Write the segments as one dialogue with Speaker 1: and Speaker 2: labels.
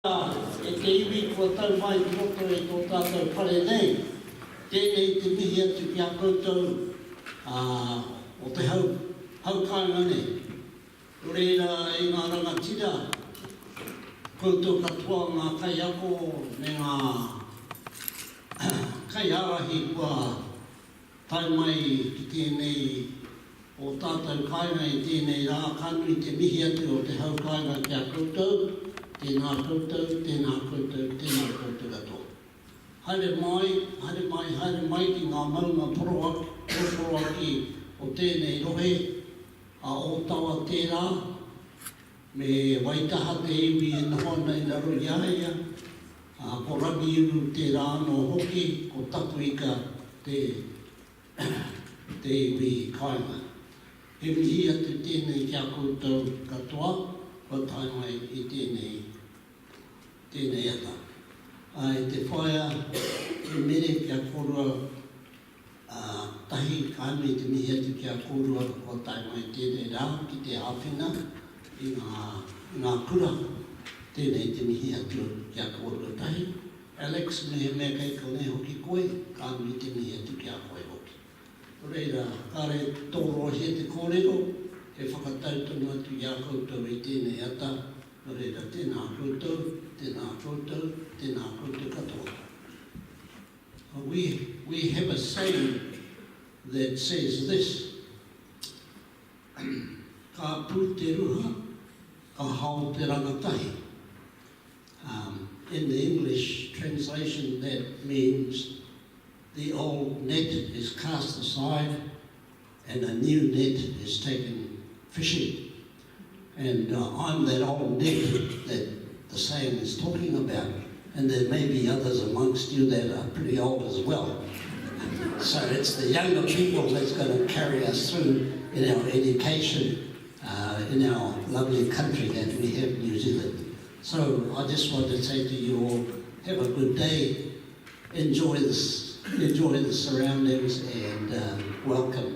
Speaker 1: E te iwi kua tau mai ki roto e tō tātou pare nei. Tēnei te mihi atu ki a koutou o te haukainga nei. Reira e ngā rangatira, koutou katoa ngā kai ako me ngā kai arahi kua tai mai ki tēnei o tātou kainga i tēnei rā kanui te mihi atu o te haukainga ki a koutou. Tēnā koutou, tēnā koutou, tēnā koutou katoa. Haere mai ki ngā maunga poroaki o tēnei rohe, a o tawa tērā, me waitaha te iwi e noho nei raro iaia, a ko rabi uru tērā no hoki, ko tapu ika te iwi kainga. He mihi atu tēnei kia koutou katoa, ko tai mai i tēnei ata. I te whaia, e mere kia korua tahi kānui te mihi atu kia korua ko tai mai tēnei rā ki te āwhina i ngā kura. Tēnei te mihi atu kia korua tahi. Alex, me kei kone hoki koe, kānui te mihi atu kia koe hoki. Reira, kāre tōro he te kōrero, he whakatautunu atu i a koutou i tēnei ata, reira tēnā koutou, tēnā koutou, tēnā koutou katoa. We have a saying that says this, ka pū te ruha, ka hao te rangatahi. In the English translation that means the old net is cast aside and a new net is taken fishing. And I'm that old net that the saying is talking about. And there may be others amongst you that are pretty old as well. So it's the younger people that's going to carry us through in our education, in our lovely country that we have, New Zealand. So I just want to say to you all, have a good day, enjoy the surroundings, and welcome.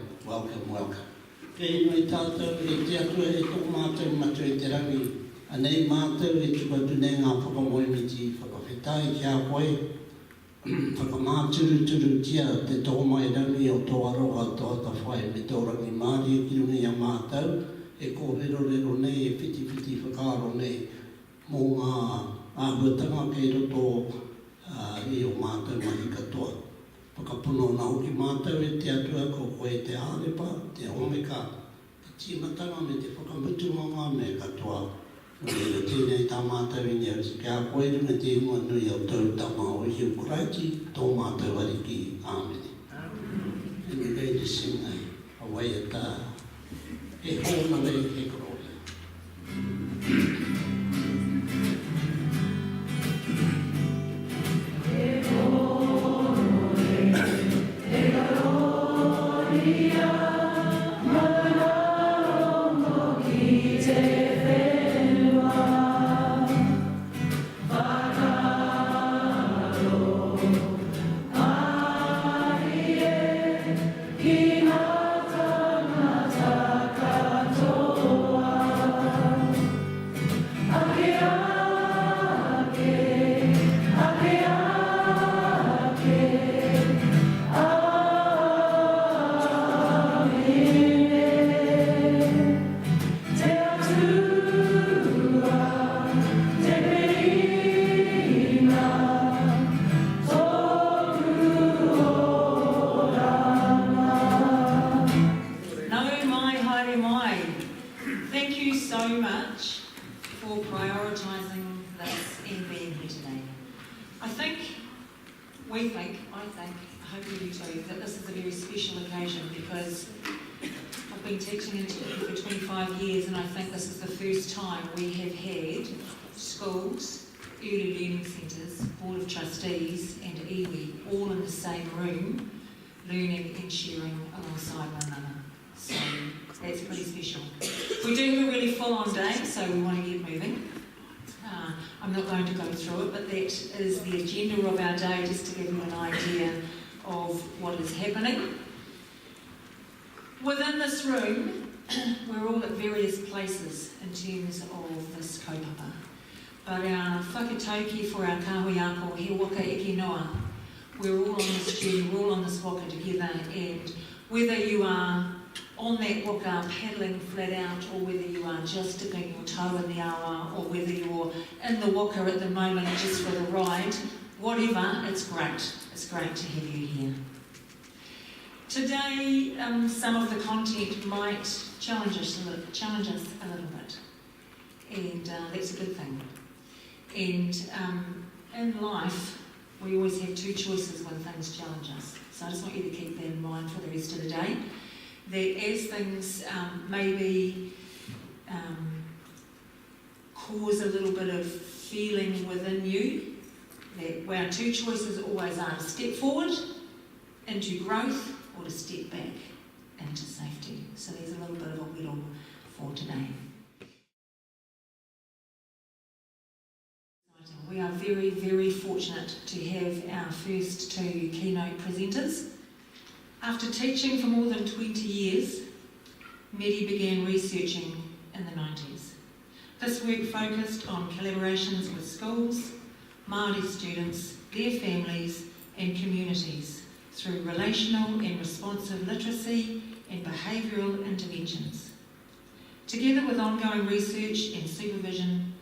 Speaker 1: Kei mai tātou e te atua e tō mātou matu e te rangi. Anei mātou e tupatu nei ngā whakamoemiti, whakawhetai ki a koe, whakamāturu tia te tō mai rangi o tō aroha tō ata whai me tō rangi Māori ki rungi a mātou, e kōrero nei, e whiti whakaro nei, mō ngā āhuatanga kei roto i o mātou mahi katoa. Whakapuno nā hoki mātou e te atua ko koe te ārepa, te omeka, te tīmatanga me te whakamutunga me katoa. Reira tēnei tā mātou i ni ausi kia koe runga te ingoa nui au tau tama o hiu kuraiti, tō mātou ariki. Āmene. And we're going to sing a way at e hōna rei he korore.
Speaker 2: I hope you too, that this is a very special occasion because I've been teaching in Puke for 25 years and I think this is the first time we have had schools, early learning centres, Board of Trustees and iwi all in the same room, learning and sharing alongside one another. So that's pretty special. We do have a really full-on day, so we want to get moving. I'm not going to go through it, but that is the agenda of our day, just to give you an idea of what is happening. Within this room, we're all at various places in terms of this kaupapa. but our whakatauki for our kahui ako, he waka eke noa. We're all on this journey, we're all on this waka together, and whether you are on that waka paddling flat out, or whether you are just dipping your toe in the awa, or whether you're in the waka at the moment just for the ride, whatever, it's great. It's great to have you here. Today, some of the content might challenge us a little bit, and that's a good thing. And in life, we always have two choices when things challenge us. So I just want you to keep that in mind for the rest of the day. That as things maybe cause a little bit of feeling within you, that our two choices always are to step forward into growth or to step back into safety. So there's a little bit of a whittle for today. We are very, very fortunate to have our first two keynote presenters. After teaching for more than 20 years, Medi began researching in the 90s. This work focused on collaborations with schools, Māori students, their families and communities through relational and responsive literacy and behavioural interventions. Together with ongoing research and supervision,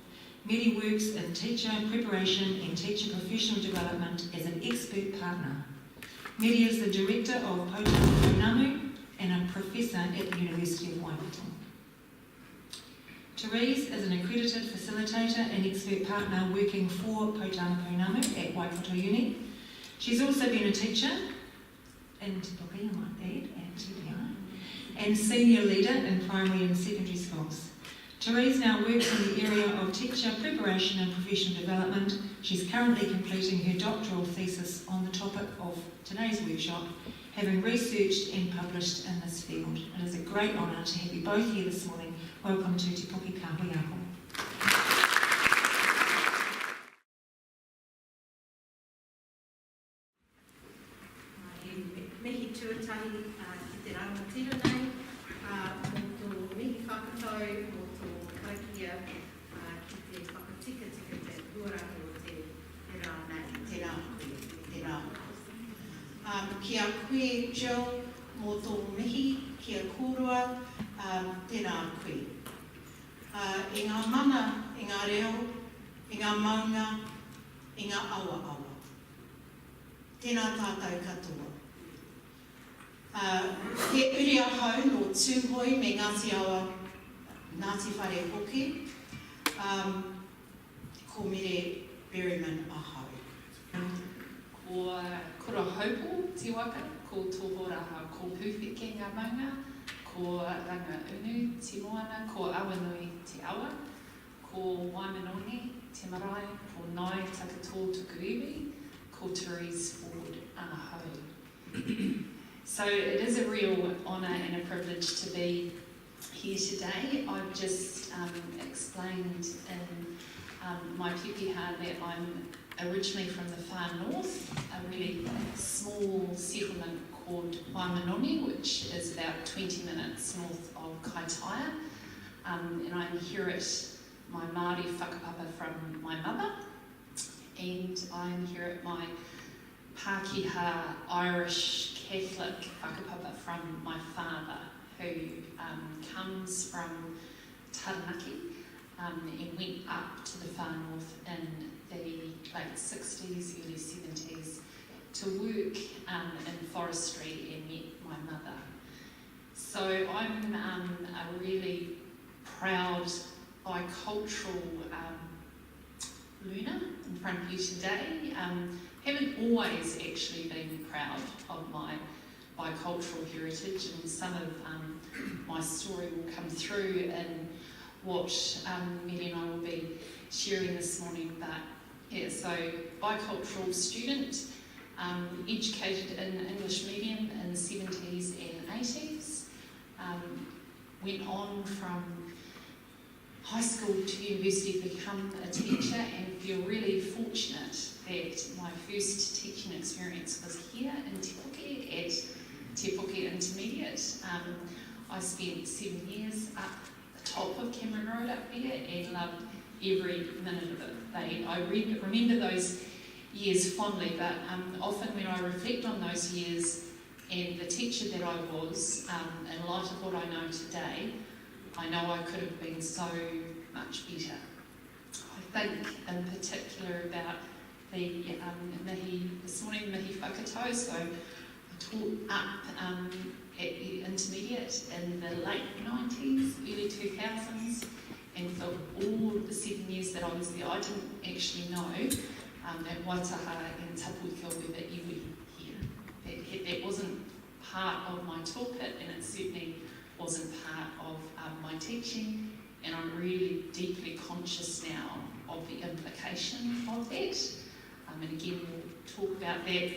Speaker 2: Medi works in teacher preparation and teacher professional development as an expert partner. Medi is the director of Poutangi Pounamu and a professor at the University of Waikato. Therese is an accredited facilitator and expert partner working for Poutangi Pounamu at Waikato Uni. She's also been a teacher in Te Puke, I might add, at TPI, and senior leader in primary and secondary schools. Therese now works in the area of teacher preparation and professional development. She's currently completing her doctoral thesis on the topic of today's workshop, having researched and published in this field. It is a great honour to have you both here this morning. Welcome to Te Puke Kahui Ako.
Speaker 3: Mihi tuatahi ki te rangatira nei, mō tō mihi whakatau, mō tō karakia ki te whakatika tika te huarahi o te rā nei, te rā koe, te rā koe. Kia koe Jill, mō tō mihi, kia kōrua, te rā koe. I ngā mana, i ngā reo, i ngā maunga, i ngā awa awa. Tēnā tātou katoa. He uri ahau no tūhoi me Ngāti Awa, Ngāti Whare Hoki, ko mere Berryman ahau.
Speaker 4: Ko kura haupo te waka, ko tōho raha, ko Puke ngā maunga, ko ranga unu te moana, ko awanui te awa, ko Waimanone te marae, ko Nai Takatō tuku iwi, ko Therese Ford ahau. So it is a real honour and a privilege to be here today. I've just explained in my pukeha that I'm originally from the far north, a really small settlement called Waimanone, which is about 20 minutes north of Kaitaia. And I inherit my Māori whakapapa from my mother, and I inherit my Pākehā Irish Catholic whakapapa from my father, who comes from Taranaki and went up to the far north in the late 60s, early 70s to work in forestry and met my mother. So I'm a really proud bicultural learner in front of you today. Haven't always actually been proud of my bicultural heritage, and some of my story will come through in what Medi and I will be sharing this morning. But yeah, so bicultural student, educated in English medium in the 70s and 80s, went on from high school to university to become a teacher, and feel really fortunate that my first teaching experience was here in Te Puke at Te Puke Intermediate. I spent 7 years up the top of Cameron Road up there and loved every minute of it. I remember those years fondly, but often when I reflect on those years and the teacher that I was, in light of what I know today, I know I could have been so much better. I think in particular about the mihi, this morning mihi whakatau, so I taught up at the intermediate in the late 90s, early 2000s, and for all the 7 years that I was there, I didn't actually know that Waitaha and Tapuika were the iwi here. That wasn't part of my toolkit, and it certainly wasn't part of my teaching, and I'm really deeply conscious now of the implication of that. And again, we'll talk about that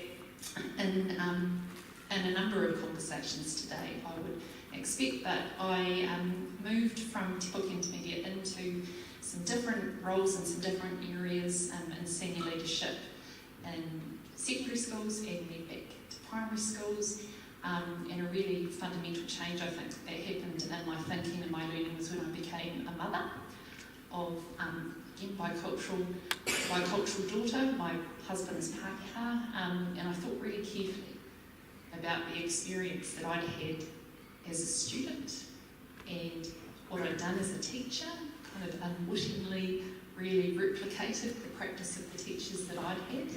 Speaker 4: in a number of conversations today, I would expect. But I moved from Te Puke Intermediate into some different roles and some different areas in senior leadership in secondary schools and then back to primary schools. And a really fundamental change, I think, that happened in my thinking and my learning was when I became a mother of, again, bicultural daughter. My husband's Pākehā, and I thought really carefully about the experience that I'd had as a student and what I'd done as a teacher, kind of unwittingly really replicated the practice of the teachers that I'd had,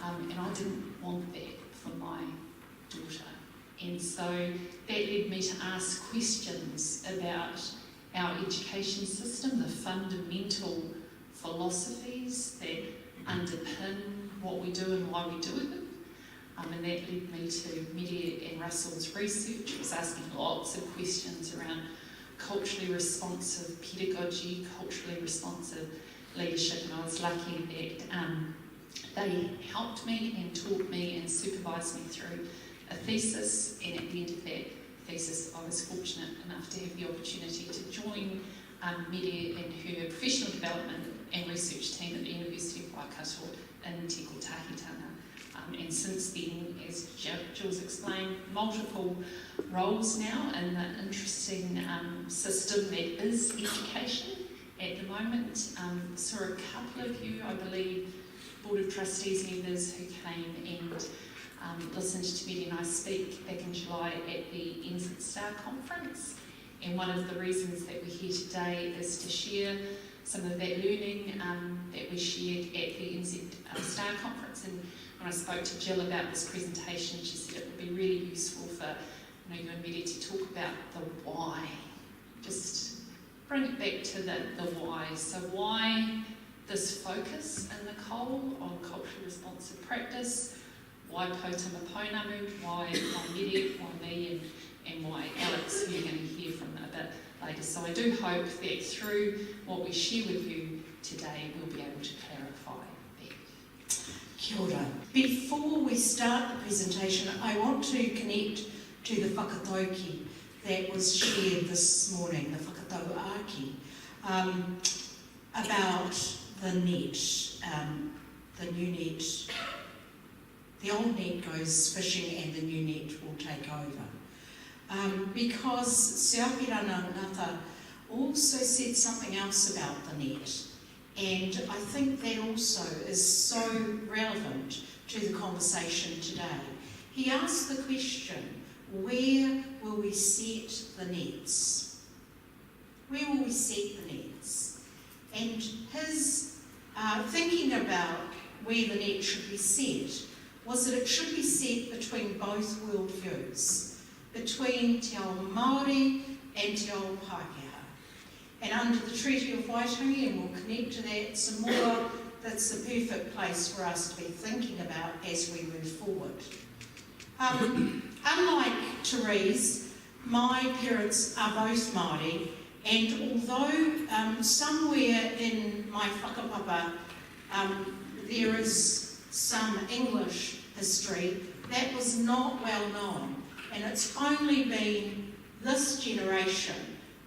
Speaker 4: and I didn't want that for my daughter. And so that led me to ask questions about our education system, the fundamental philosophies that underpin what we do and why we do it. And that led me to Media and Russell's research. It was asking lots of questions around culturally responsive pedagogy, culturally responsive leadership, and I was lucky that they helped me and taught me and supervised me through a thesis, and at the end of that thesis I was fortunate enough to have the opportunity to join Media and her professional development and research team at the University of Waikato in Te Kotahitanga. And since then, as Jules explained, multiple roles now in the interesting system that is education at the moment. Saw a couple of you, I believe, Board of Trustees members who came and listened to Media and I speak back in July at the NZ Star Conference. And one of the reasons that we're here today is to share some of that learning that we shared at the NZ Star Conference. And when I spoke to Jill about this presentation, she said it would be really useful for you and Media to talk about the why. Just bring it back to the why. So why this focus in the Cole on culturally responsive practice? Why Potama Pounamu? Why Media? Why me? And why Alex, who you're going to hear from a bit later. So I do hope that through what we share with you today, we'll be able to clarify that.
Speaker 5: Kia ora. Before we start the presentation, I want to connect to the whakatauki that was shared this morning, the whakatau aki, about the net, the new net. The old net goes fishing and the new net will take over. Because Siapirana Ngata also said something else about the net, and I think that also is so relevant to the conversation today. He asked the question, where will we set the nets? Where will we set the nets? And his thinking about where the net should be set was that it should be set between both worldviews, between Te Ao Māori and Te Ao Pākehā. And under the Treaty of Waitangi, and we'll connect to that some more, that's the perfect place for us to be thinking about as we move forward. Unlike Therese, my parents are both Māori, and although somewhere in my whakapapa there is some English history, that was not well known. And it's only been this generation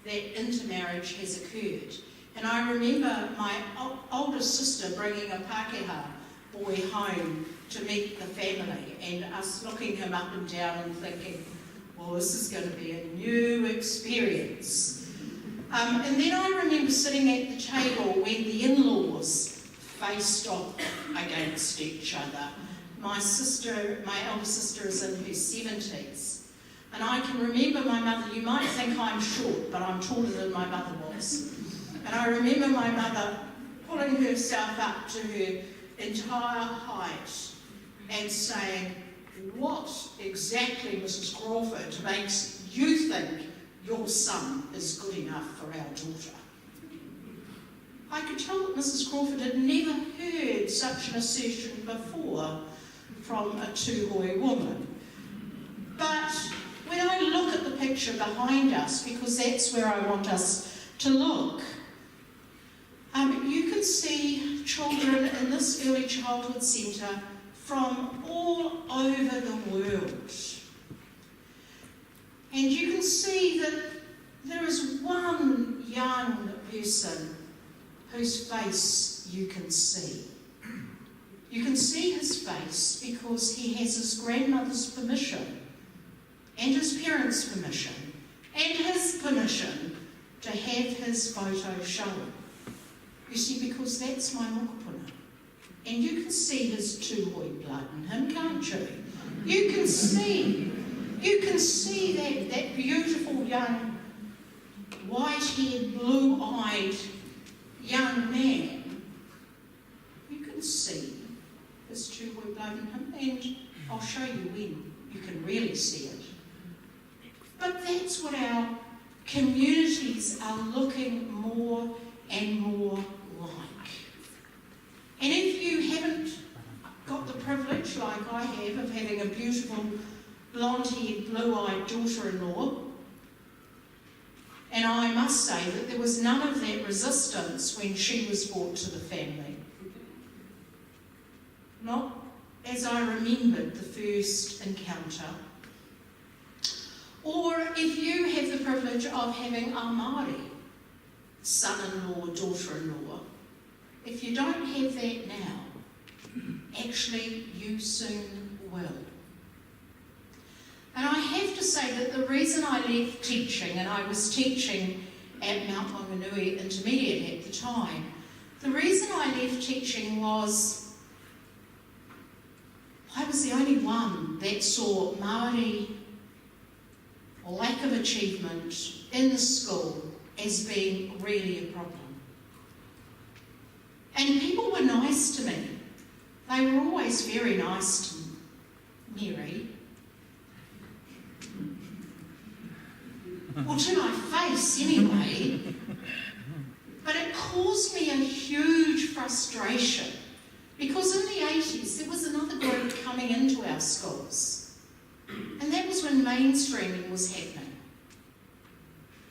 Speaker 5: that intermarriage has occurred. And I remember my older sister bringing a Pākehā boy home to meet the family, and us looking him up and down and thinking, well, this is going to be a new experience. And then I remember sitting at the table when the in-laws faced off against each other. My elder sister is in her 70s. And I can remember my mother, you might think I'm short, but I'm taller than my mother was. And I remember my mother pulling herself up to her entire height and saying, "What exactly, Mrs. Crawford, makes you think your son is good enough for our daughter?" I could tell that Mrs. Crawford had never heard such an assertion before from a Tūhoe woman. But when I look at the picture behind us, because that's where I want us to look, you can see children in this early childhood centre from all over the world. And you can see that there is one young person whose face you can see. You can see his face because he has his grandmother's permission and his parents' permission and his permission to have his photo shown. You see, because that's my mokopuna. And you can see his Tūhoe blood in him, can't you? You can see that beautiful young, white-haired, blue-eyed young man. You can see his Tūhoe blood in him, and I'll show you when you can really see it. But that's what our communities are looking more and more like. And if you haven't got the privilege, like I have, of having a beautiful blonde-haired, blue-eyed daughter-in-law, and I must say that there was none of that resistance when she was brought to the family. Not as I remembered the first encounter. Or if you have the privilege of having a Māori son-in-law, daughter-in-law, if you don't have that now, actually you soon will. And I have to say that the reason I left teaching, and I was teaching at Mount Maunganui Intermediate at the time, the reason I left teaching was I was the only one that saw Māori lack of achievement in the school as being really a problem. And people were nice to me. They were always very nice to Mary. Well, to my face anyway. But it caused me a huge frustration because in the 80s there was another group coming into our schools. And that was when mainstreaming was happening.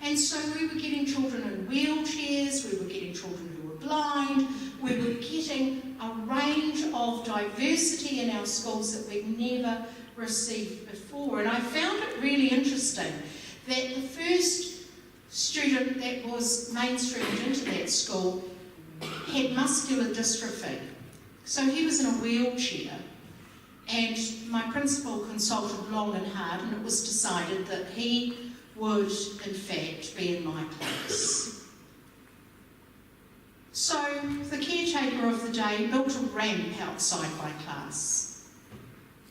Speaker 5: And so we were getting children in wheelchairs, we were getting children who were blind, we were getting a range of diversity in our schools that we'd never received before. And I found it really interesting that the first student that was mainstreamed into that school had muscular dystrophy. So he was in a wheelchair, and my principal consulted long and hard, and it was decided that he would, in fact, be in my class. So the caretaker of the day built a ramp outside my class.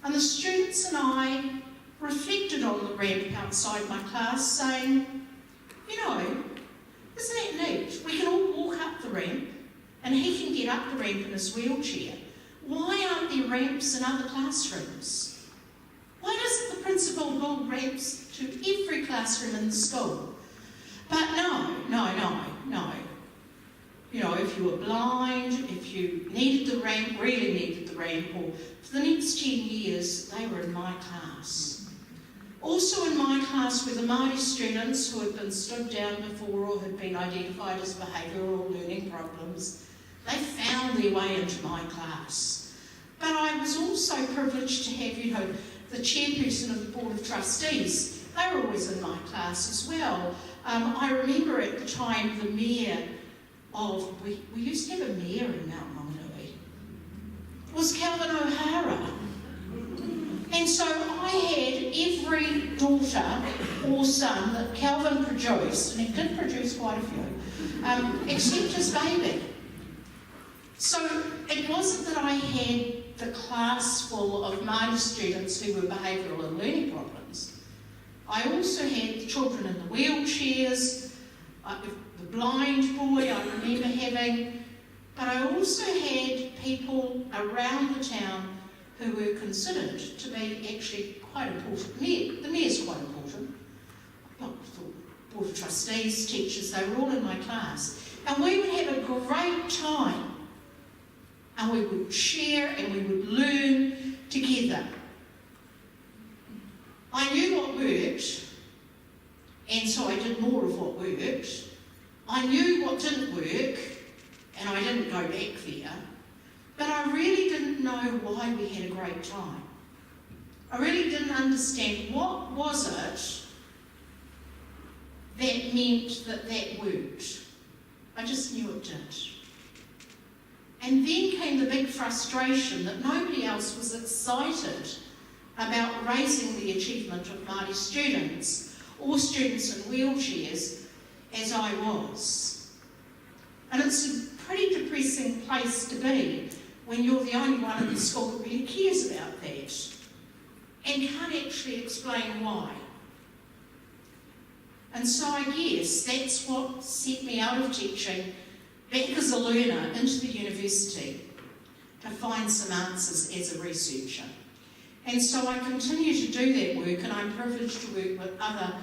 Speaker 5: And the students and I reflected on the ramp outside my class, saying, you know, isn't it neat? We can all walk up the ramp, and he can get up the ramp in his wheelchair. Why aren't there ramps in other classrooms? Why doesn't the principal build ramps to every classroom in the school? But no. You know, if you were blind, if you needed the ramp, really needed the ramp, or for the next 10 years, they were in my class. Also in my class were the Māori students who had been stood down before or had been identified as behavioural or learning problems. They found their way into my class. But I was also privileged to have, you know, the chairperson of the Board of Trustees. They were always in my class as well. I remember at the time the mayor of, we used to have a mayor in Mount Maunganui. It was Calvin O'Hara. And so I had every daughter or son that Calvin produced, and he did produce quite a few, except his baby. So it wasn't that I had the class full of Māori students who were behavioural and learning problems. I also had the children in the wheelchairs, the blind boy I remember having, but I also had people around the town who were considered to be actually quite important. The mayor's quite important. Board of trustees, teachers, they were all in my class. And we would have a great time. And we would share and we would learn together. I knew what worked, and so I did more of what worked. I knew what didn't work, and I didn't go back there. But I really didn't know why we had a great time. I really didn't understand what was it that meant that worked. I just knew it did. And then came the big frustration that nobody else was excited about raising the achievement of Māori students or students in wheelchairs as I was. And it's a pretty depressing place to be when you're the only one in the school that really cares about that and can't actually explain why. And so I guess that's what set me out of teaching back as a learner into the university to find some answers as a researcher. And so I continue to do that work, and I'm privileged to work with other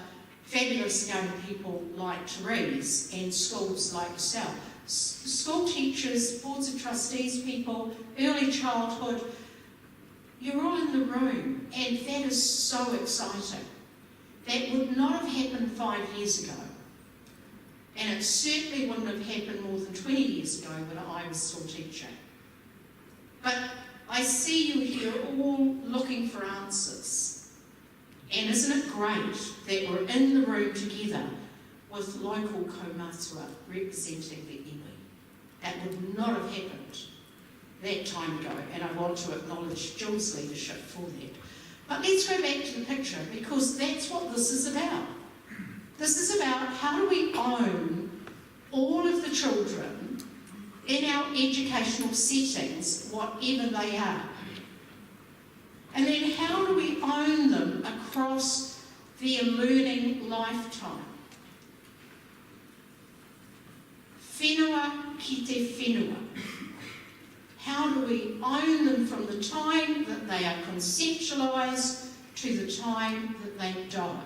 Speaker 5: fabulous young people like Therese and schools like yourself. School teachers, boards of trustees people, early childhood, you're all in the room, and that is so exciting. That would not have happened 5 years ago. And it certainly wouldn't have happened more than 20 years ago when I was still teaching. But I see you here all looking for answers. And isn't it great that we're in the room together with local kaumātua representing the iwi? That would not have happened that time ago, and I want to acknowledge Jill's leadership for that. But let's go back to the picture, because that's what this is about. This is about how do we own all of the children in our educational settings, whatever they are. And then how do we own them across their learning lifetime? Whenua ki te whenua. How do we own them from the time that they are conceptualised to the time that they die?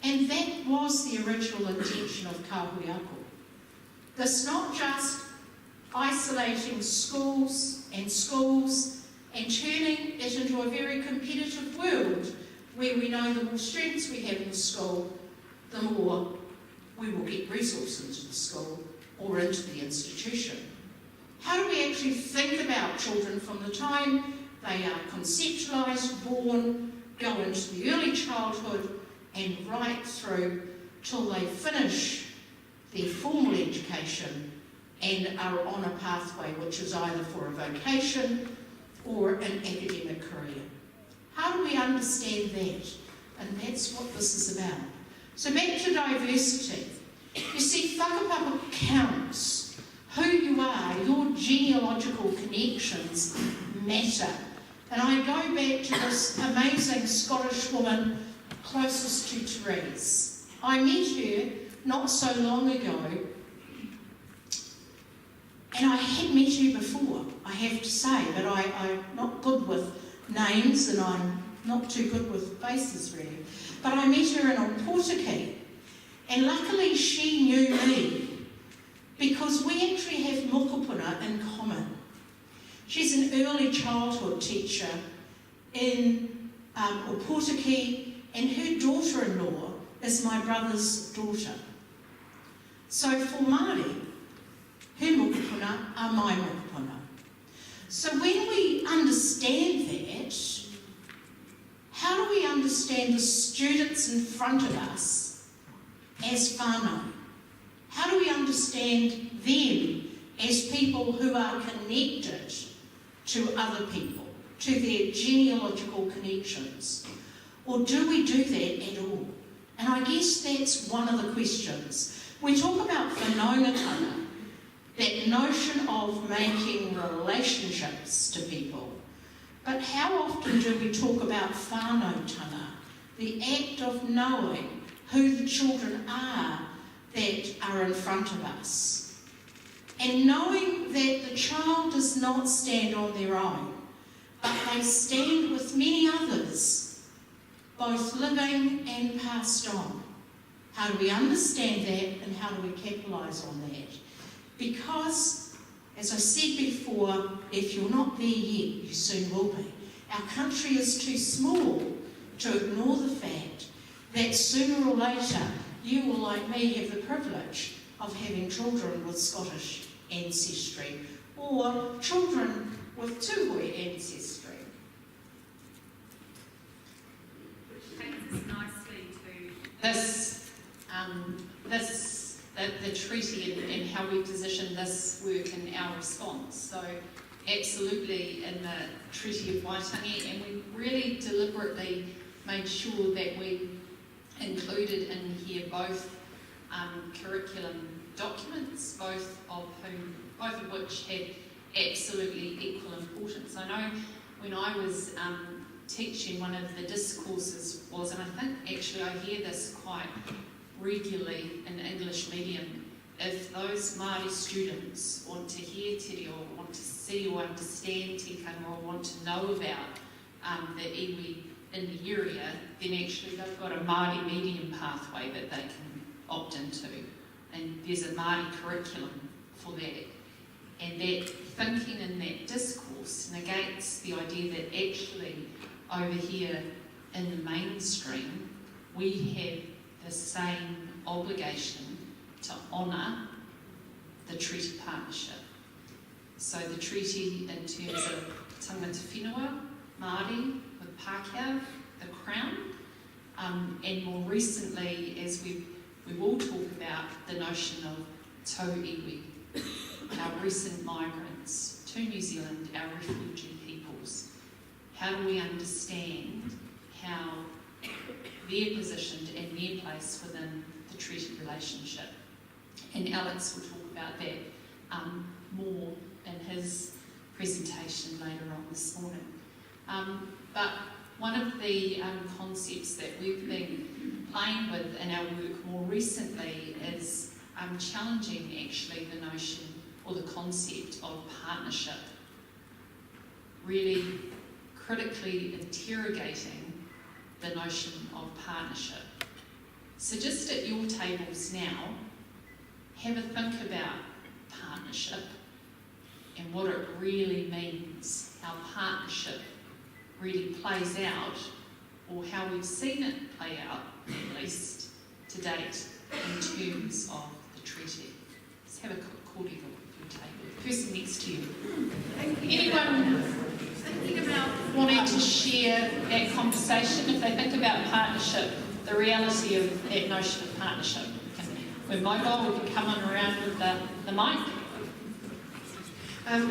Speaker 5: And that was the original intention of Kahui Ako. This not just isolating schools and turning it into a very competitive world where we know the more students we have in the school, the more we will get resources into the school or into the institution. How do we actually think about children from the time they are conceptualised, born, go into the early childhood, and right through till they finish their formal education and are on a pathway which is either for a vocation or an academic career? How do we understand that? And that's what this is about. So back to diversity. You see, whakapapa counts. Who you are, your genealogical connections matter. And I go back to this amazing Scottish woman closest to Therese. I met her not so long ago, and I had met her before, I have to say, but I'm not good with names and I'm not too good with faces really. But I met her in Puke, and luckily she knew me because we actually have mokopuna in common. She's an early childhood teacher in Puke, and her daughter-in-law is my brother's daughter. So for Māori, her mokopuna are my mokopuna. So when we understand that, how do we understand the students in front of us as whānau? How do we understand them as people who are connected to other people, to their genealogical connections? Or do we do that at all? And I guess that's one of the questions. We talk about whanaungatanga, that notion of making relationships to people. But how often do we talk about whānautanga, the act of knowing who the children are that are in front of us? And knowing that the child does not stand on their own, but they stand with many others, both living and passed on. How do we understand that and how do we capitalise on that? Because, as I said before, if you're not there yet, you soon will be. Our country is too small to ignore the fact that sooner or later you will, like me, have the privilege of having children with Scottish ancestry or children with Tūhoe ancestry.
Speaker 4: Which takes us nicely to the treaty and how we position this work in our response. So absolutely in the Treaty of Waitangi, and we really deliberately made sure that we included in here both curriculum documents, both of which had absolutely equal importance. I know when I was teaching, one of the discourses was, and I think actually I hear this quite regularly in English medium, if those Māori students want to hear te reo, or want to see or understand tikanga, or want to know about the iwi in the area, then actually they've got a Māori medium pathway that they can opt into. And there's a Māori curriculum for that. And that thinking in that discourse negates the idea that actually over here in the mainstream we have the same obligation to honour the treaty partnership. So the treaty in terms of tangata whenua, Māori, with Pākehā, the Crown, and more recently, as we will talk about the notion of tau iwi, our recent migrants to New Zealand, our refugee peoples. How do we understand how they're positioned and their place within the treaty relationship? And Alex will talk about that more in his presentation later on this morning. But one of the concepts that we've been playing with in our work more recently is challenging actually the notion or the concept of partnership, really critically interrogating the notion of partnership. So just at your tables now, have a think about partnership and what it really means, how partnership really plays out, or how we've seen it play out, at least to date, in terms of the treaty. Let's have a kōrero at your table. The person next to you. Anyone wanting to share that conversation? If they think about partnership, the reality of that notion of partnership. We're mobile, we can come on around with the mic.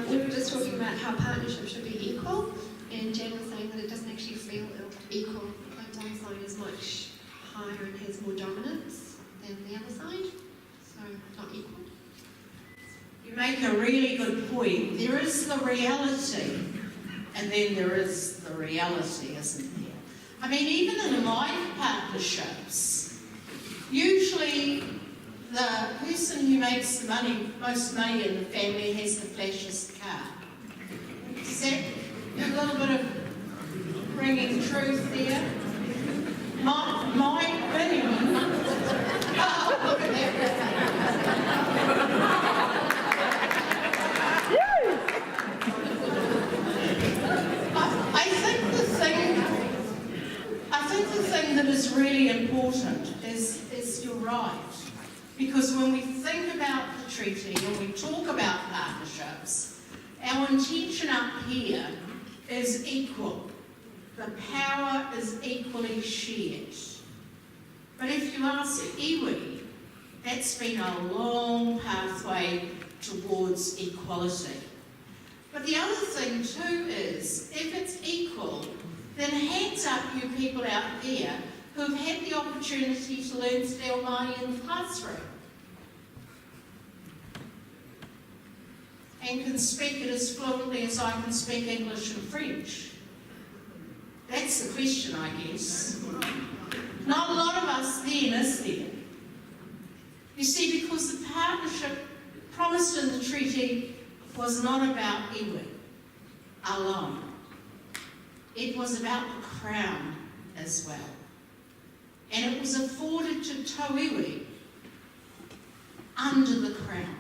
Speaker 6: We were just talking about how partnership should be equal, and Jan was saying that it doesn't actually feel equal. Like one side is much higher and has more dominance than the other side, so not equal.
Speaker 5: You make a really good point. There is the reality, and then there is the reality, isn't there? I mean, even in life partnerships, usually the person who makes the most money in the family has the flashiest car. Is that a little bit of ringing truth there? Might be. Oh, look at I think the thing that is really important is you're right. Because when we think about the treaty, when we talk about partnerships, our intention up here is equal. The power is equally shared. But if you ask iwi, that's been a long pathway towards equality. But the other thing too is, if it's equal, then hands up you people out there who've had the opportunity to learn Te Reo Māori in the classroom and can speak it as fluently as I can speak English and French. That's the question, I guess. Not a lot of us then, is there? You see, because the partnership promised in the treaty was not about iwi alone. It was about the Crown as well. And it was afforded to tauiwi under the Crown.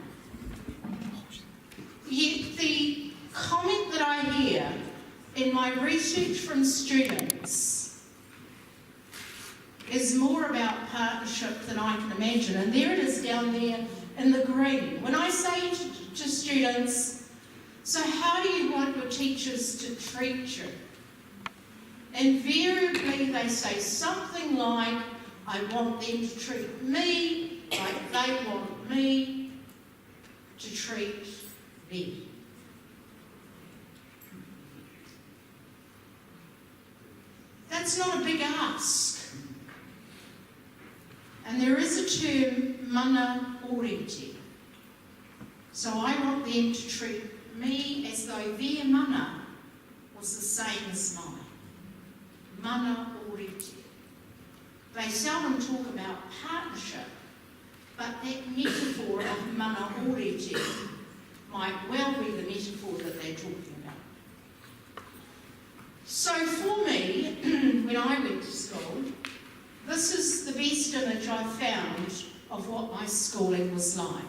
Speaker 5: Yet the comment that I hear in my research from students is more about partnership than I can imagine. And there it is down there in the green. When I say to students, so how do you want your teachers to treat you? Invariably they say something like, I want them to treat me like they want me to treat me. That's not a big ask. And there is a term, mana oriti. So I want them to treat me as though their mana was the same as mine. Mana oriti. They seldom talk about partnership, but that metaphor of mana oriti might well be the metaphor that they're talking about. So for me, when I went to school, this is the best image I found of what my schooling was like.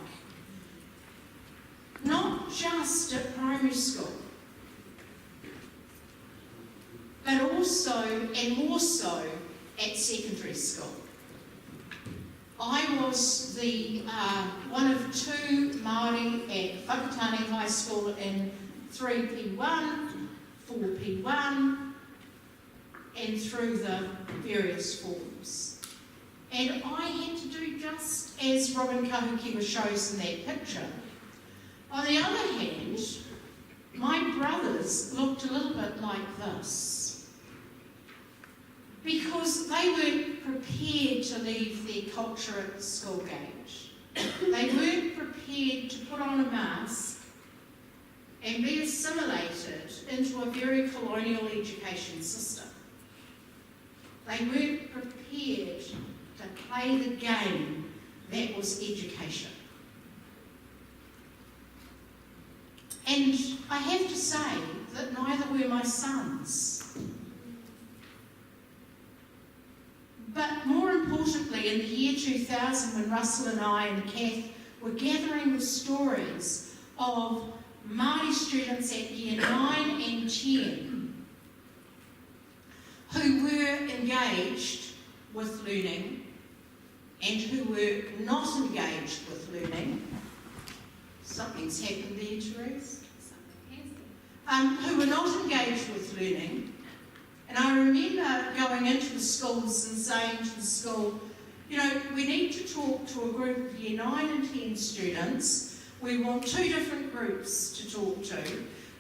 Speaker 5: Not just at primary school, but also, and more so, at secondary school. I was the one of two Māori at Whakatane High School in 3P1, 4P1, and through the various forms. And I had to do just as Robin Kahuki shows in that picture. On the other hand, my brothers looked a little bit like this, because they weren't prepared to leave their culture at the school gate. They weren't prepared to put on a mask and be assimilated into a very colonial education system. They weren't prepared to play the game that was education. And I have to say that neither were my sons. But more importantly, in the year 2000, when Russell and I and Kath were gathering the stories of Māori students at year 9 and 10 who were engaged with learning and who were not engaged with learning. Something's happened there, Therese. Who were not engaged with learning. And I remember going into the schools and saying to the school, you know, we need to talk to a group of year 9 and 10 students. We want two different groups to talk to.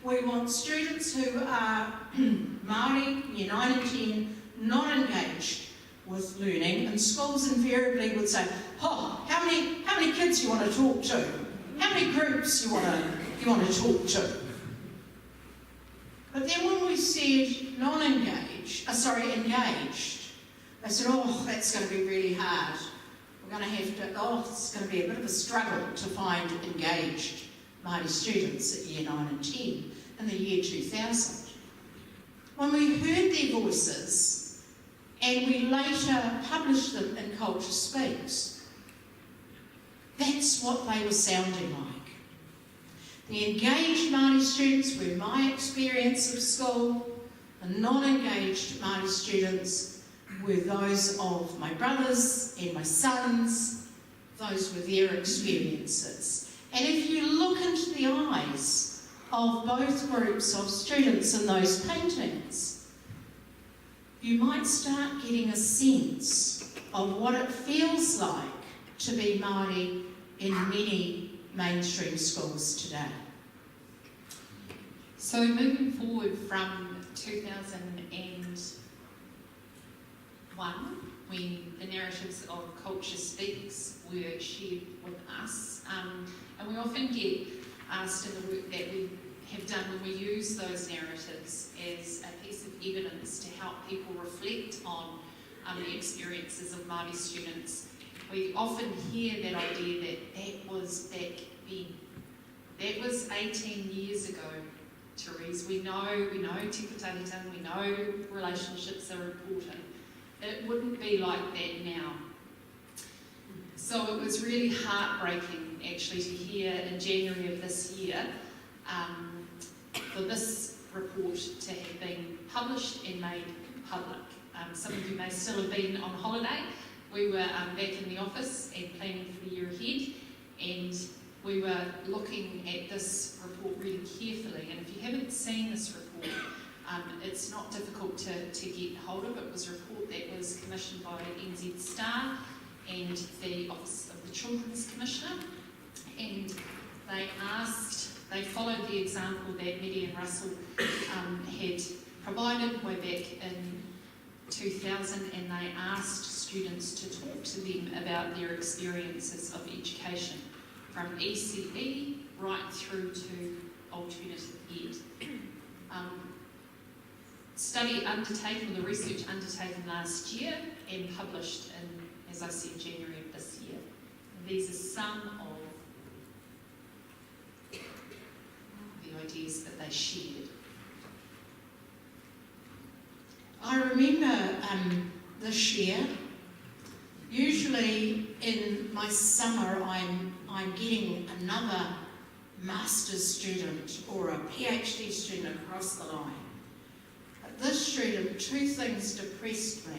Speaker 5: We want students who are Māori, year 9 and 10, not engaged with learning. And schools invariably would say, oh, how many kids you want to talk to? How many groups you want to talk to? But then when we said engaged, they said, oh, that's going to be really hard. We're going to have to, it's going to be a bit of a struggle to find engaged Māori students at year 9 and 10 in the year 2000. When we heard their voices and we later published them in Culture Speaks, that's what they were sounding like. The engaged Māori students were my experience of school. The non-engaged Māori students were those of my brothers and my sons. Those were their experiences. And if you look into the eyes of both groups of students in those paintings, you might start getting a sense of what it feels like to be Māori in many mainstream schools today.
Speaker 4: So moving forward from 2001, when the narratives of Culture Speaks were shared with us, and we often get asked in the work that we have done when we use those narratives as a piece of evidence to help people reflect on the experiences of Māori students. We often hear that idea that was back then. That was 18 years ago, Therese. We know tika tahita, we know relationships are important. It wouldn't be like that now. So it was really heartbreaking actually to hear in January of this year for this report to have been published and made public. Some of you may still have been on holiday. We were back in the office and planning for the year ahead, and we were looking at this report really carefully. And if you haven't seen this report, it's not difficult to get hold of. It was a report that was commissioned by NZ Star and the Office of the Children's Commissioner, and they followed the example that Meddy and Russell had provided way back in 2000, and they asked students to talk to them about their experiences of education, from ECE right through to alternative ed. Study undertaken, the research undertaken last year and published in, as I said, January of this year. And these are some of the ideas that they shared.
Speaker 5: I remember this year, usually in my summer I'm getting another master's student or a PhD student across the line. But this student, two things depressed me.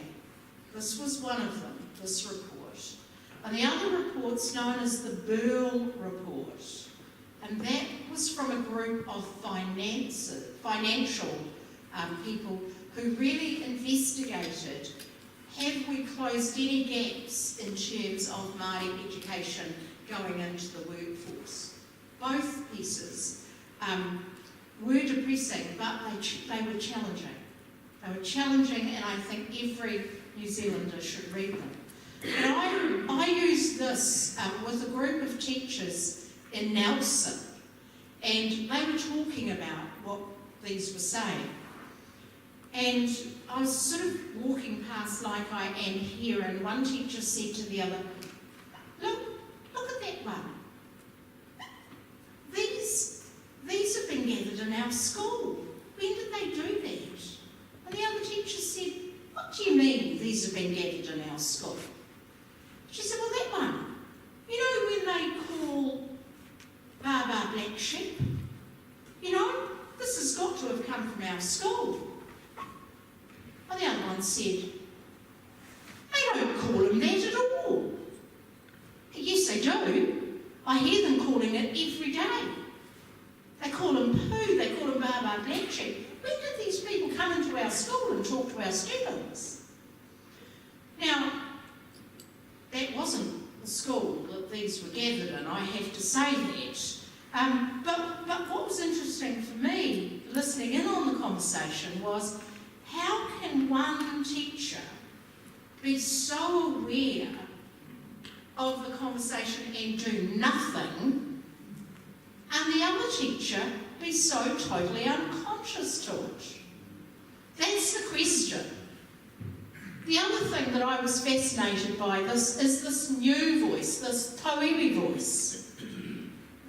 Speaker 5: This was one of them, this report. And the other report's known as the Burl Report. And that was from a group of financial people who really investigated, have we closed any gaps in terms of Māori education going into the workforce? Both pieces were depressing, but they were challenging. They were challenging, and I think every New Zealander should read them. But I used this with a group of teachers in Nelson, and they were talking about what these were saying. And I was sort of walking past like I am here, and one teacher said to the other, look at that one. These have been gathered in our school. When did they do that? And the other teacher said, what do you mean these have been gathered in our school? She said, well, that one. You know when they call Baba Black Sheep? You know, this has got to have come from our school. And the other one said, they don't call him that at all. Yes, they do. I hear them calling it every day. They call him Pooh, they call him Baba Black Sheep. When did these people come into our school and talk to our students? Now, that wasn't the school that these were gathered in, I have to say that. But what was interesting for me, listening in on the conversation, was how can one teacher be so aware of the conversation and do nothing, and the other teacher be so totally unconscious to it? That's the question. The other thing that I was fascinated by this is this new voice, this Tauiwi voice,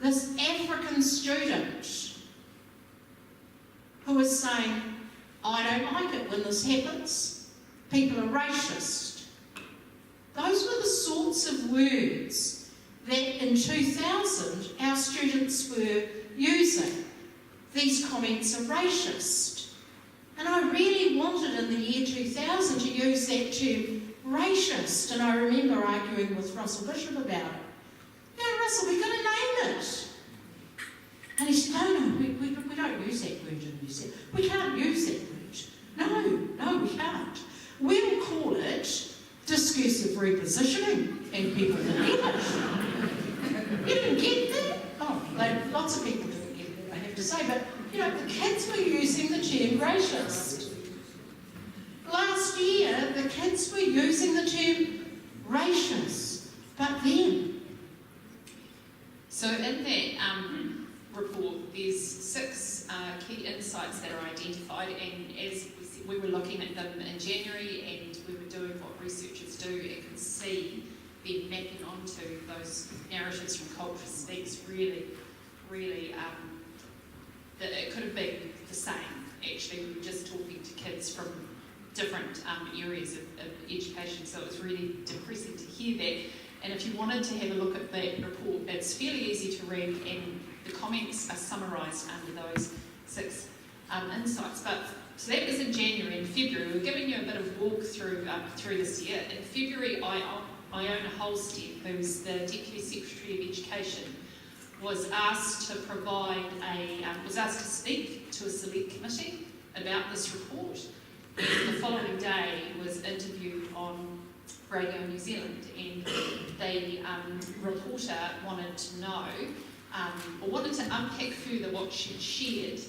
Speaker 5: this African student who is saying, I don't like it when this happens. People are racist. Those were the sorts of words that in 2000 our students were using. These comments are racist. And I really wanted in the year 2000 to use that term racist. And I remember arguing with Russell Bishop about it. No, Russell, we've got to name it. And he said, no, we don't use that word in New Zealand. We can't use that word. No, we can't. We'll call it discursive repositioning, and people didn't get it. You didn't get that? Oh, lots of people didn't get that, I have to say, but the kids were using the term racist. Last year, the kids were using the term racist, but then.
Speaker 4: So in that report, there's 6 key insights that are identified, and as we said, we were looking at them in January, and we were doing what researchers do and can see them mapping onto those narratives from Culture Speaks really, that it could have been the same. Actually, we were just talking to kids from different areas of education, so it was really depressing to hear that. And if you wanted to have a look at that report, it's fairly easy to read, and the comments are summarised under those 6 insights. So that was in January. In February, we were giving you a bit of walk through this year. In February, Iona Holstead, who's the Deputy Secretary of Education, was asked to speak to a select committee about this report. And the following day was interviewed on Radio New Zealand, and the reporter wanted to know, or wanted to unpack further what she'd shared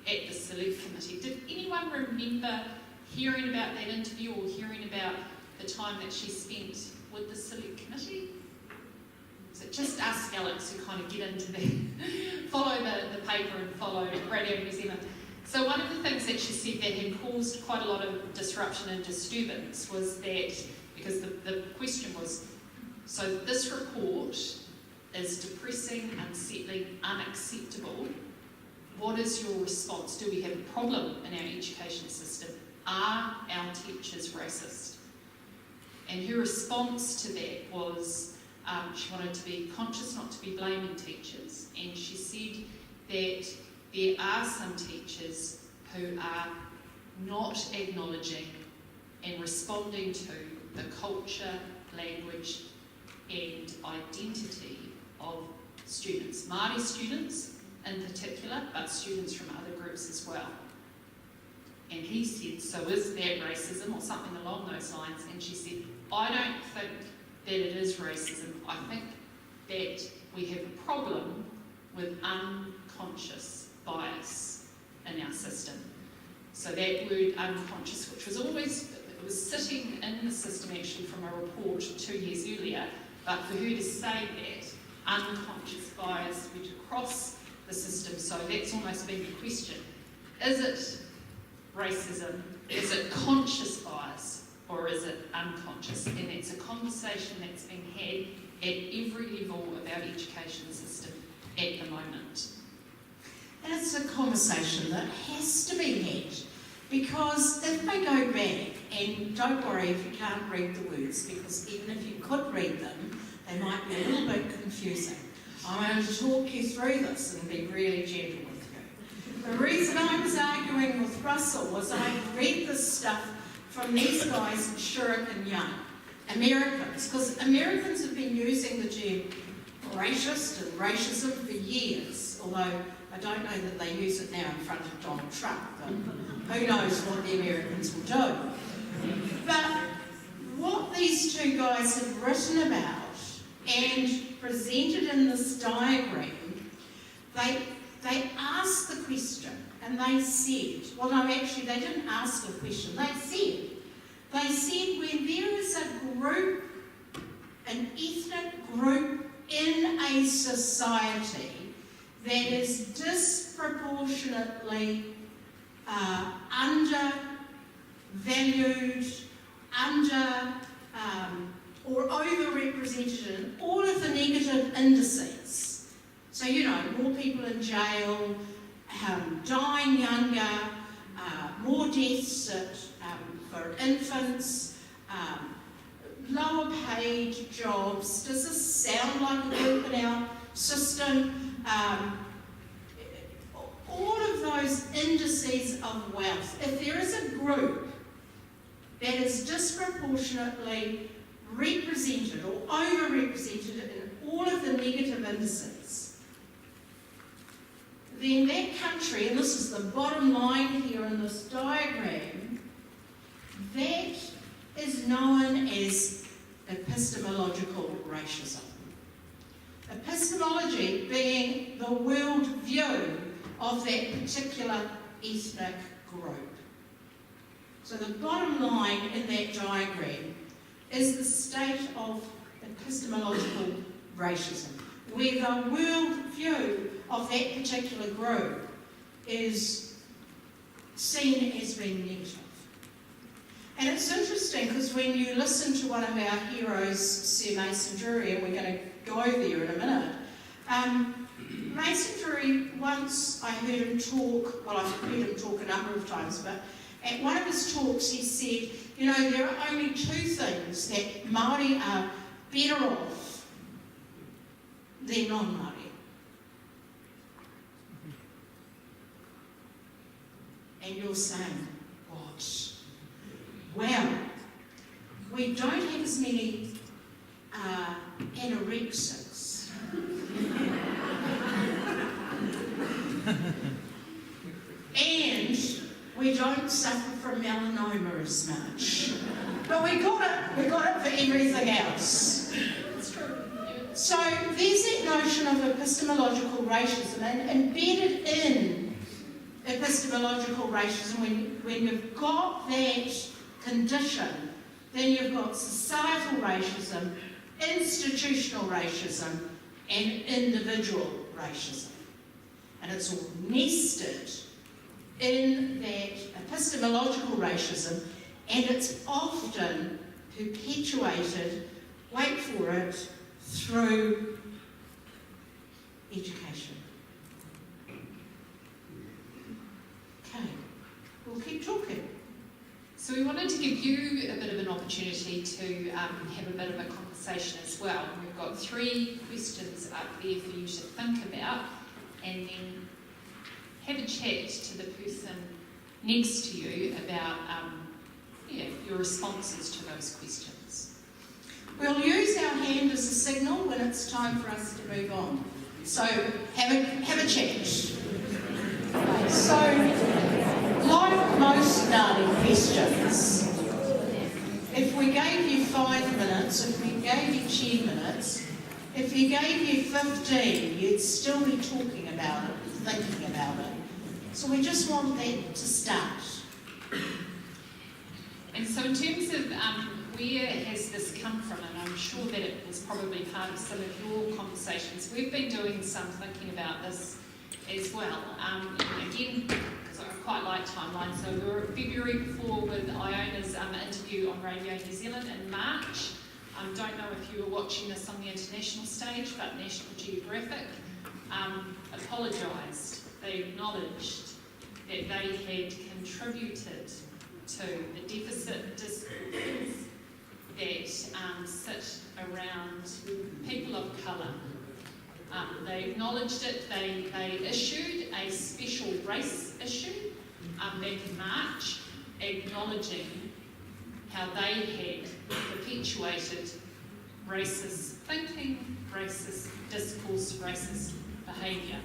Speaker 4: at the select committee. Did anyone remember hearing about that interview or hearing about the time that she spent with the select committee? So just ask Alex, who kind of get into follow the paper and follow Radio New Zealand. So one of the things that she said that had caused quite a lot of disruption and disturbance was that, because the question was, so this report is depressing, unsettling, unacceptable. What is your response? Do we have a problem in our education system? Are our teachers racist? And her response to that was she wanted to be conscious not to be blaming teachers. And she said that there are some teachers who are not acknowledging and responding to the culture, language and identity of students, Māori students in particular, but students from other groups as well. And he said, so is that racism or something along those lines? And she said, I don't think that it is racism. I think that we have a problem with unconscious bias in our system. So that word unconscious, which was always, it was sitting in the system actually from a report 2 years earlier, but for her to say that, unconscious bias went across the system, so that's almost been the question. Is it racism? Is it conscious bias? Or is it unconscious? And it's a conversation that's being had at every level of our education system at the moment.
Speaker 5: And it's a conversation that has to be had, because if they go back, and don't worry if you can't read the words, because even if you could read them, they might be a little bit confusing. I'm going to talk you through this and be really gentle with you. The reason I was arguing with Russell was I read this stuff from these guys, Shurik and Young, Americans, because Americans have been using the term racist and racism for years, although I don't know that they use it now in front of Donald Trump, but who knows what the Americans will do. But what these 2 guys have written about and presented in this diagram, they asked the question, and they said, well no, actually they didn't ask a question, they said when there is a group, an ethnic group in a society that is disproportionately undervalued, or overrepresented in all of the negative indices. So, more people in jail, dying younger, more deaths for infants, lower paid jobs. Does this sound like a group in our system? All of those indices of wealth. If there is a group that is disproportionately represented or overrepresented in all of the negative indices, then that country, and this is the bottom line here in this diagram, that is known as epistemological racism. Epistemology being the world view of that particular ethnic group. So the bottom line in that diagram is the state of epistemological racism, where the world view of that particular group is seen as being negative. And it's interesting because when you listen to one of our heroes, Sir Mason Drury, and we're going to go there in a minute, Mason Drury, once I heard him talk, well, I've heard him talk a number of times, but at one of his talks he said, you know, there are only two things that Māori are better off than non-Māori. And you're saying, what? Well, we don't have as many anorexics. And we don't suffer from melanoma as much. But we got it for everything else.
Speaker 6: That's true.
Speaker 5: So there's that notion of epistemological racism, and embedded in epistemological racism, when you've got that condition, then you've got societal racism, institutional racism, and individual racism. And it's all nested in that epistemological racism, and it's often perpetuated, wait for it, through education. Okay, we'll keep talking.
Speaker 4: So we wanted to give you a bit of an opportunity to have a bit of a conversation as well. We've got 3 questions up there for you to think about, and then have a chat to the person next to you about your responses to those questions.
Speaker 5: We'll use our hand as a signal when it's time for us to move on. So have a chat. So, like most Ngāti questions, if we gave you 5 minutes, if we gave you 10 minutes, if we gave you 15, you'd still be talking about it, thinking about it. So we just want that to start.
Speaker 4: And so in terms of where has this come from, and I'm sure that it was probably part of some of your conversations, we've been doing some thinking about this as well. Again, because I quite like timelines, so we were February before with Iona's interview on Radio New Zealand in March. Don't know if you were watching this on the international stage, but National Geographic apologised. They acknowledged that they had contributed to the deficit discourses that sit around people of colour. They acknowledged it. They issued a special race issue back in March, acknowledging how they had perpetuated racist thinking, racist discourse, racist behaviour.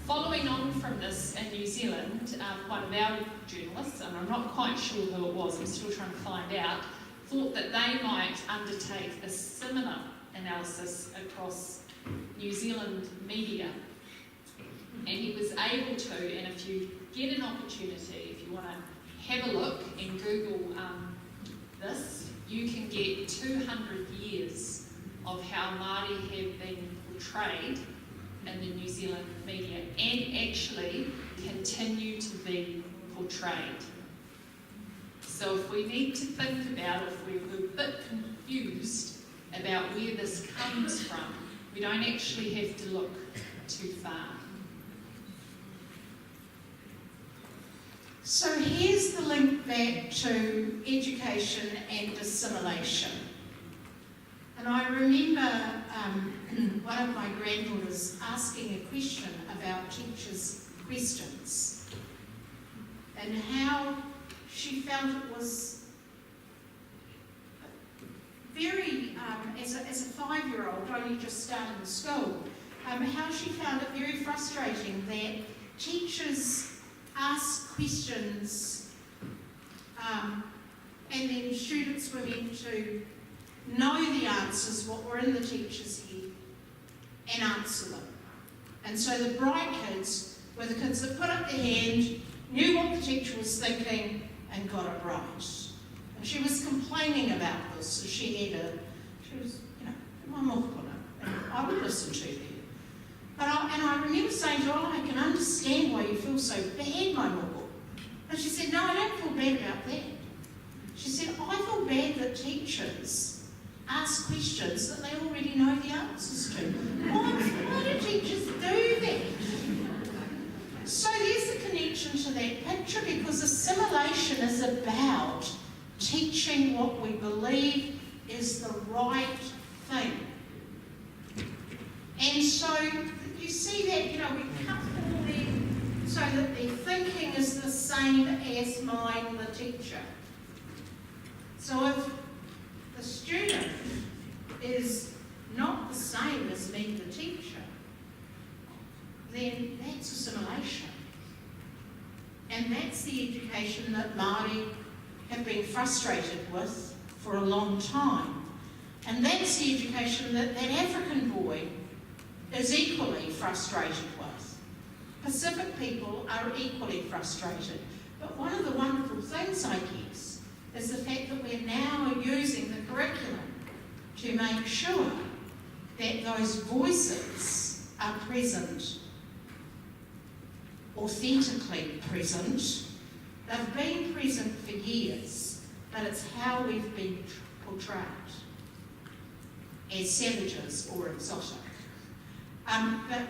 Speaker 4: Following on from this in New Zealand, one of our journalists, and I'm not quite sure who it was, I'm still trying to find out, thought that they might undertake a similar analysis across New Zealand media. And he was able to, and if you get an opportunity, if you want to have a look and Google this, you can get 200 years of how Māori have been portrayed in the New Zealand media and actually continue to be portrayed. So if we need to think about, if we're a bit confused about where this comes from, we don't actually have to look too far.
Speaker 5: So here's the link back to education and assimilation. And I remember one of my granddaughters asking a question about teachers' questions and how she felt it was very, as a 5-year-old only just starting school, how she found it very frustrating that teachers ask questions and then students were meant to know the answers, what were in the teacher's head, and answer them. And so the bright kids were the kids that put up their hand, knew what the teacher was thinking, and got it right. And she was complaining about this, so she was, my mokopuna, and I would listen to her. And I remember saying to her, I can understand why you feel so bad, my moko. And she said, no, I don't feel bad about that. She said, I feel bad that teachers ask questions that they already know the answers to. Why do teachers do that? So there's a connection to that picture, because assimilation is about teaching what we believe is the right thing. And so you see that, we couple them so that their thinking is the same as mine, the teacher. So if the student is not the same as me, the teacher, then that's assimilation. And that's the education that Māori have been frustrated with for a long time. And that's the education that that African boy is equally frustrated with. Pacific people are equally frustrated. But one of the wonderful things, I guess, is the fact that we're now using the curriculum to make sure that those voices are present, authentically present. They've been present for years, but it's how we've been portrayed as savages or exotic. But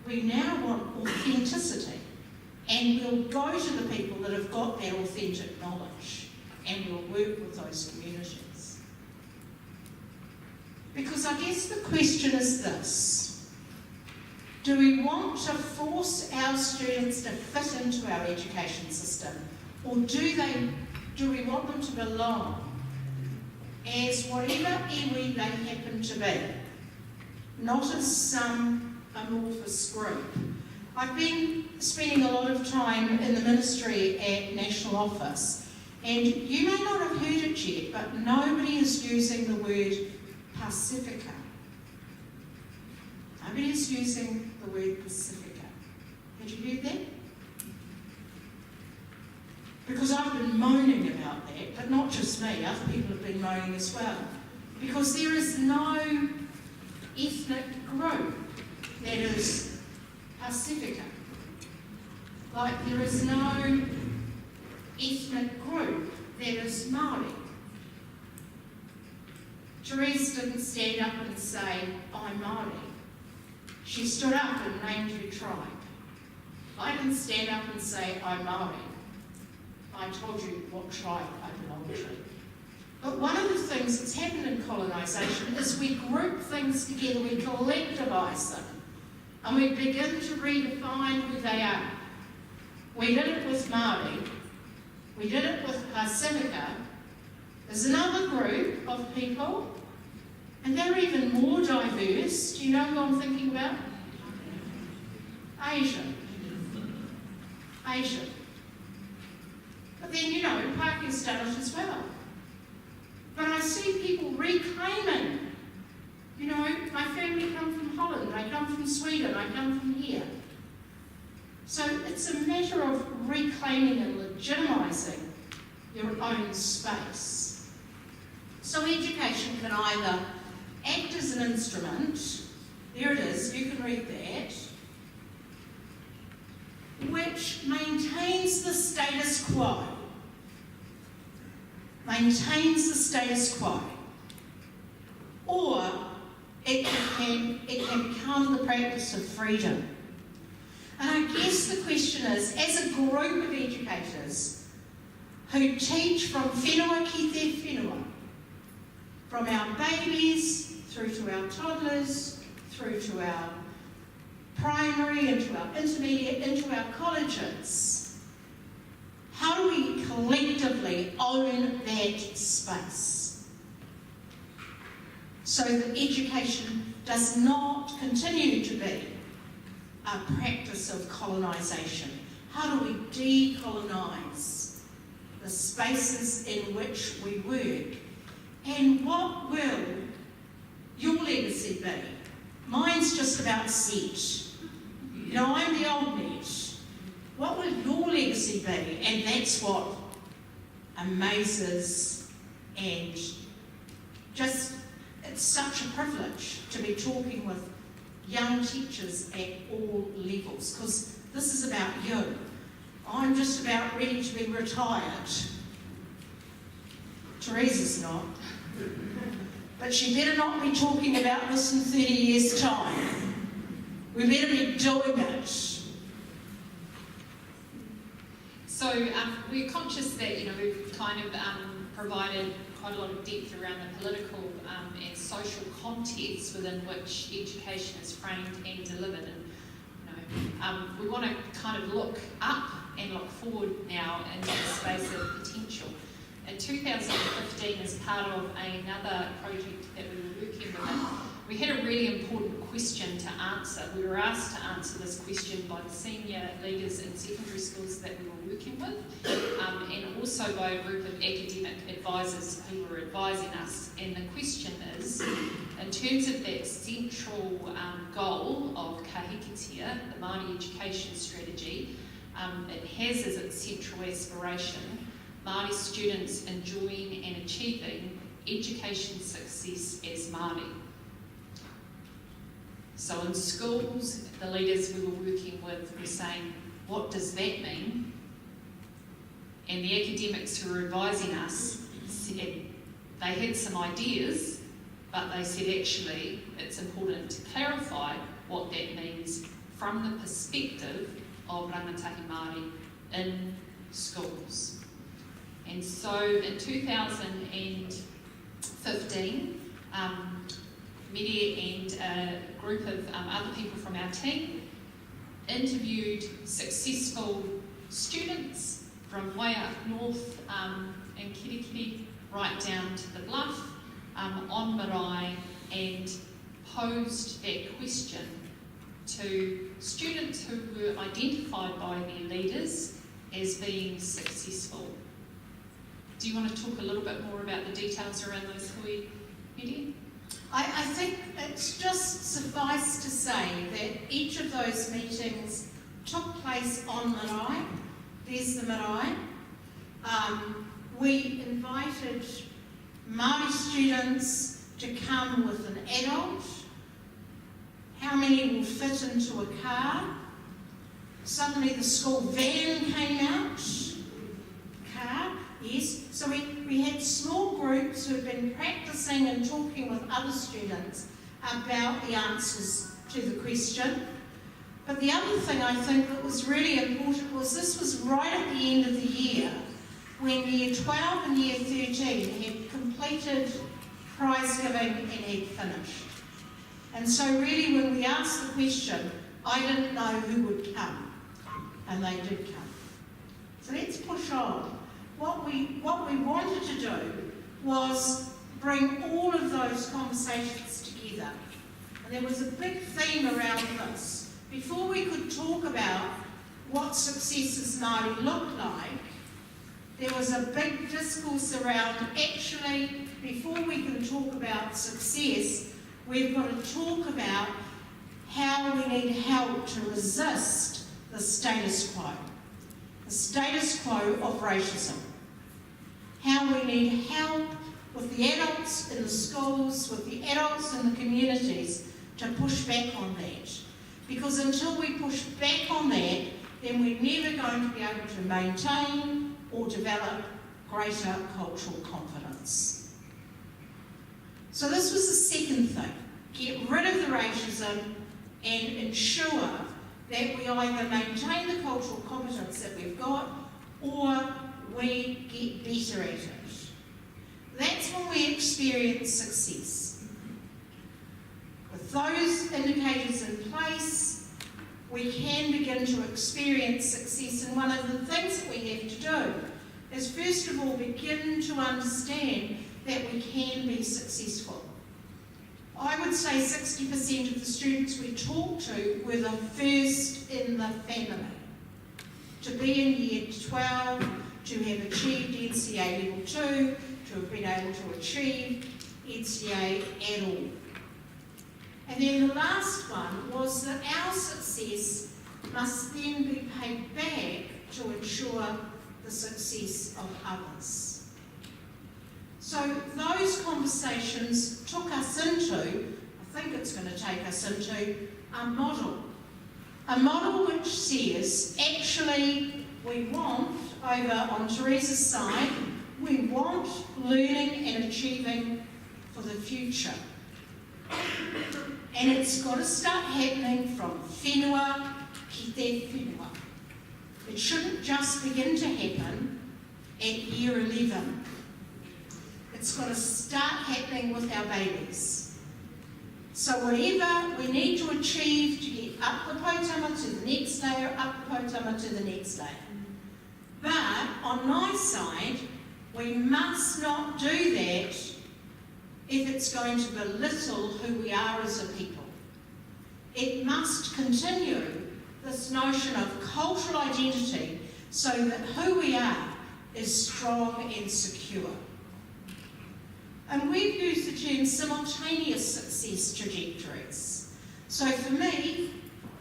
Speaker 5: we now want authenticity, and we'll go to the people that have got that authentic knowledge, and we'll work with those communities. Because I guess the question is this: do we want to force our students to fit into our education system, or do we want them to belong as whatever iwi they happen to be, not as some amorphous group? I've been spending a lot of time in the ministry at National Office, and you may not have heard it yet, but nobody is using the word Pacifica. Nobody is using the word Pacifica. Had you heard that? Because I've been moaning about that, but not just me, other people have been moaning as well. Because there is no ethnic group that is Pacifica. Like there is no ethnic group that is Māori. Therese didn't stand up and say, I'm Māori. She stood up and named her tribe. I didn't stand up and say, I'm Māori. I told you what tribe I belong to. But one of the things that's happened in colonisation is we group things together, we collectivise them, and we begin to redefine who they are. We did it with Māori, we did it with Pacifica. There's another group of people, and they're even more diverse. Do you know who I'm thinking about? Asian. But then, Puke's done it as well. But I see people reclaiming, my family come from Holland, I come from Sweden, I come from here. So it's a matter of reclaiming and legitimising your own space. So education can either act as an instrument, there it is, you can read that, which maintains the status quo. Or it can become the practice of freedom. And I guess the question is, as a group of educators who teach from whenua ki te whenua, from our babies through to our toddlers, through to our primary, into our intermediate, into our colleges, how do we collectively own that space so that education does not continue to be a practice of colonisation? How do we decolonise the spaces in which we work? And what will your legacy be? Mine's just about set. I'm the old net. what will your legacy be? And that's what amazes, and just, it's such a privilege to be talking with young teachers at all levels, because this is about you. I'm just about ready to be retired. Teresa's not. But she better not be talking about this in 30 years' time. We better be doing it.
Speaker 4: So we're conscious that, we've kind of provided quite a lot of depth around the political and social context within which education is framed and delivered. And we want to kind of look up and look forward now into the space of potential. In 2015, as part of another project that we were working with, we had a really important question to answer. We were asked to answer this question by the senior leaders in secondary schools that we were working with, and also by a group of academic advisors who were advising us. And the question is, in terms of that central goal of Kahikatea, the Māori education strategy, it has as its central aspiration Māori students enjoying and achieving education success as Māori. So in schools, the leaders we were working with were saying, what does that mean? And the academics who were advising us said they had some ideas, but they said actually it's important to clarify what that means from the perspective of rangatahi Māori in schools. And so in 2015, Media and a group of other people from our team interviewed successful students from way up north in Kirikiri right down to the Bluff on marae, and posed that question to students who were identified by their leaders as being successful. Do you want to talk a little bit more about the details around those hui, Media?
Speaker 5: I think it's just suffice to say that each of those meetings took place on marae. There's the marae. We invited Māori students to come with an adult. How many will fit into a car? Suddenly the school van came out. Car, yes. So we had small groups who had been practicing and talking with other students about the answers to the question. But the other thing I think that was really important was this was right at the end of the year, when Year 12 and Year 13 had completed prize giving and had finished. And so really when we asked the question, I didn't know who would come, and they did come. So let's push on. What we wanted to do was bring all of those conversations together. And there was a big theme around this. Before we could talk about what success as Māori looked like, there was a big discourse around, actually, before we can talk about success, we've got to talk about how we need help to resist the status quo of racism. How we need help with the adults in the schools, with the adults in the communities to push back on that. Because until we push back on that, then we're never going to be able to maintain or develop greater cultural confidence. So this was the second thing. Get rid of the racism and ensure that we either maintain the cultural competence that we've got or we get better at it. That's when we experience success. With those indicators in place, we can begin to experience success. And one of the things that we have to do is first of all begin to understand that we can be successful. I would say 60% of the students we talked to were the first in the family to be in Year 12, to have achieved NCA Level 2, to have been able to achieve NCA at all. And then the last one was that our success must then be paid back to ensure the success of others. So those conversations took us into, I think it's going to take us into, a model which says, actually, we want, over on Teresa's side, we want learning and achieving for the future. And it's got to start happening from whenua ki te whenua. It shouldn't just begin to happen at year 11. It's got to start happening with our babies. So whatever we need to achieve to get up the potama to the next layer, up the potama to the next layer. But on my side, we must not do that if it's going to belittle who we are as a people. It must continue this notion of cultural identity so that who we are is strong and secure. And we've used the term simultaneous success trajectories. So for me,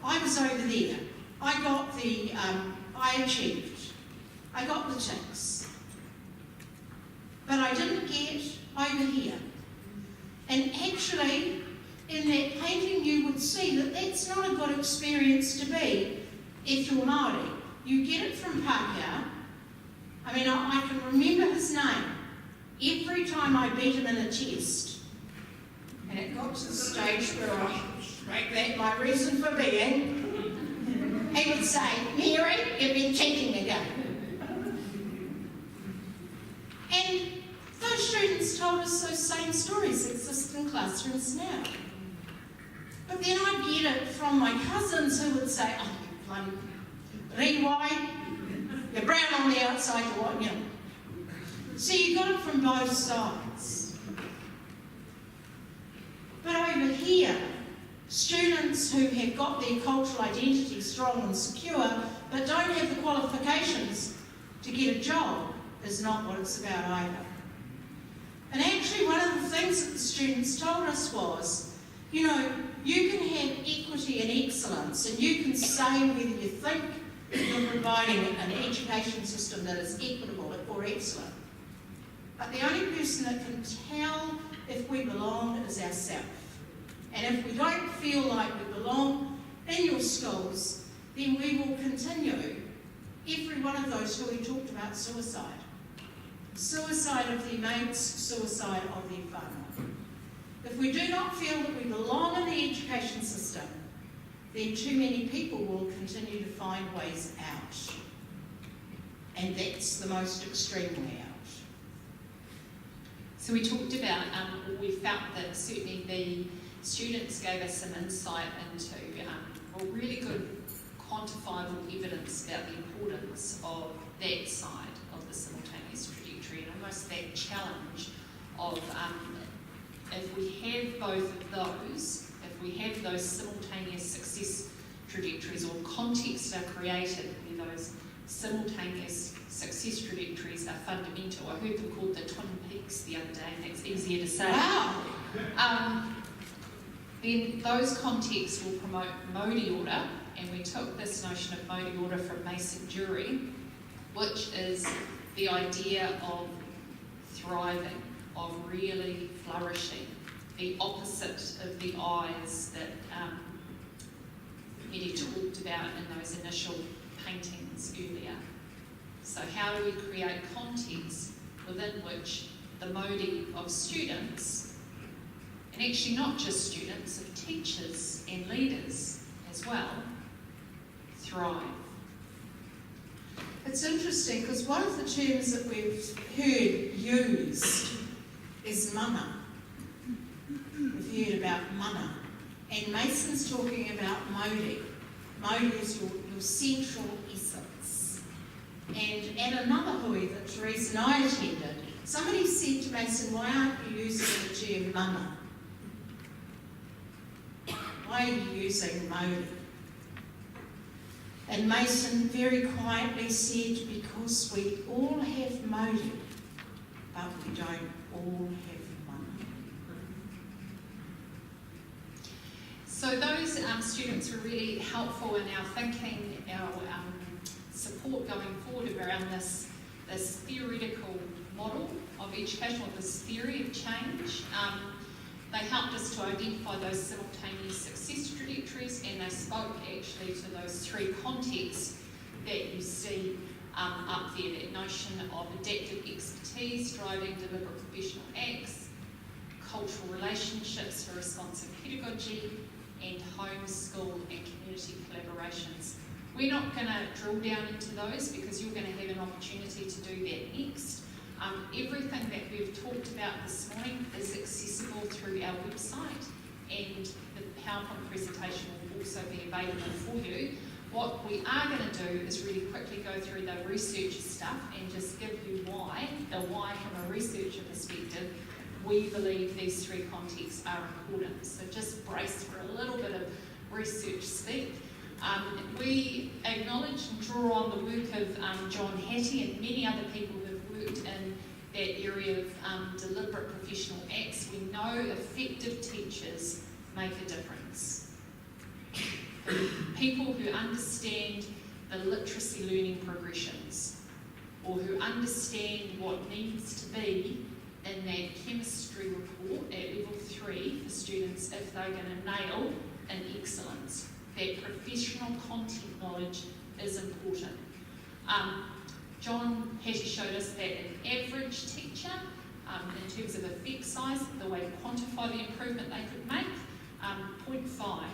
Speaker 5: I was over there. I achieved. I got the ticks. But I didn't get over here. And actually, in that painting, you would see that that's not a good experience to be if you're Māori. You get it from Pākehā. I mean, I can remember his name. Every time I beat him in a test, and it got to the stage where I make that my reason for being, he would say, "Mary, you've been cheating again." And those students told us those same stories exist in classrooms now. But then I'd get it from my cousins who would say, "Oh, you bloody rewai, you're brown on the outside, you're white, you know." So you got it from both sides. But over here, students who have got their cultural identity strong and secure, but don't have the qualifications to get a job, is not what it's about either. And actually one of the things that the students told us was, you know, you can have equity and excellence, and you can say whether you think you're providing an education system that is equitable or excellent. But the only person that can tell if we belong is ourselves. And if we don't feel like we belong in your schools, then we will continue every one of those who we talked about suicide. Suicide of their mates, suicide of their whānau. If we do not feel that we belong in the education system, then too many people will continue to find ways out. And that's the most extreme way out.
Speaker 4: So we talked about, we felt that certainly the students gave us some insight into really good quantifiable evidence about the importance of that side of the simultaneous trajectory, and almost that challenge of if we have both of those, if we have those simultaneous success trajectories or contexts are created where those simultaneous success trajectories are fundamental. I heard them called the Twin Peaks the other day, and that's easier to say.
Speaker 5: Wow!
Speaker 4: Then those contexts will promote Māori order, and we took this notion of Māori order from Mason Jury, which is the idea of thriving, of really flourishing, the opposite of the eyes that Eddie talked about in those initial paintings earlier. So how do we create context within which the Māori of students, and actually not just students, of teachers and leaders as well, thrive?
Speaker 5: It's interesting because one of the terms that we've heard used is mana. We've heard about mana. And Mason's talking about Māori. Māori is your central essence. And at another hui that Teresa and I attended, somebody said to Mason, "Why aren't you using the term mana? Why are you using Māori?" And Mason very quietly said, "Because we all have Māori, but we don't all have mana."
Speaker 4: So those students were really helpful in our thinking, our support going forward around this theoretical model of education, or this theory of change. They helped us to identify those simultaneous success trajectories, and they spoke actually to those three contexts that you see up there, that notion of adaptive expertise driving deliberate professional acts, cultural relationships for responsive pedagogy, and home, school and community collaborations. We're not going to drill down into those because you're going to have an opportunity to do that next. Everything that we've talked about this morning is accessible through our website, and the PowerPoint presentation will also be available for you. What we are going to do is really quickly go through the research stuff and just give you the why from a researcher perspective. We believe these three contexts are important. So just brace for a little bit of research speak. We acknowledge and draw on the work of John Hattie and many other people who have worked in that area of deliberate professional acts. We know effective teachers make a difference. People who understand the literacy learning progressions, or who understand what needs to be in that chemistry report at level 3 for students if they're going to nail an excellence. That professional content knowledge is important. John Hattie showed us that an average teacher, in terms of effect size, the way to quantify the improvement they could make, 0.5.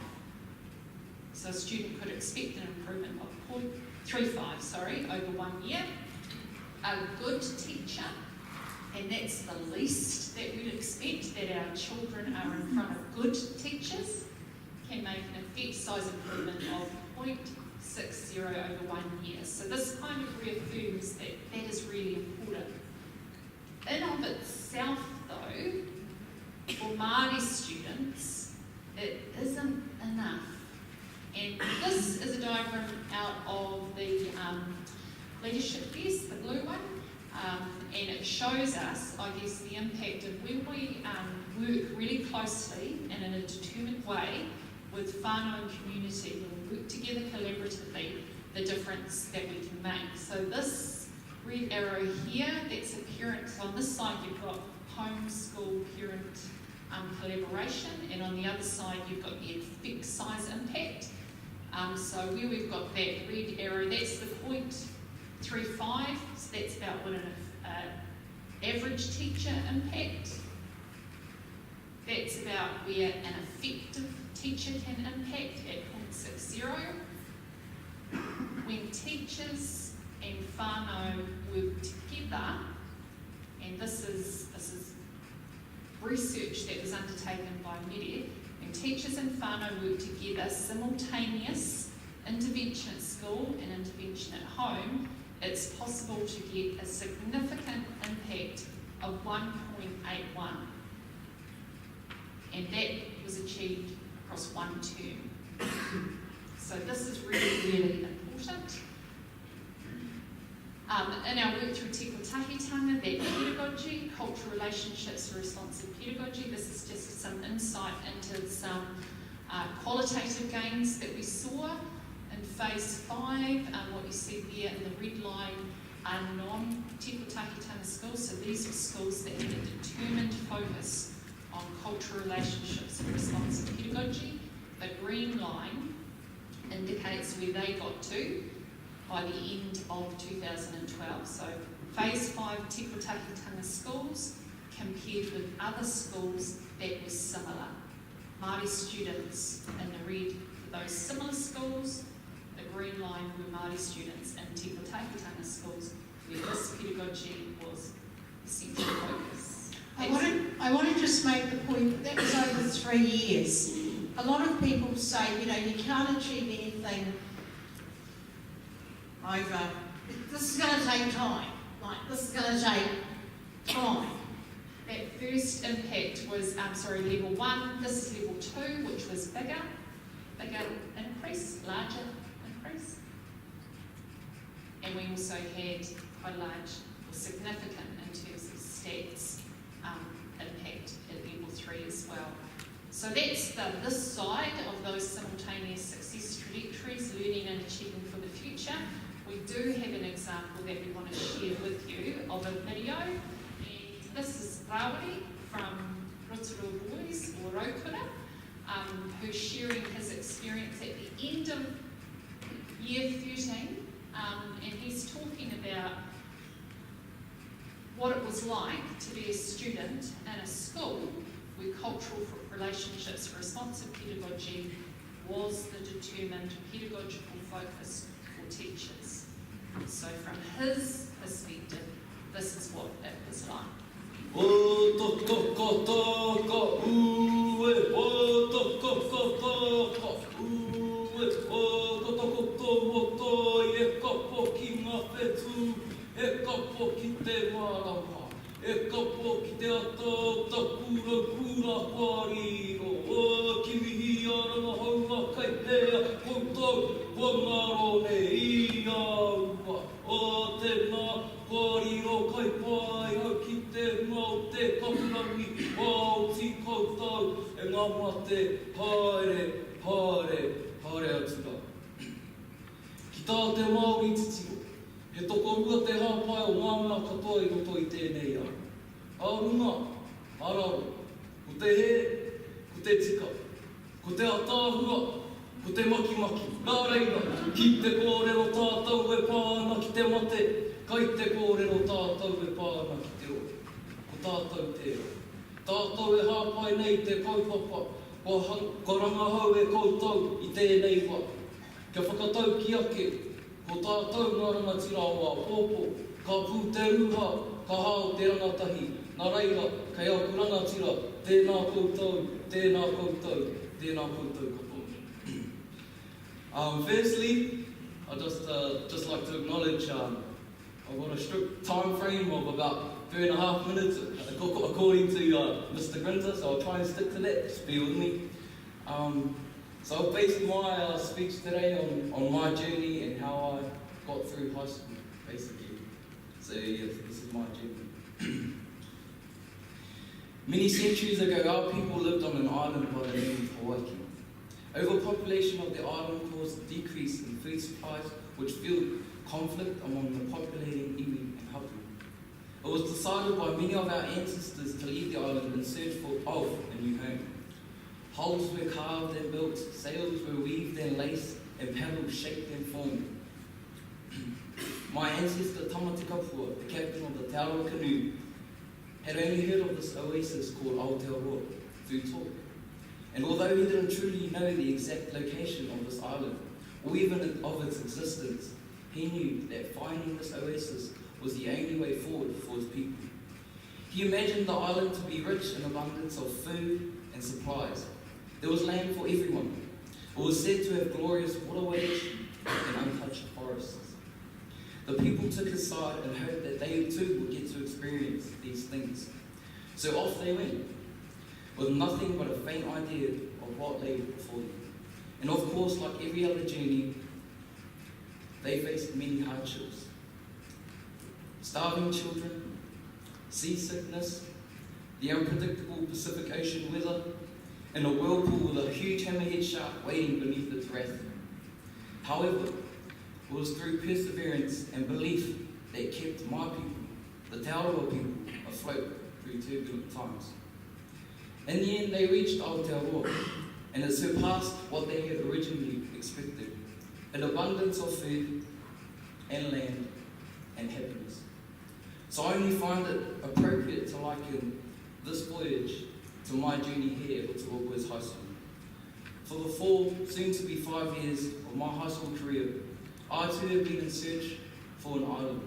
Speaker 4: So a student could expect an improvement of 0.35, over 1 year. A good teacher, and that's the least that we'd expect, that our children are in front of good teachers, can make an effect size improvement of 0.60 over 1 year. So this kind of reaffirms that that is really important. In of itself though, for Māori students, it isn't enough. And this is a diagram out of the leadership vest, the blue one, and it shows us, I guess, the impact of when we work really closely and in a determined way with whānau and community, when we work together collaboratively, the difference that we can make. So this red arrow here, that's a parent. So on this side you've got homeschool parent collaboration, and on the other side you've got the effect size impact. So where we've got that red arrow, that's the 0.35, so that's about what an average teacher impact. That's about where an effective teacher can impact at 0.60. When teachers and whānau work together, and this is research that was undertaken by Media, when teachers and whānau work together, simultaneous intervention at school and intervention at home, it's possible to get a significant impact of 1.81. And that was achieved across one term. So this is really, really important. In our work through Te Kotahitanga, that pedagogy, cultural relationships for responsive pedagogy, this is just some insight into some qualitative gains that we saw in phase 5. What you see there in the red line are non-Te Kotahitanga schools, so these are schools that had a determined focus on cultural relationships and responsive pedagogy. The green line indicates where they got to by the end of 2012. So phase 5 Te Kotahitanga schools compared with other schools that were similar. Māori students in the red for those similar schools, the green line were Māori students in Te Kotahitanga schools where this pedagogy was the central focus.
Speaker 5: I want to just make the point that was over 3 years. A lot of people say, you can't achieve anything over, this is going to take time. This is going to take time.
Speaker 4: That first impact was, level 1, this is level 2, which was bigger increase, larger increase. And we also had quite large or significant in terms of stats impact at level 3 as well. So that's this side of those simultaneous success trajectories, learning and achieving for the future. We do have an example that we want to share with you of a video, and this is Rawari from Rotorua Boys, or Rokura, who's sharing his experience at the end of year 13, and he's talking about what it was like to be a student in a school where cultural relationships, responsive pedagogy was the determined pedagogical focus for teachers. So from his perspective, this is what it was like.
Speaker 7: E kapo ki te ato, ta kura whariro. O kimi hi aranga haua kai pēa, koutou, kua ngaro ne i aua. O tēnā whariro kai pai, au ki te ngau te kapurangi, wau ti koutou, e ngā mate, haere atura. Ki tā te Māori titiro, he toko rua te hāpai o ngā mana katoa i roto i tēnei au. Arunga, araro, ko te he, ko te tika, ko te atāhua, ko te makimaki. Nā reira, ki te kōrero tātou e pāna ki te mate, kai te kōrero tātou e pāna ki te ora. Ko tātou te ora. Tātou e hāpai nei te kaupapa, ko rangahau e koutou i tēnei wā. Kia whakatau ki ake, ko tātou ngā rangatira o a pōpō, ka pū te ruha, ka hao te rangatahi. Nā reira, kei au rangatira, tēnā koutou, tēnā koutou, tēnā koutou kapo. Firstly, I'd just like to acknowledge I've got a strict time frame of about 3.5 minutes, according to Mr. Grinter, so I'll try and stick to that, just bear with me. So I've based my speech today on my journey and how I got through high school, basically. So yes, this is my journey. Many centuries ago, our people lived on an island by the name of Hawaii. Overpopulation of the island caused a decrease in food supplies, which fueled conflict among the populating iwi and hapu. It was decided by many of our ancestors to leave the island in search of a new home. Hulls were carved and built, sails were weaved and laced, and paddles shaped and formed. My ancestor Tamati Kapua, the captain of the Te Aroa canoe, had only heard of this oasis called Aotearoa through talk. And although he didn't truly know the exact location of this island, or even of its existence, he knew that finding this oasis was the only way forward for his people. He imagined the island to be rich in abundance of food and supplies. There was land for everyone. It was said to have glorious waterways and untouched forests. The people took his side and hoped that they too would get to experience these things. So off they went, with nothing but a faint idea of what lay before them. And of course, like every other journey, they faced many hardships. Starving children, seasickness, the unpredictable Pacific Ocean weather, and a whirlpool with a huge hammerhead shark waiting beneath its wrath. However, it was through perseverance and belief that kept my people, the Te Aroa people, afloat through turbulent times. In the end, they reached Aotearoa, and it surpassed what they had originally expected: an abundance of food and land and happiness. So I only find it appropriate to liken this voyage to my journey here at Rotorua Boys High School. For the 4, soon to be 5 years of my high school career, I too have been in search for an island.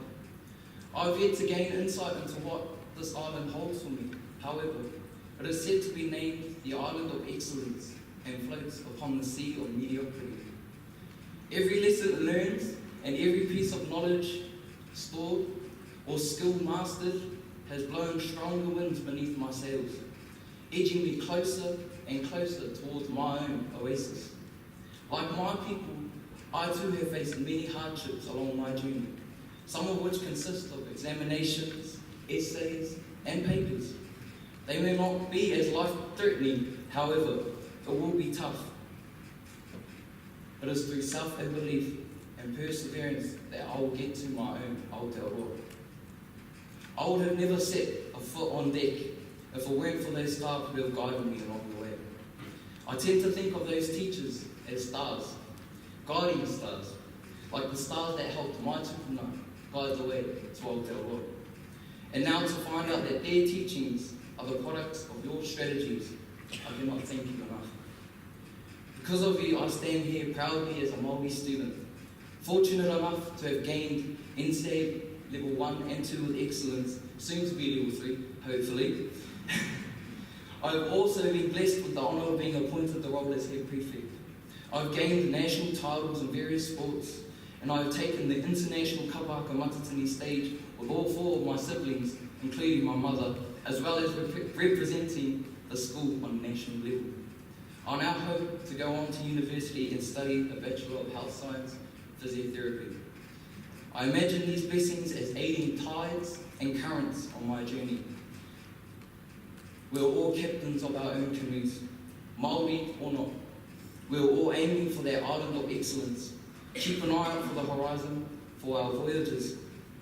Speaker 7: I've yet to gain insight into what this island holds for me. However, it is said to be named the Island of Excellence and floats upon the sea of mediocrity. Every lesson learned and every piece of knowledge stored or skill mastered has blown stronger winds beneath my sails, edging me closer and closer towards my own oasis. Like my people, I too have faced many hardships along my journey, some of which consist of examinations, essays, and papers. They may not be as life-threatening However, it will be tough. But it's through self-belief and perseverance that I will get to my own Aotearoa. I would have never set a foot on deck if it weren't for those staff who have guided me along the way. I tend to think of those teachers as stars, guiding stars, like the stars that helped my tupuna guide the way to Aotearoa. And now to find out that their teachings are the products of your strategies, I cannot thank you enough. Because of you, I stand here proudly as a Māori student, fortunate enough to have gained NSAID level 1 and 2 with excellence, soon to be level 3, hopefully. I've also been blessed with the honour of being appointed the role as head prefect. I've gained national titles in various sports, and I've taken the international Kapai Ako Matatini stage with all 4 of my siblings, including my mother, as well as representing the school on a national level. I now hope to go on to university and study a Bachelor of Health Science Physiotherapy. I imagine these blessings as aiding tides and currents on my journey. We're all captains of our own canoes, Māori or not. We're all aiming for that island of excellence. Keep an eye out for the horizon, for our voyages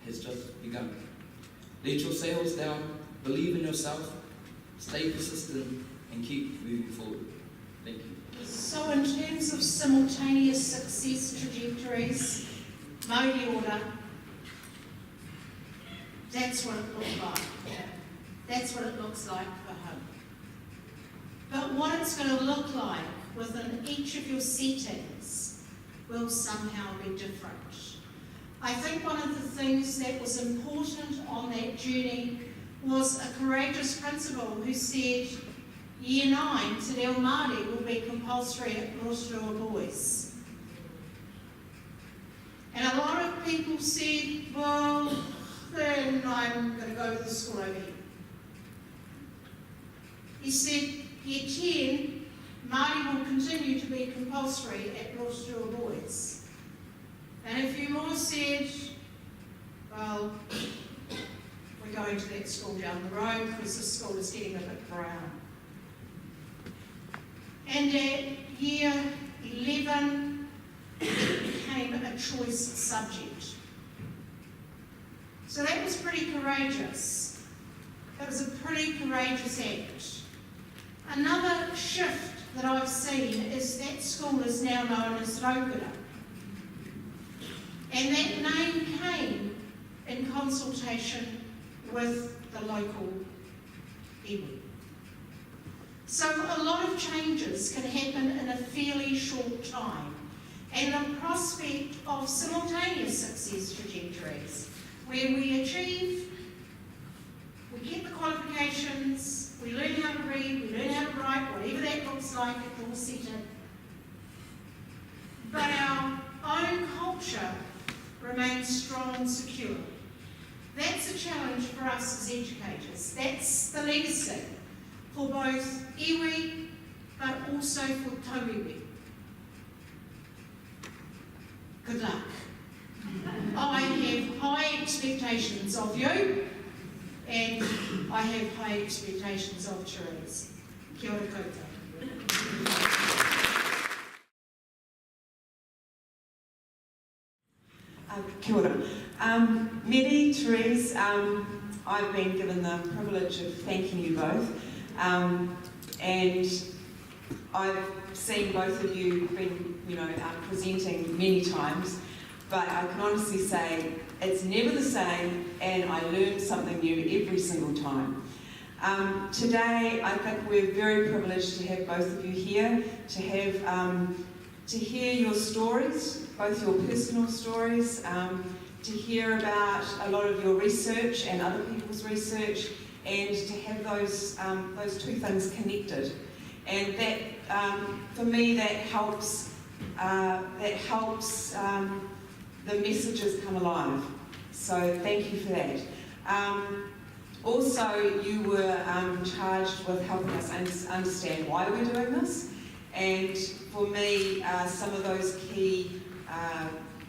Speaker 7: has just begun. Let your sails down, believe in yourself, stay persistent, and keep moving forward. Thank you.
Speaker 5: So in terms of simultaneous success trajectories, Māori order, that's what it looks like. That's what it looks like for him. But what it's going to look like within each of your settings will somehow be different. I think one of the things that was important on that journey was a courageous principal who said, Year 9, Te Reo Māori will be compulsory at Rotorua Boys. And a lot of people said, well, then I'm going to go to the school over here. He said, Year 10, Māori will continue to be compulsory at Rotorua Boys. And a few more said, well, we're going to that school down the road because the school is getting a bit brown. And at year 11, it became a choice subject. So that was pretty courageous. That was a pretty courageous act. Another shift that I've seen is that school is now known as Raukura. And that name came in consultation with the local iwi. So a lot of changes can happen in a fairly short time, and the prospect of simultaneous success trajectories, where we achieve, we get the qualifications, we learn how to read, we learn how to write, whatever that looks like at your setting. But our own culture remains strong and secure. That's a challenge for us as educators. That's the legacy for both iwi, but also for tauiwi. Good luck. I have high expectations of you, and I have high expectations of Therese. Kia ora koutou.
Speaker 8: Kia ora. Mary, Therese, I've been given the privilege of thanking you both, and I've seen both of you been, presenting many times, but I can honestly say it's never the same, and I learn something new every single time. Today, I think we're very privileged to have both of you here, to have to hear your stories, both your personal stories, to hear about a lot of your research and other people's research, and to have those two things connected. And that, for me, that helps the messages come alive. So thank you for that. Also, you were charged with helping us understand why we're doing this. And for me, some of those key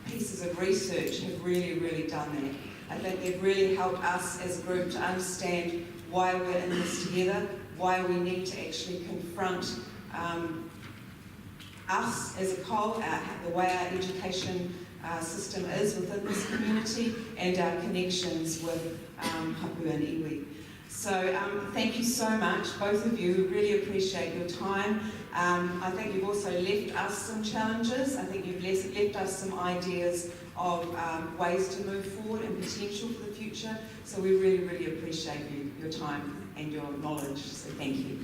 Speaker 8: pieces of research have really, really done that. I think they've really helped us as a group to understand why we're in this together, why we need to actually confront us as a whole, the way our education system is within this community, and our connections with hapu and iwi. So thank you so much, both of you. We really appreciate your time. I think you've also left us some challenges. I think you've left us some ideas of ways to move forward and potential for the future. So we really, really appreciate your time and your knowledge. So thank you.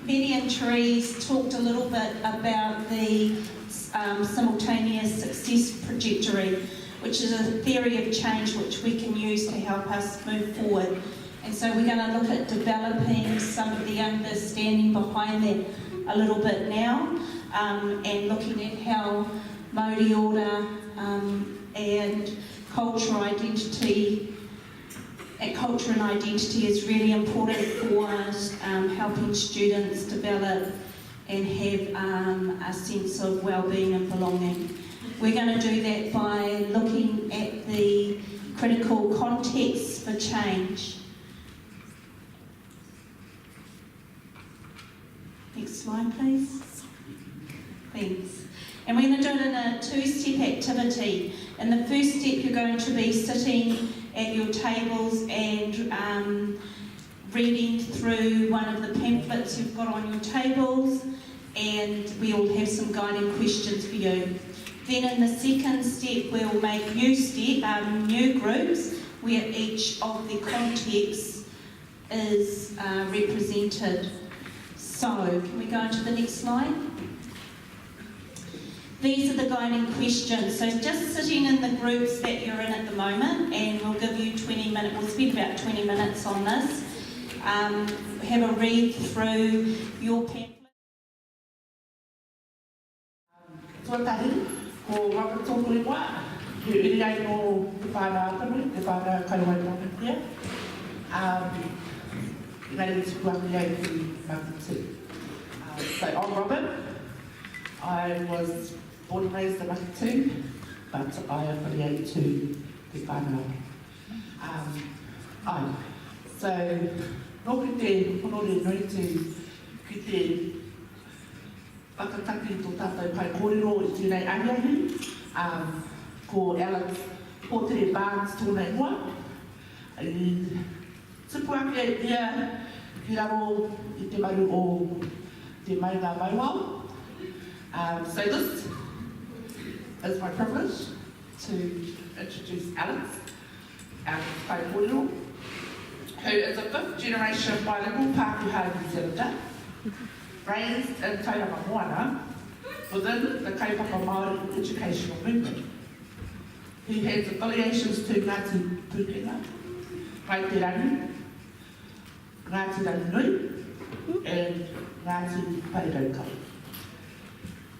Speaker 9: Betty and Therese talked a little bit about the simultaneous success trajectory, which is a theory of change which we can use to help us move forward. And so we're going to look at developing some of the understanding behind that a little bit now, and looking at how Māori order and culture and identity is really important for us, helping students develop and have a sense of well-being and belonging. We're going to do that by looking at the critical context for change. Next slide, please. Thanks. And we're going to do it in a two-step activity. In the first step, you're going to be sitting at your tables and reading through one of the pamphlets you've got on your tables, and we all have some guiding questions for you. Then in the second step, we'll make new groups where each of the contexts is represented. So, can we go into the next slide? These are the guiding questions. So just sitting in the groups that you're in at the moment, and we'll give you 20 minutes, we'll spend about 20 minutes on this. Have a read through your pamphlet.
Speaker 10: Tuatahi, ko waka tōku i wā, he iri ai no te whānau atamui, te whānau kaiwai tōku kia. Ngāi tuku aki ai ki Makati. So I'm Robin. I was born and raised in Makati, but I affiliate to te whānau. So, no ki te honore nui ki te whakataki tō tātou pai kōrero i tēnei aniahi, ko Alex Pōtere Barnes tōnei hoa. I tupu ake ai ia ki raro i te maru o te maunga mauao. So this is my privilege to introduce Alex pai kōrero, who is a fifth generation bilingual Pākehā New Zealander, raised in Tauranga Moana within the kaupapa Māori educational movement. He has affiliations to Ngāti Pukenga, Ngāti Rangi, Ngāti Ranginui, and Ngāti Pairauka.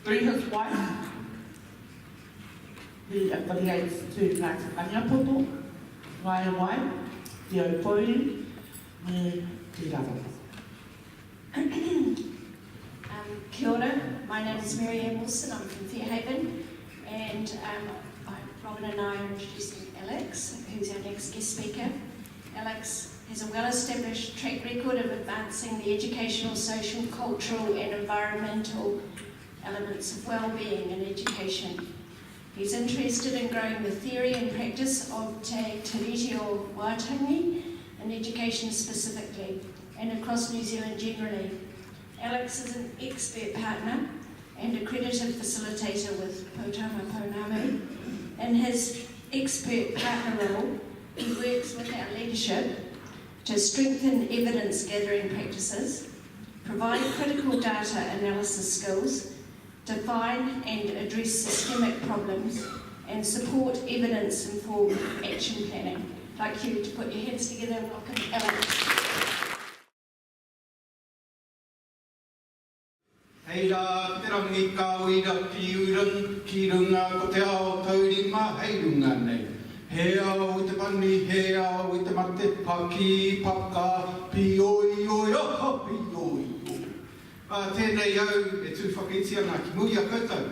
Speaker 10: Through his wife, he affiliates to Ngāti Maniapoto, Ngāiawai, Te Aupōuri, me Te Raro.
Speaker 9: Kia ora, my name is Mary Ann Wilson, I'm from Fairhaven, and Robin and I are introducing Alex, who's our next guest speaker. Alex has a well-established track record of advancing the educational, social, cultural and environmental elements of well-being in education. He's interested in growing the theory and practice of Te Tiriti o Waitangi in education specifically, and across New Zealand generally. Alex is an expert partner and accredited facilitator with Potama Pounamu. In his expert partner role, he works with our leadership to strengthen evidence gathering practices, provide critical data analysis skills, define and address systemic problems, and support evidence-informed action planning. I'd like you to put your hands together and welcome Alex.
Speaker 11: Hei rā, te rangi kāwi ra ki runga ko te ao taurima, hei runga nei. He ao i te pani, he ao i te mate, paki, paka, pi oi oi, aha, pi oi oi. Tēnei au e tū whakaitia ngā ki muri a koutou.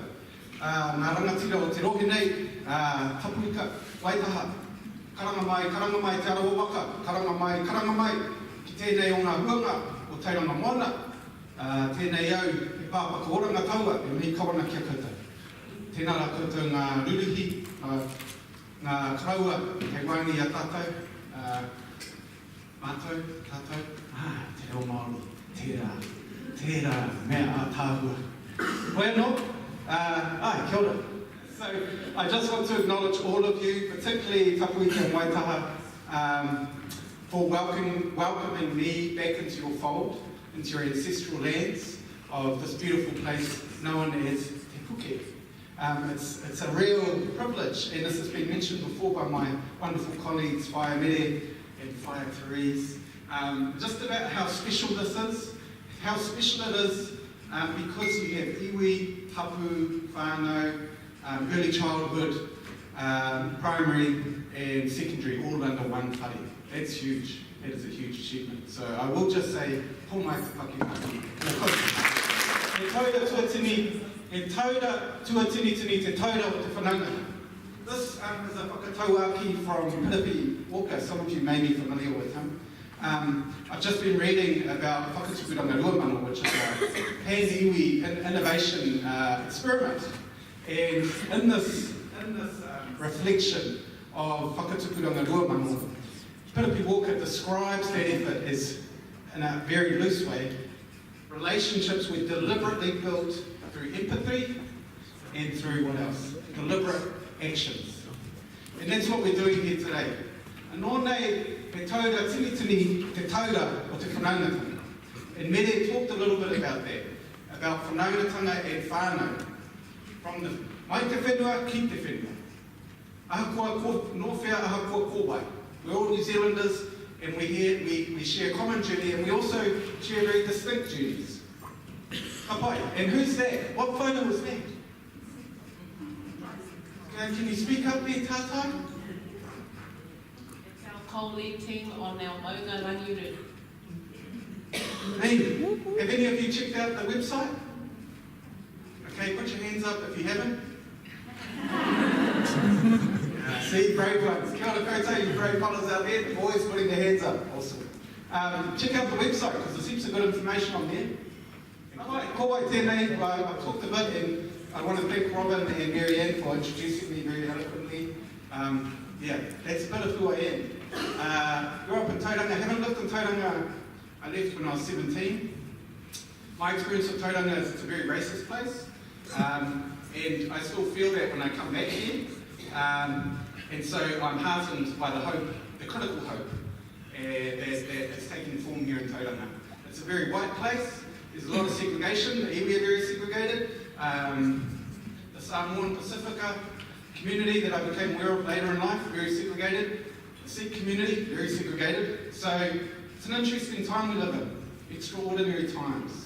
Speaker 11: nā rangatira o te rohe nei, tapuika, waitaha, karanga mai te arawa waka, karanga mai, ki tēnei o ngā huanga o Tauranga Moana, tēnei au e pāpaka oranga taua, e mei kawana kia koutou. Tēnā rā koutou ngā rurihi, ngā karaua, kei wangi a tātou, mātou, tātou, te reo Māori, tērā, mea a tāhua. Koe no, kia ora. So I just want to acknowledge all of you, particularly Tapuika and Waitaha, for welcoming me back into your fold, into your ancestral lands of this beautiful place known as Te Puke. It's a real privilege, and this has been mentioned before by my wonderful colleagues, Whaia Mere and Whaia Therese, just about how special this is, how special it is because you have iwi, tapu, whānau, early childhood, primary and secondary, all under one whare. That's huge. That is a huge achievement. So I will just say, po mai te Pakihi. E tauda tuatini, e tauda tuatini te tauda o te whananga. This is a whakatauaki from Puke Walker. Some of you may be familiar with him. I've just been reading about Whakatukuranga Ruamano, which is a pan-iwi innovation experiment. And in this reflection of Whakatukuranga Ruamano, Puke Walker describes that effort as, in a very loose way, relationships were deliberately built through empathy and through what else? Deliberate actions. And that's what we're doing here today. And nōnei he tauda tinitini te tauda o te whanaungatanga. And Mere talked a little bit about that, about whanaungatanga and whānau. From the mai te whenua ki te whenua. Ahakoa ko nōwhea, ahakoa kōwai. We're all New Zealanders, and we share a common journey, and we also share very distinct journeys. Kapai, and who's that? What photo was that? Can you speak up there, Tātai?
Speaker 4: It's our co-leading on our Maunga Rangiuru.
Speaker 11: Hey, have any of you checked out the website? Okay, put your hands up if you haven't. See, brave ones. Kia ora koutou, you brave fellas out there. The boys putting their hands up. Awesome. Check out the website because there's heaps of good information on there. Ko wai tēnei, I've talked a bit, and I want to thank Robin and Marianne for introducing me very eloquently. Yeah, that's a bit of who I am. Grew up in Tauranga, haven't lived in Tauranga. I left when I was 17. My experience of Tauranga is it's a very racist place, and I still feel that when I come back here. And so I'm heartened by the hope, the critical hope, that is taking form here in Tauranga. It's a very white place. There's a lot of segregation. The iwi are very segregated. The Samoan Pacifica community that I became aware of later in life, very segregated. The Sikh community, very segregated. So it's an interesting time we live in. Extraordinary times.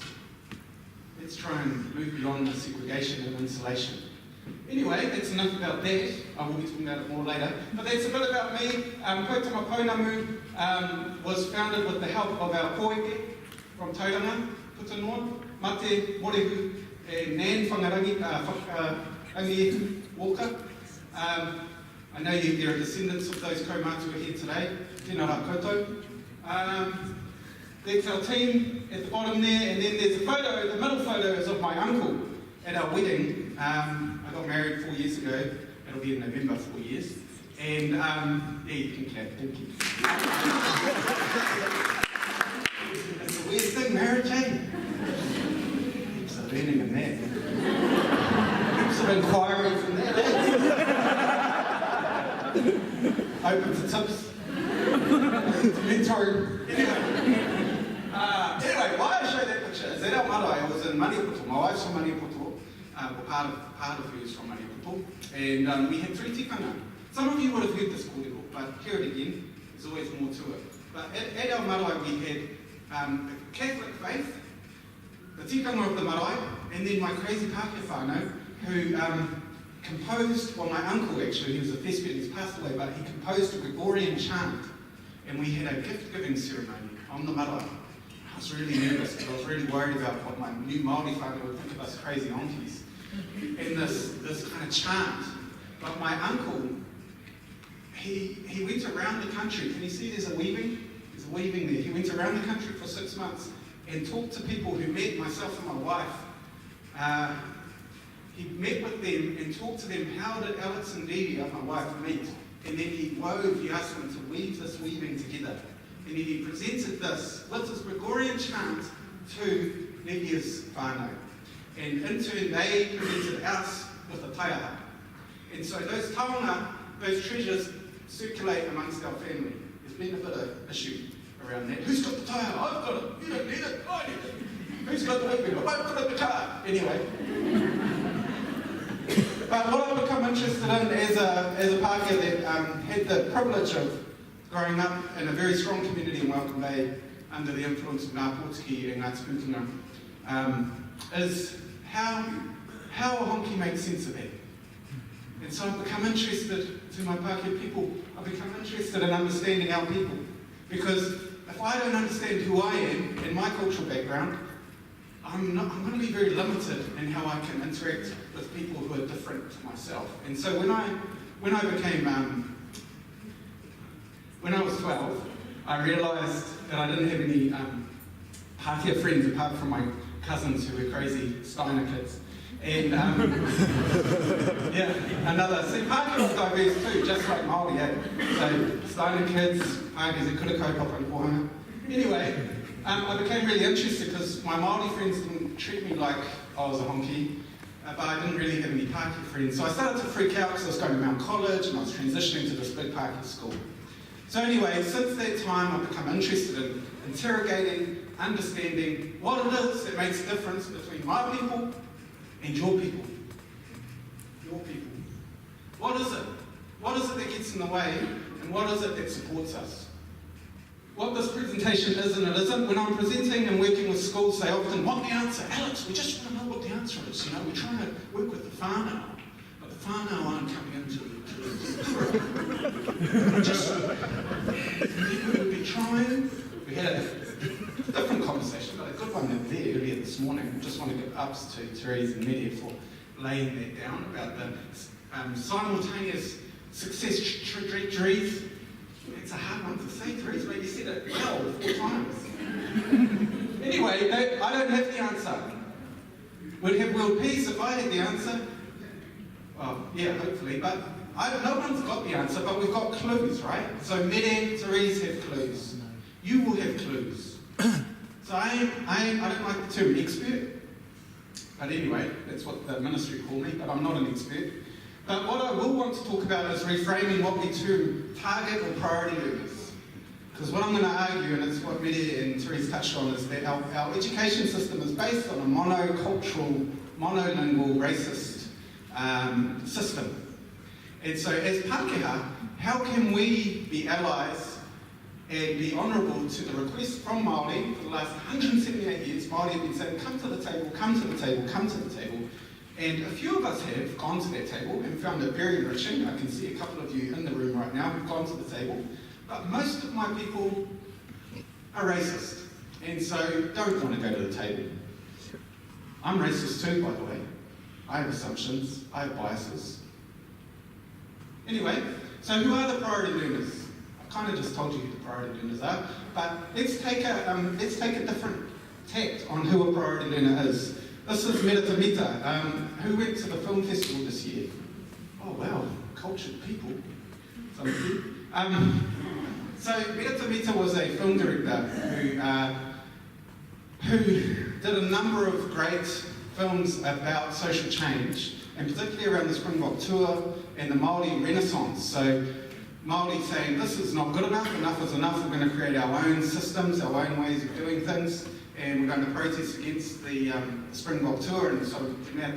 Speaker 11: Let's try and move beyond the segregation and insulation. Anyway, that's enough about that. I will be talking about it more later. But that's a bit about me. Koitama Pounamu was founded with the help of our koeke from Tauranga, Putanua, Mate Morehu, and Nan Whangarangi Walker. I know there are descendants of those kaumātua here today. Tēnā rā koutou. That's our team at the bottom there, and then there's a photo, the middle photo is of my uncle at our wedding. I got married 4 years ago. It'll be in November, 4 years. And yeah, you can clap, thank you. It's a weird thing, marriage, eh? Heaps of learning in that. Heaps of inquiries in that, eh? Open to tips. Mentoring. Anyway, why I show that picture is that our marae was in Maniapoto. My wife's from Maniapoto, part of her is from Maniapoto, and we had 3 tikanga. Some of you would have heard this kōrero, but hear it again, there's always more to it. But at our marae we had the Catholic faith, the tikanga of the marae, and then my crazy Pākehā whānau, who composed, well my uncle actually, he was a thespian, he's passed away, but he composed a Gregorian chant, and we had a gift-giving ceremony on the marae. I was really nervous because I was really worried about what my new Māori whānau would think of us crazy aunties. in this kind of chant. But my uncle, he went around the country. Can you see there's a weaving? There's a weaving there. He went around the country for 6 months and talked to people who met myself and my wife. He met with them and talked to them, how did Alex and Dee, my wife, meet? And then he asked them to weave this weaving together. And then he presented this with this Gregorian chant to Negia's whānau. And in turn, they presented us with a taiaha. And so those taonga, those treasures, circulate amongst our family. There's been a bit of issue around that. Who's got the taiaha? I've got it. You don't need it. I need it. Who's got the weaving? I might put it in the car. Anyway. But what I've become interested in as a Pākehā that had the privilege of growing up in a very strong community in Welcome Bay under the influence of Ngā Pōtiki and Ngā Tuputunga, is how a honki makes sense of that. And so I've become interested, to my Pākehā people, I've become interested in understanding our people. Because if I don't understand who I am and my cultural background, I'm going to be very limited in how I can interact with people who are different to myself. And so when I was 12, I realised that I didn't have any Pākehā friends apart from my cousins who were crazy Steiner kids. And see, Pākehā was diverse too, just like Māori, eh? So Steiner kids, Pākehā, Ze Kura Kaupapa and Pohanga. Anyway, I became really interested because my Māori friends didn't treat me like I was a honky, but I didn't really have any Pākehā friends. So I started to freak out because I was going to Mount College and I was transitioning to this big Pākehā school. So anyway, since that time I've become interested in interrogating, understanding what it is that makes a difference between my people and your people. Your people. What is it? What is it that gets in the way and what is it that supports us? What this presentation is and it isn't, when I'm presenting and working with schools, they often want the answer. Alex, we just want to know what the answer is. You know, we're trying to work with the whānau, but the whānau aren't coming into the just, people would be trying. We had a different conversation, but a good one there earlier this morning. I just want to give ups to Therese and Media for laying that down about the simultaneous success trajectories. It's a hard one to say, Therese, but you said it well 4 times. Anyway, I don't have the answer. We'd have world peace if I had the answer. Well, yeah, hopefully, but no one's got the answer, but we've got clues, right? So Mede, Therese have clues. You will have clues. So I don't like the term expert, but anyway, that's what the ministry call me, but I'm not an expert. But what I will want to talk about is reframing what we term target or priority learners. Because what I'm going to argue, and it's what Mede and Therese touched on, is that our education system is based on a monocultural, monolingual, racist system. And so as Pākehā, how can we be allies and be honourable to the request from Māori for the last 178 years? Māori have been saying, come to the table, come to the table, come to the table. And a few of us have gone to that table and found it very enriching. I can see a couple of you in the room right now who've gone to the table. But most of my people are racist, and so don't want to go to the table. I'm racist too, by the way. I have assumptions, I have biases. Anyway, so who are the priority learners? I kind of just told you who the priority learners are, but let's take a different tact on who a priority learner is. This is Merita Mita, who went to the film festival this year. Oh wow, cultured people, some of you. So Merita Mita was a film director who did a number of great films about social change, and particularly around the Springbok tour and the Māori Renaissance. So Māori saying, this is not good enough is enough, we're going to create our own systems, our own ways of doing things, and we're going to protest against the Springbok tour and sort of come out.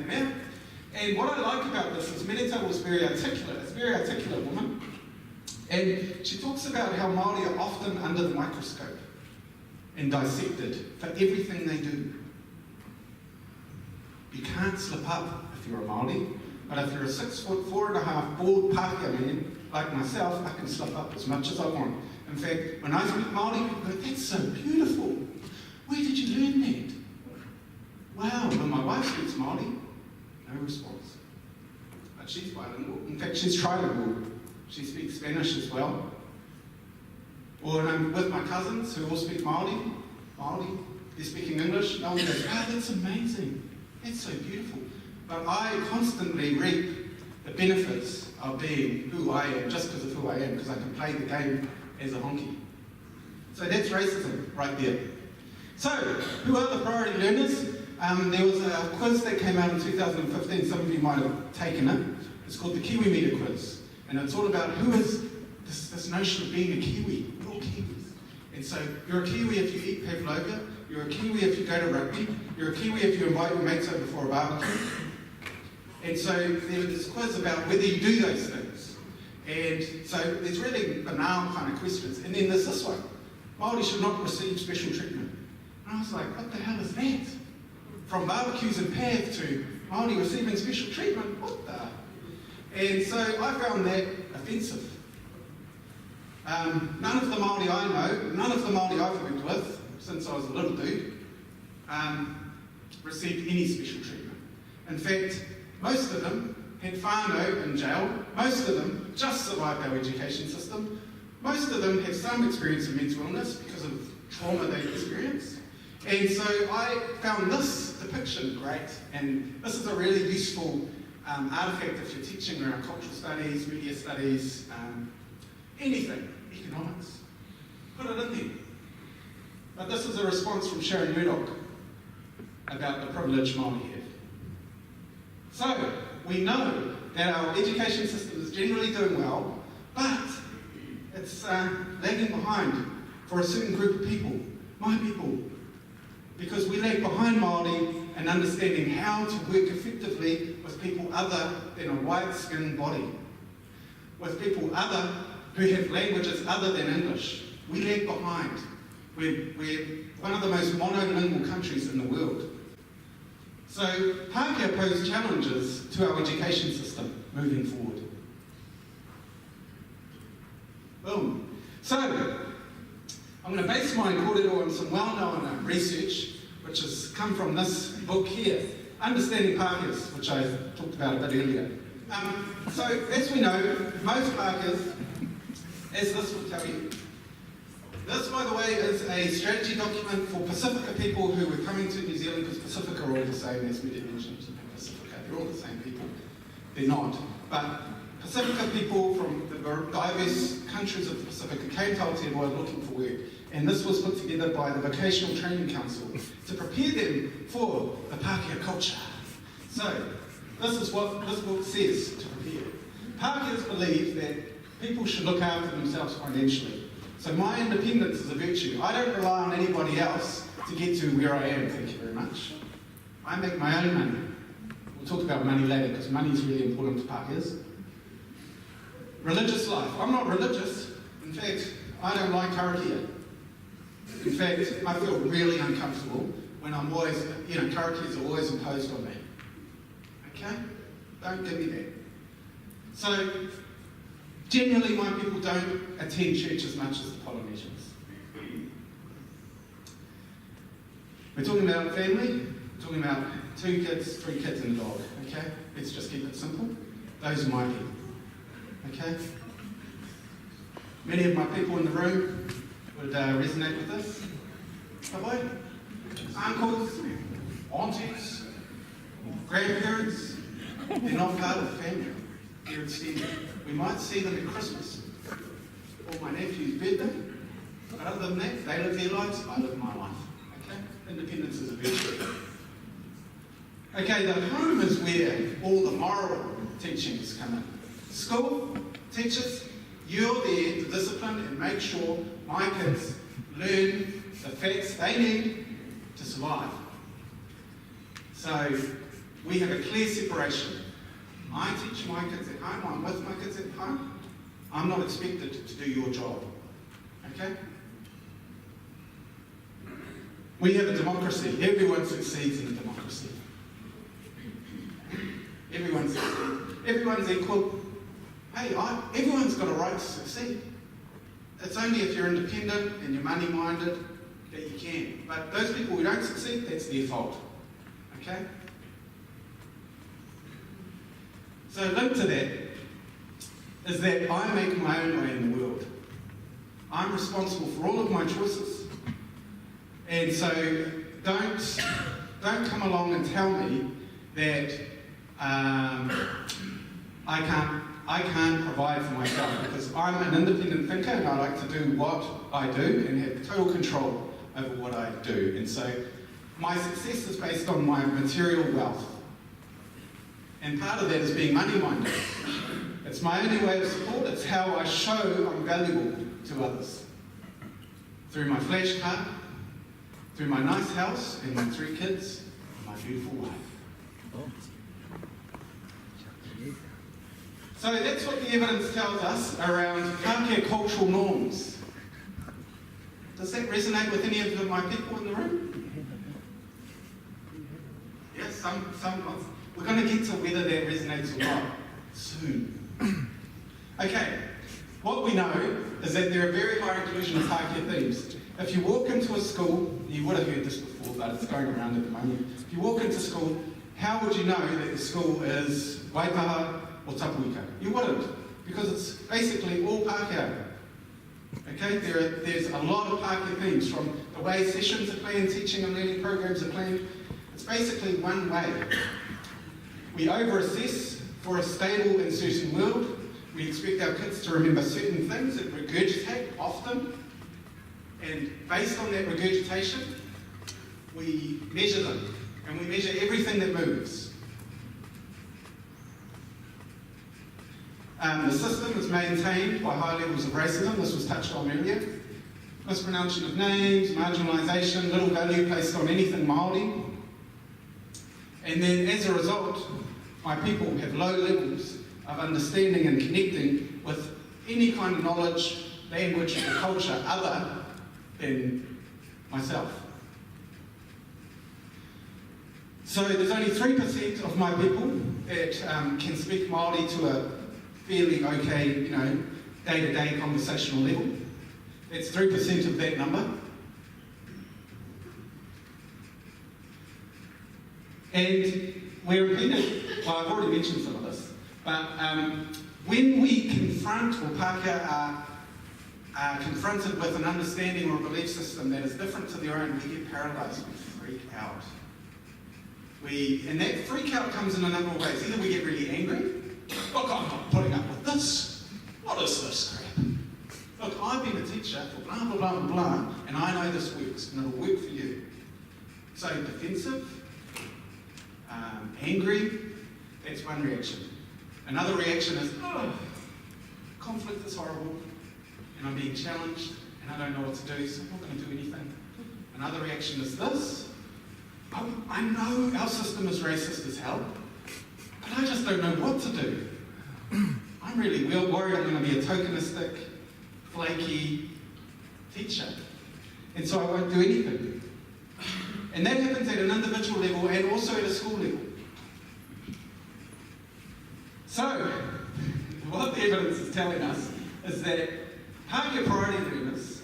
Speaker 11: And what I like about this is Merita was very articulate. It's a very articulate woman. And she talks about how Māori are often under the microscope and dissected for everything they do. You can't slip up if you're a Māori, but if you're a 6'4.5" bald Pākehā man like myself, I can slip up as much as I want. In fact, when I speak Māori, people go, that's so beautiful. Where did you learn that? Wow, well, my wife speaks Māori. No response. But she's bilingual. In fact, she's trilingual. She speaks Spanish as well. Or when I'm with my cousins who all speak Māori, they're speaking English, no one goes, "Ah, that's amazing. That's so beautiful." But I constantly reap the benefits of being who I am just because of who I am, because I can play the game as a honky. So that's racism right there. So, who are the priority learners? There was a quiz that came out in 2015, some of you might have taken it. It's called the Kiwi Meter Quiz. And it's all about who is this notion of being a Kiwi. We're all Kiwis. And so, you're a Kiwi if you eat pavlova, you're a Kiwi if you go to rugby, you're a Kiwi if you invite your mates over for a barbecue. And so, there's this quiz about whether you do those things. And so, there's really banal kind of questions. And then there's this one. Māori should not receive special treatment. And I was like, what the hell is that? From barbecues and pav to Māori receiving special treatment, what the? And so I found that offensive. None of the Māori I know, none of the Māori I've worked with, since I was a little dude, received any special treatment. In fact, most of them had whānau in jail, most of them just survived our education system, most of them have some experience of mental illness because of trauma they've experienced. And so I found this depiction great, and this is a really useful artifact if you're teaching around cultural studies, media studies, anything, economics. Put it in there. But this is a response from Sharon Murdoch about the privilege Māori have. So, we know that our education system is generally doing well, but it's lagging behind for a certain group of people, my people, because we lag behind Māori in understanding how to work effectively with people other than a white-skinned body, with people other who have languages other than English. We lag behind. We're one of the most monolingual countries in the world. So Pākehā pose challenges to our education system moving forward. Boom. So, I'm going to base my kōrero on some well-known research, which has come from this book here, Understanding Pākehās, which I talked about a bit earlier. So, as we know, most Pākehās, as this will tell you, this, by the way, is a strategy document for Pacifica people who were coming to New Zealand, because Pacifica are all the same, as Media mentioned, Pacifica, they're all the same people. They're not. But Pacifica people from the diverse countries of the Pacific came to Aotearoa looking for work, and this was put together by the Vocational Training Council to prepare them for the Pākehā culture. So, this is what this book says to prepare. Pākehās believe that people should look after themselves financially. So my independence is a virtue. I don't rely on anybody else to get to where I am, thank you very much. I make my own money. We'll talk about money later, because money is really important to Pākehās. Religious life. I'm not religious. In fact, I don't like karakia. In fact, I feel really uncomfortable when I'm always, karakias are always imposed on me. Okay? Don't give me that. So, generally my people don't attend church as much as the Polynesians. We're talking about family, we're talking about 2 kids, 3 kids and a dog, okay? Let's just keep it simple. Those are my people. Okay? Many of my people in the room would resonate with this. Bye-bye. Uncles, aunties, grandparents, they're not part of the family. They're extended. We might see them at Christmas or my nephew's birthday, but other than that, they live their lives, I live my life. Okay? Independence is a virtue. Okay, the home is where all the moral teachings come in. School, teachers, you're there to discipline and make sure my kids learn the facts they need to survive. So we have a clear separation. I teach my kids at home, I'm with my kids at home. I'm not expected to do your job. Okay? We have a democracy. Everyone succeeds in a democracy. Everyone's equal. Hey, everyone's got a right to succeed. It's only if you're independent and you're money-minded that you can. But those people who don't succeed, that's their fault. Okay? So linked to that is that I make my own way in the world. I'm responsible for all of my choices. And so don't come along and tell me that I can't provide for myself, because I'm an independent thinker and I like to do what I do and have total control over what I do. And so my success is based on my material wealth. And part of that is being money-minded. It's my only way of support. It's how I show I'm valuable to others. Through my flash car, through my nice house and my 3 kids, and my beautiful wife. So that's what the evidence tells us around Pākehā cultural norms. Does that resonate with any of my people in the room? Yes, some. We're going to get to whether that resonates or not soon. Okay, what we know is that there are very high inclusion of Pākehā themes. If you walk into a school, you would have heard this before, but it's going around at the moment. If you walk into school, how would you know that the school is Waipaha or Tapuika? You wouldn't, because it's basically all Pākehā. Okay, there's a lot of Pākehā themes, from the way sessions are planned, teaching and learning programs are planned. It's basically one way. We over-assess for a stable and certain world. We expect our kids to remember certain things and regurgitate often. And based on that regurgitation, we measure them. And we measure everything that moves. The system is maintained by high levels of racism. This was touched on earlier. Mispronunciation of names, marginalisation, little value placed on anything Māori. And then as a result, my people have low levels of understanding and connecting with any kind of knowledge, language, or culture other than myself. So there's only 3% of my people that can speak Māori to a fairly okay, day-to-day conversational level. That's 3% of that number. And we're impeded, well, I've already mentioned some of this, but when we confront, or Pākehā are confronted with an understanding or a belief system that is different to their own, we get paralysed, we freak out. And that freak out comes in a number of ways. Either we get really angry, look, I'm not putting up with this. What is this crap? Look, I've been a teacher for blah, blah, blah, blah, blah, and I know this works, and it'll work for you. So defensive, angry, that's one reaction. Another reaction is, oh, conflict is horrible, and I'm being challenged, and I don't know what to do, so I'm not going to do anything. Another reaction is this, I know our system is racist as hell, but I just don't know what to do. I'm really worried I'm going to be a tokenistic, flaky teacher, and so I won't do anything. And that happens at an individual level and also at a school level. So, what the evidence is telling us is that Pākehā priority learners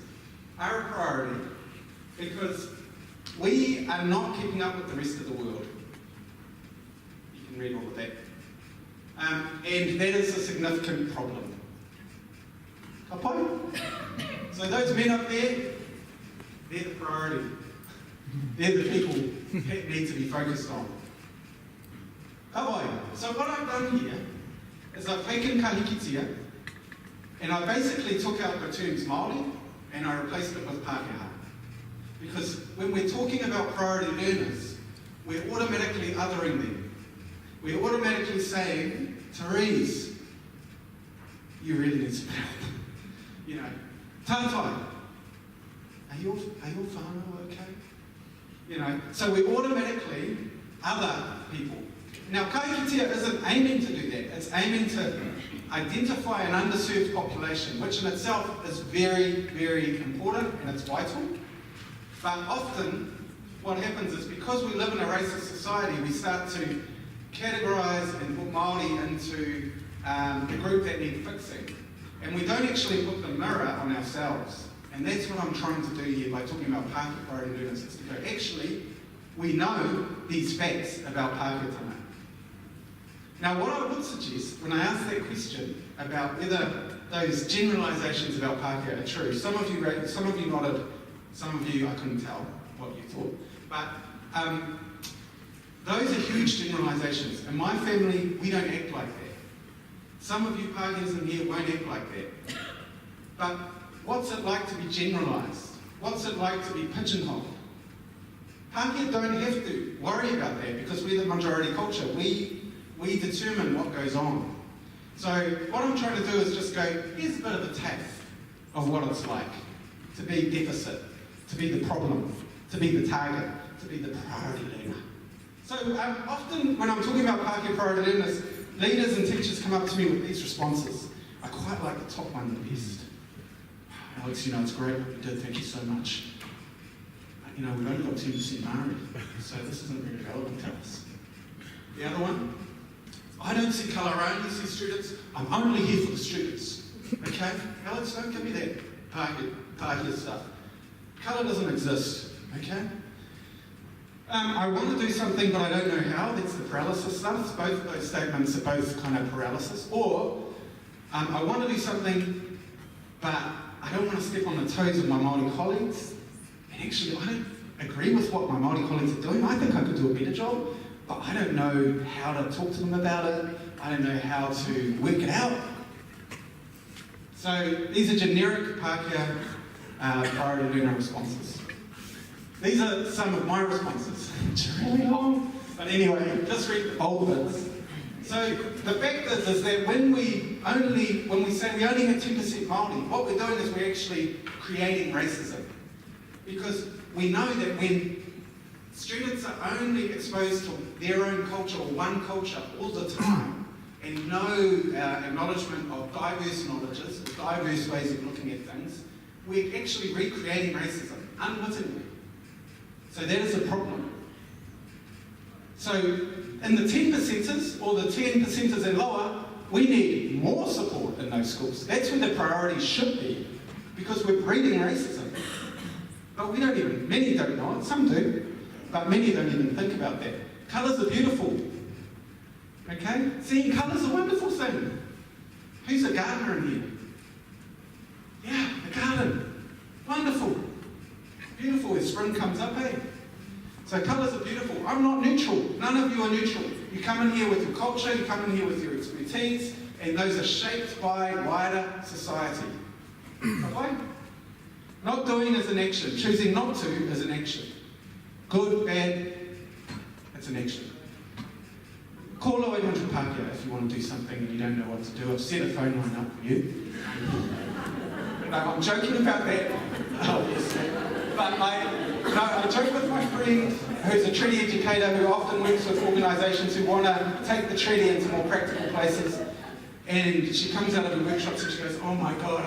Speaker 11: are a priority because we are not keeping up with the rest of the world. You can read all of that. And that is a significant problem. Ka pai? So those men up there, they're the priority. They're the people that need to be focused on. Ka pai? So what I've done here is I've taken kahikitia and I basically took out the terms Māori and I replaced it with Pākehā. Because when we're talking about priority learners, we're automatically othering them. We're automatically saying, Therese, you really need some help. Tātai, are your whānau okay? So we automatically other people. Now, kahikitia isn't aiming to do that. It's aiming to identify an underserved population, which in itself is very, very important and it's vital. But often, what happens is because we live in a racist society, we start to categorise and put Māori into the group that need fixing. And we don't actually put the mirror on ourselves. And that's what I'm trying to do here by talking about Pākehā priority learners, is to go, actually, we know these facts about Pākehā. Now, what I would suggest, when I ask that question about whether those generalisations about Pākehā are true, some of you nodded, some of you I couldn't tell what you thought, but those are huge generalisations. In my family, we don't act like that. Some of you Pākehās in here won't act like that. But what's it like to be generalised? What's it like to be pigeonholed? Pākehā don't have to worry about that because we're the majority culture. We determine what goes on. So what I'm trying to do is just go, here's a bit of a taste of what it's like to be deficit, to be the problem, to be the target, to be the priority leader. So often when I'm talking about Pākehā priority leaders and teachers come up to me with these responses. I quite like the top one the best. Alex, you know, it's great what you did, thank you so much. You know, we've only got 10% Māori, so this isn't really relevant to us. The other one, I don't see colour, I only see students. I'm only here for the students. Okay? Alex, don't give me that Pākehā stuff. Colour doesn't exist. Okay? I want to do something, but I don't know how. That's the paralysis stuff. Both of those statements are both kind of paralysis. Or, I want to do something, but I don't want to step on the toes of my Māori colleagues. And actually, I don't agree with what my Māori colleagues are doing. I think I could do a better job, but I don't know how to talk to them about it. I don't know how to work it out. So these are generic Pākehā priority learner responses. These are some of my responses. It's really long, but anyway, just read the bold bits. So the fact is that when we say we only have 10% Māori, what we're doing is we're actually creating racism. Because we know that when students are only exposed to their own culture or one culture all the time, and no acknowledgement of diverse knowledges, diverse ways of looking at things, we're actually recreating racism, unwittingly. So that is a problem. So in the 10%ers, or the 10%ers and lower, we need more support in those schools. That's where the priority should be, because we're breeding racism. But we don't even, many don't know it, some do, but many don't even think about that. Colours are beautiful. Okay? Seeing colours is a wonderful thing. Who's a gardener in here? Yeah, a garden. Wonderful. Beautiful as spring comes up, eh? So colours are beautiful. I'm not neutral. None of you are neutral. You come in here with your culture, you come in here with your expertise, and those are shaped by wider society. Okay? Not doing is an action. Choosing not to is an action. Good, bad, it's an action. Call 0800 Pākehā if you want to do something and you don't know what to do. I've set a phone line up for you. No, I'm joking about that, obviously. But I joke with my friend who's a treaty educator who often works with organisations who want to take the treaty into more practical places. And she comes out of the workshops and she goes, oh my God,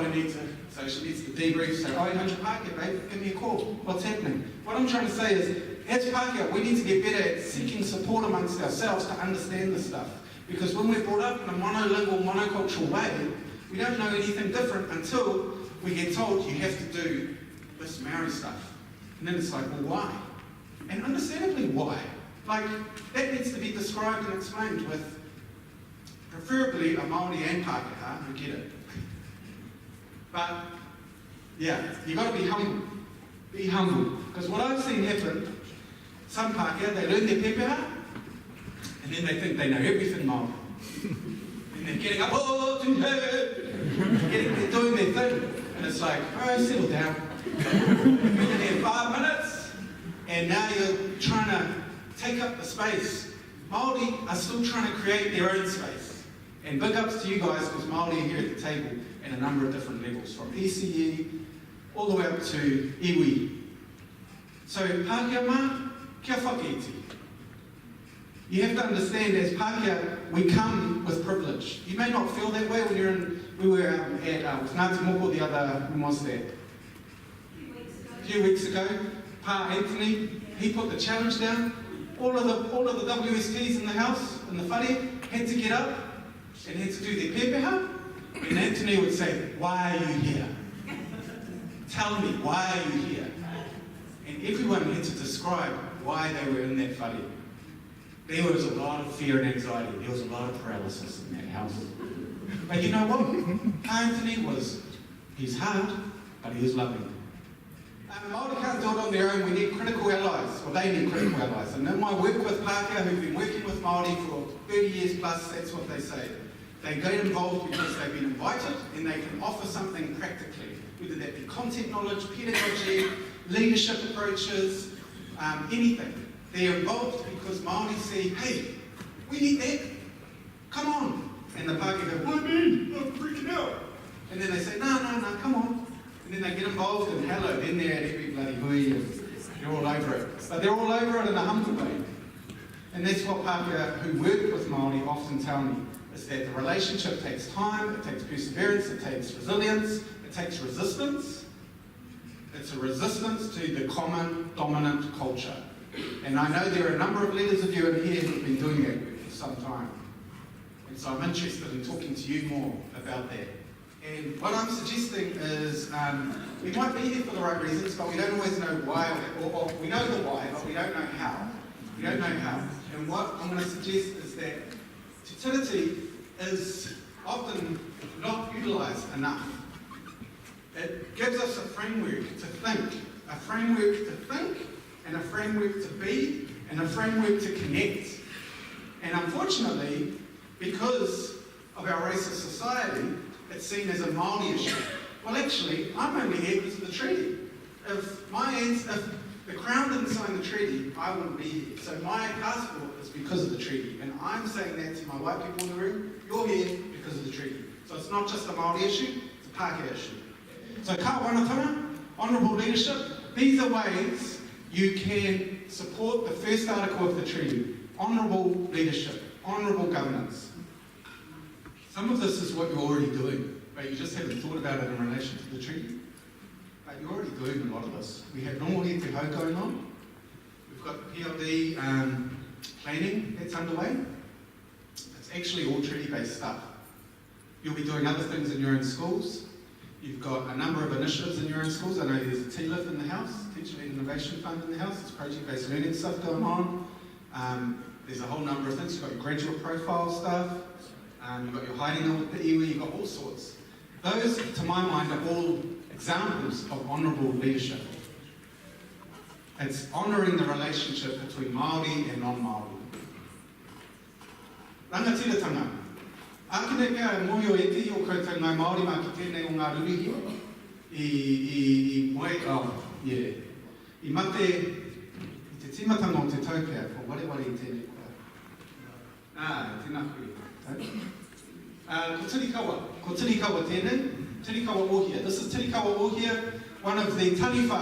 Speaker 11: so she needs to debrief. So 0800 Pākehā, babe, give me a call. What's happening? What I'm trying to say is, as Pākehā, we need to get better at seeking support amongst ourselves to understand this stuff. Because when we're brought up in a monolingual, monocultural way, we don't know anything different until we get told you have to do this Maori stuff. And then it's like, well, why? And understandably, why? Like, that needs to be described and explained with preferably a Māori and Pākehā who get it. But, yeah, you've got to be humble. Be humble. Because what I've seen happen, some Pākehā, they learn their pepeha, and then they think they know everything Māori. And they're getting up, they're doing their thing. And it's like, oh, settle down. You've been in there 5 minutes, and now you're trying to take up the space. Māori are still trying to create their own space. And big ups to you guys, because Māori are here at the table at a number of different levels, from ECE all the way up to iwi. So, Pākehā mā, kia whakeiti. You have to understand, as Pākehā, we come with privilege. You may not feel that way when you're in, we were at Ngāti Moko the other, when was that? A few weeks ago. Pa Anthony, he put the challenge down. All of the WSTs in the house, in the whare, had to get up and had to do their pepeha. And Anthony would say, why are you here? Tell me, why are you here? And everyone had to describe why they were in that whare. there was a lot of fear and anxiety. There was a lot of paralysis in that house. But you know what? Anthony he's hard, but he is loving. Māori can't do it on their own. We need critical allies, or they need critical allies. And in my work with Pākehā, who've been working with Māori for 30 years plus, that's what they say. They get involved because they've been invited and they can offer something practically, whether that be content knowledge, pedagogy, leadership approaches, anything. They're involved because Māori say, hey, we need that, come on. And the Pākehā go, what do you mean? I'm freaking out. And then they say, no, come on. And then they get involved and hello, then they're at every bloody hui and they're all over it. But they're all over it in a humble way. And that's what Pākehā who work with Māori often tell me, is that the relationship takes time, it takes perseverance, it takes resilience, it takes resistance. It's a resistance to the common dominant culture. And I know there are a number of leaders of you in here who have been doing that work for some time. And so I'm interested in talking to you more about that. And what I'm suggesting is we might be here for the right reasons, but we don't always know why, or we know the why, but we don't know how. We don't know how. And what I'm going to suggest is that utility is often not utilised enough. It gives us a framework to think, and a framework to be, and a framework to connect. And unfortunately, because of our racist society, it's seen as a Māori issue. Well, actually, I'm only here because of the treaty. If the Crown didn't sign the treaty, I wouldn't be here. So my passport is because of the treaty. And I'm saying that to my white people in the room, you're here because of the treaty. So it's not just a Māori issue, it's a Pākehā issue. So ka wanatanga, honourable leadership, these are ways you can support the first article of the treaty. Honourable leadership, honourable governance. Some of this is what you're already doing, but you just haven't thought about it in relation to the treaty. But you're already doing a lot of this. We have Nongo Te Hau going on. We've got PLD planning that's underway. It's actually all treaty-based stuff. You'll be doing other things in your own schools. You've got a number of initiatives in your own schools. I know there's a TLIF in the house, Teacher-led Innovation Fund in the house. There's project-based learning stuff going on. There's a whole number of things. You've got your graduate profile stuff. You've got your hiding on with the iwi. You've got all sorts. Those, to my mind, are all examples of honourable leadership. It's honouring the relationship between Māori and non-Māori. Rangatiratanga. Ākine kia moio e te o koutou ngai Māori mā ki tēnei o ngā rurihi. I mate, i te timatanga o te taupea, ko wareware i tēnei kua. Tēnā kui. Ko Tirikawa tēnei. Tirikawa Ohia. This is Tirikawa Ohia, one of the taniwha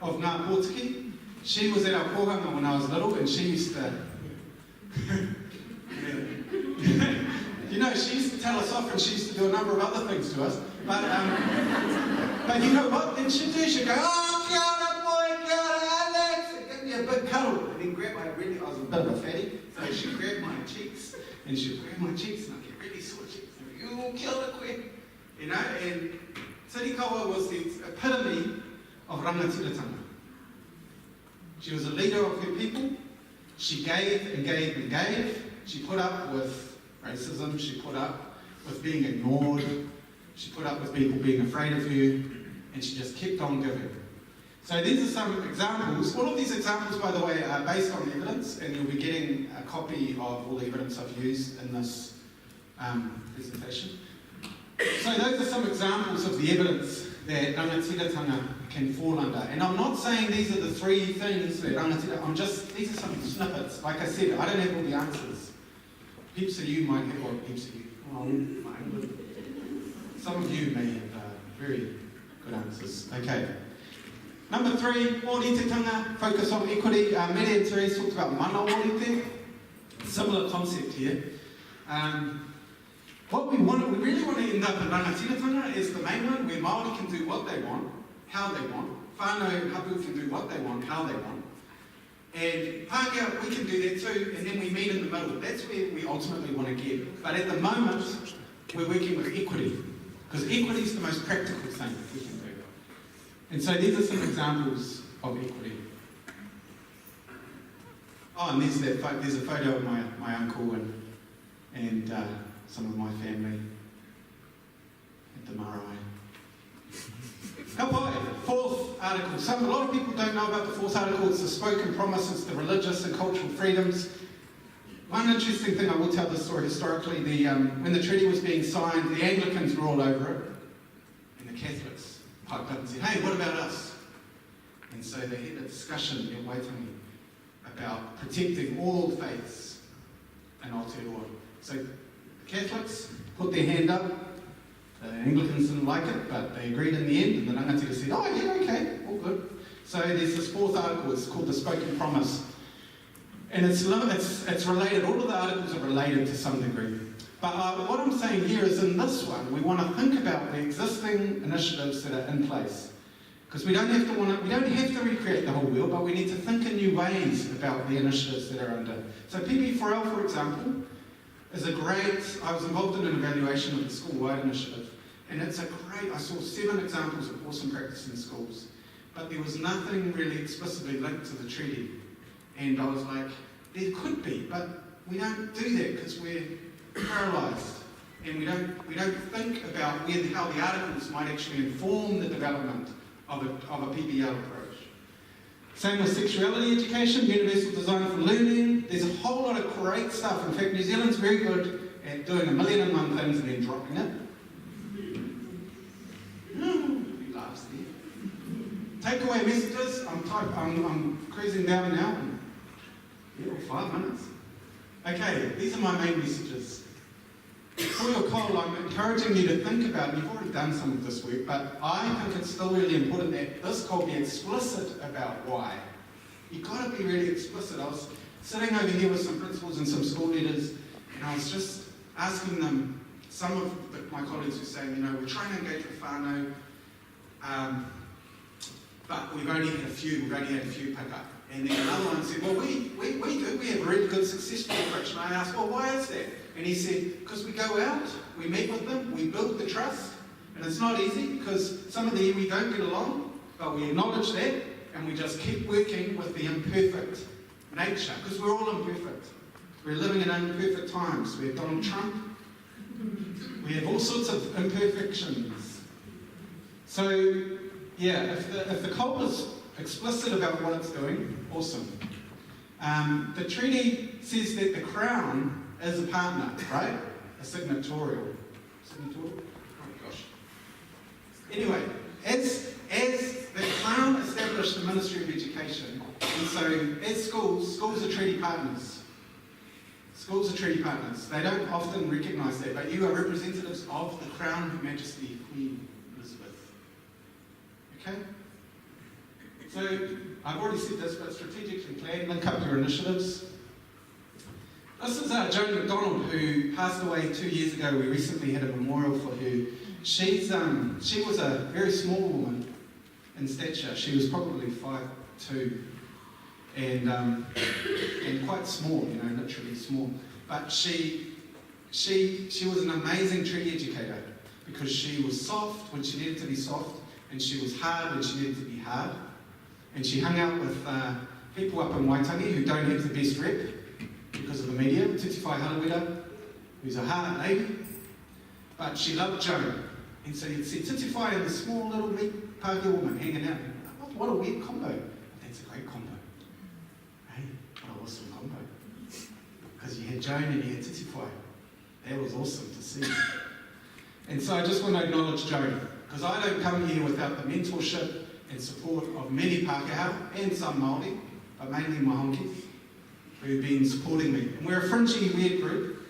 Speaker 11: of Ngā Pōtiki. She was at our kohanga when I was little, and she used to... You know, she used to tell us off, and she used to do a number of other things to us. But you know what? Then she'd do, she'd go, oh, kia ora, boy, kia ora, Alex, and give me a big cuddle. And then grab I was a bit of a fatty, so she'd grab my cheeks, and she'd grab my cheeks, and I'd get really sore cheeks. And you kill it quick. You know, and Tirikawa was the epitome of rangatiratanga. She was a leader of her people. She gave and gave and gave. She put up with racism. She put up with being ignored. She put up with people being afraid of her. And she just kept on giving. So these are some examples. All of these examples, by the way, are based on evidence, and you'll be getting a copy of all the evidence I've used in this presentation. So those are some examples of the evidence that rangatiratanga can fall under. And I'm not saying these are the three things that rangatiratanga, these are some snippets. Like I said, I don't have all the answers. Heaps of you might have, or heaps of you, some of you may have very good answers. Okay. Number 3, mōretetanga, focus on equity. Mary and Therese talked about mana mōrete. Similar concept here. What we really want to end up in rangatiratanga is the main one, where Māori can do what they want, how they want. Whānau hapu can do what they want, how they want. And Pākehā, we can do that too, and then we meet in the middle. That's where we ultimately want to get. But at the moment, we're working with equity, because equity is the most practical thing we can do. And so these are some examples of equity. and there's a photo of my uncle and some of my family at the marae. Kapai, fourth article. A lot of people don't know about the fourth article. It's the spoken promise, it's the religious and cultural freedoms. One interesting thing, I will tell this story historically, when the treaty was being signed, the Anglicans were all over it, and the Catholics piped up and said, hey, what about us? And so they had a discussion in Waitangi about protecting all faiths in Aotearoa. So the Catholics put their hand up, the Anglicans didn't like it, but they agreed in the end, and the rangatira said, oh yeah, okay, all good. So there's this fourth article, it's called the Spoken Promise. And it's related, all of the articles are related to some degree. But what I'm saying here is in this one, we want to think about the existing initiatives that are in place. Because we don't have to recreate the whole wheel, but we need to think in new ways about the initiatives that are under. So PB4L, for example, is I was involved in an evaluation of the school-wide initiative, and it's I saw 7 examples of awesome practice in schools, but there was nothing really explicitly linked to the treaty. And I was like, there could be, but we don't do that because we're paralysed, and we don't think about how the articles might actually inform the development of a PBL approach. Same with sexuality education, universal design for learning. There's a whole lot of great stuff. In fact, New Zealand's very good at doing 1,001 things and then dropping it. He laughs there. Takeaway messages. I'm cruising down now. 5 minutes. Okay, these are my main messages. For your call, I'm encouraging you to think about, and you've already done some of this work, but I think it's still really important that this call be explicit about why. You've got to be really explicit. I was sitting over here with some principals and some school leaders, and I was just asking them, some of my colleagues were saying, we're trying to engage with whānau, but we've only had a few pick up. And then another one said, well, we have a really good successful approach. And I asked, well, why is that? And he said, because we go out, we meet with them, we build the trust, and it's not easy because some of the iwi don't get along, but we acknowledge that, and we just keep working with the imperfect nature, because we're all imperfect. We're living in imperfect times. We have Donald Trump. We have all sorts of imperfections. So, yeah, if the call is explicit about what it's doing, awesome. The treaty says that the Crown is a partner, right? A signatorial. Oh gosh. Anyway, as the Crown established the Ministry of Education, and so as schools are treaty partners. Schools are treaty partners. They don't often recognise that, but you are representatives of the Crown, Her Majesty Queen Elizabeth. Okay? So, I've already said this, but strategically plan, link up your initiatives. This is Joan McDonald, who passed away 2 years ago. We recently had a memorial for her. She was a very small woman in stature. She was probably 5'2", and quite small, literally small. But she was an amazing treaty educator because she was soft when she needed to be soft, and she was hard when she needed to be hard. And she hung out with people up in Waitangi who don't have the best rep because of the media. Titiwhai Harawira, who's a hard lady, but she loved Joan. And so you'd see Titiwhai and the small little meat Pākehā woman hanging out. What a weird combo. That's a great combo. Hey, what an awesome combo. Because you had Joan and you had Titiwhai. That was awesome to see. And so I just want to acknowledge Joan, because I don't come here without the mentorship and support of many Pākehā and some Māori, but mainly Mahonki, who've been supporting me. And we're a fringy, weird group,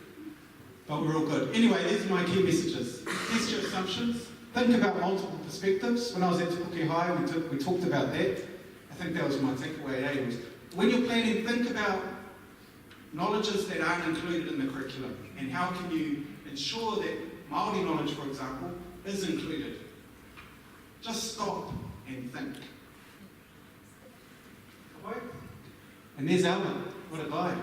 Speaker 11: but we're all good. Anyway, these are my key messages. Test your assumptions. Think about multiple perspectives. When I was at Puke High, we talked about that. I think that was my takeaway. Was when you're planning, think about knowledges that aren't included in the curriculum, and how can you ensure that Māori knowledge, for example, is included. Just stop and think. And there's Albert. What a guy.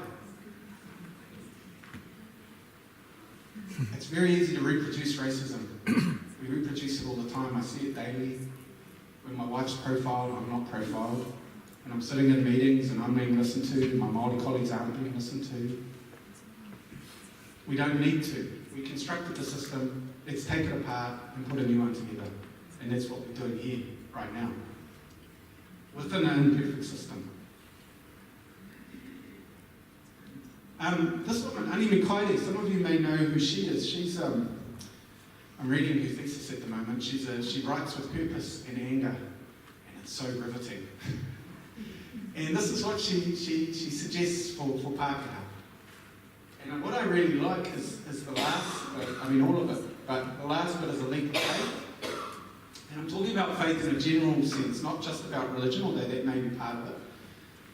Speaker 11: It's very easy to reproduce racism. We reproduce it all the time. I see it daily. When my wife's profiled, I'm not profiled. and I'm sitting in meetings and I'm being listened to, my Māori colleagues aren't being listened to. We don't need to. We constructed the system, let's take it apart and put a new one together. And that's what we're doing here, right now, within an imperfect system. This woman, Ani Mikaere, some of you may know who she is. She's, I'm reading her thesis at the moment. She writes with purpose and anger, and it's so riveting. And this is what she suggests for Pākehā. And what I really like is the last bit, I mean all of it, but the last bit is a leap of faith. And I'm talking about faith in a general sense, not just about religion, although that may be part of it.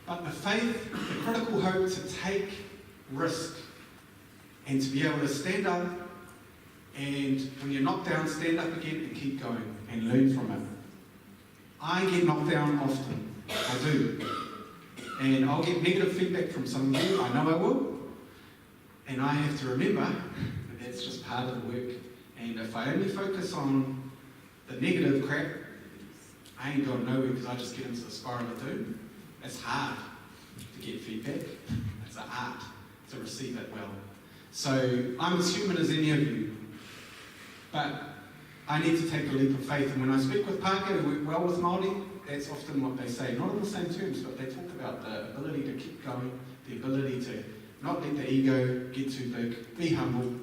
Speaker 11: But the faith, the critical hope to take risk and to be able to stand up, and when you're knocked down, stand up again and keep going and learn from it. I get knocked down often, I do. And I'll get negative feedback from some of you, I know I will. And I have to remember that that's just part of the work. And if I only focus on the negative crap, I ain't going nowhere because I just get into the spiral of doom. It's hard to get feedback. It's an art to receive it well. So I'm as human as any of you, but I need to take a leap of faith. And when I speak with Pākehā who work well with Māori, that's often what they say. Not in the same terms, but they talk about the ability to keep going, the ability to not let the ego get too big, be humble,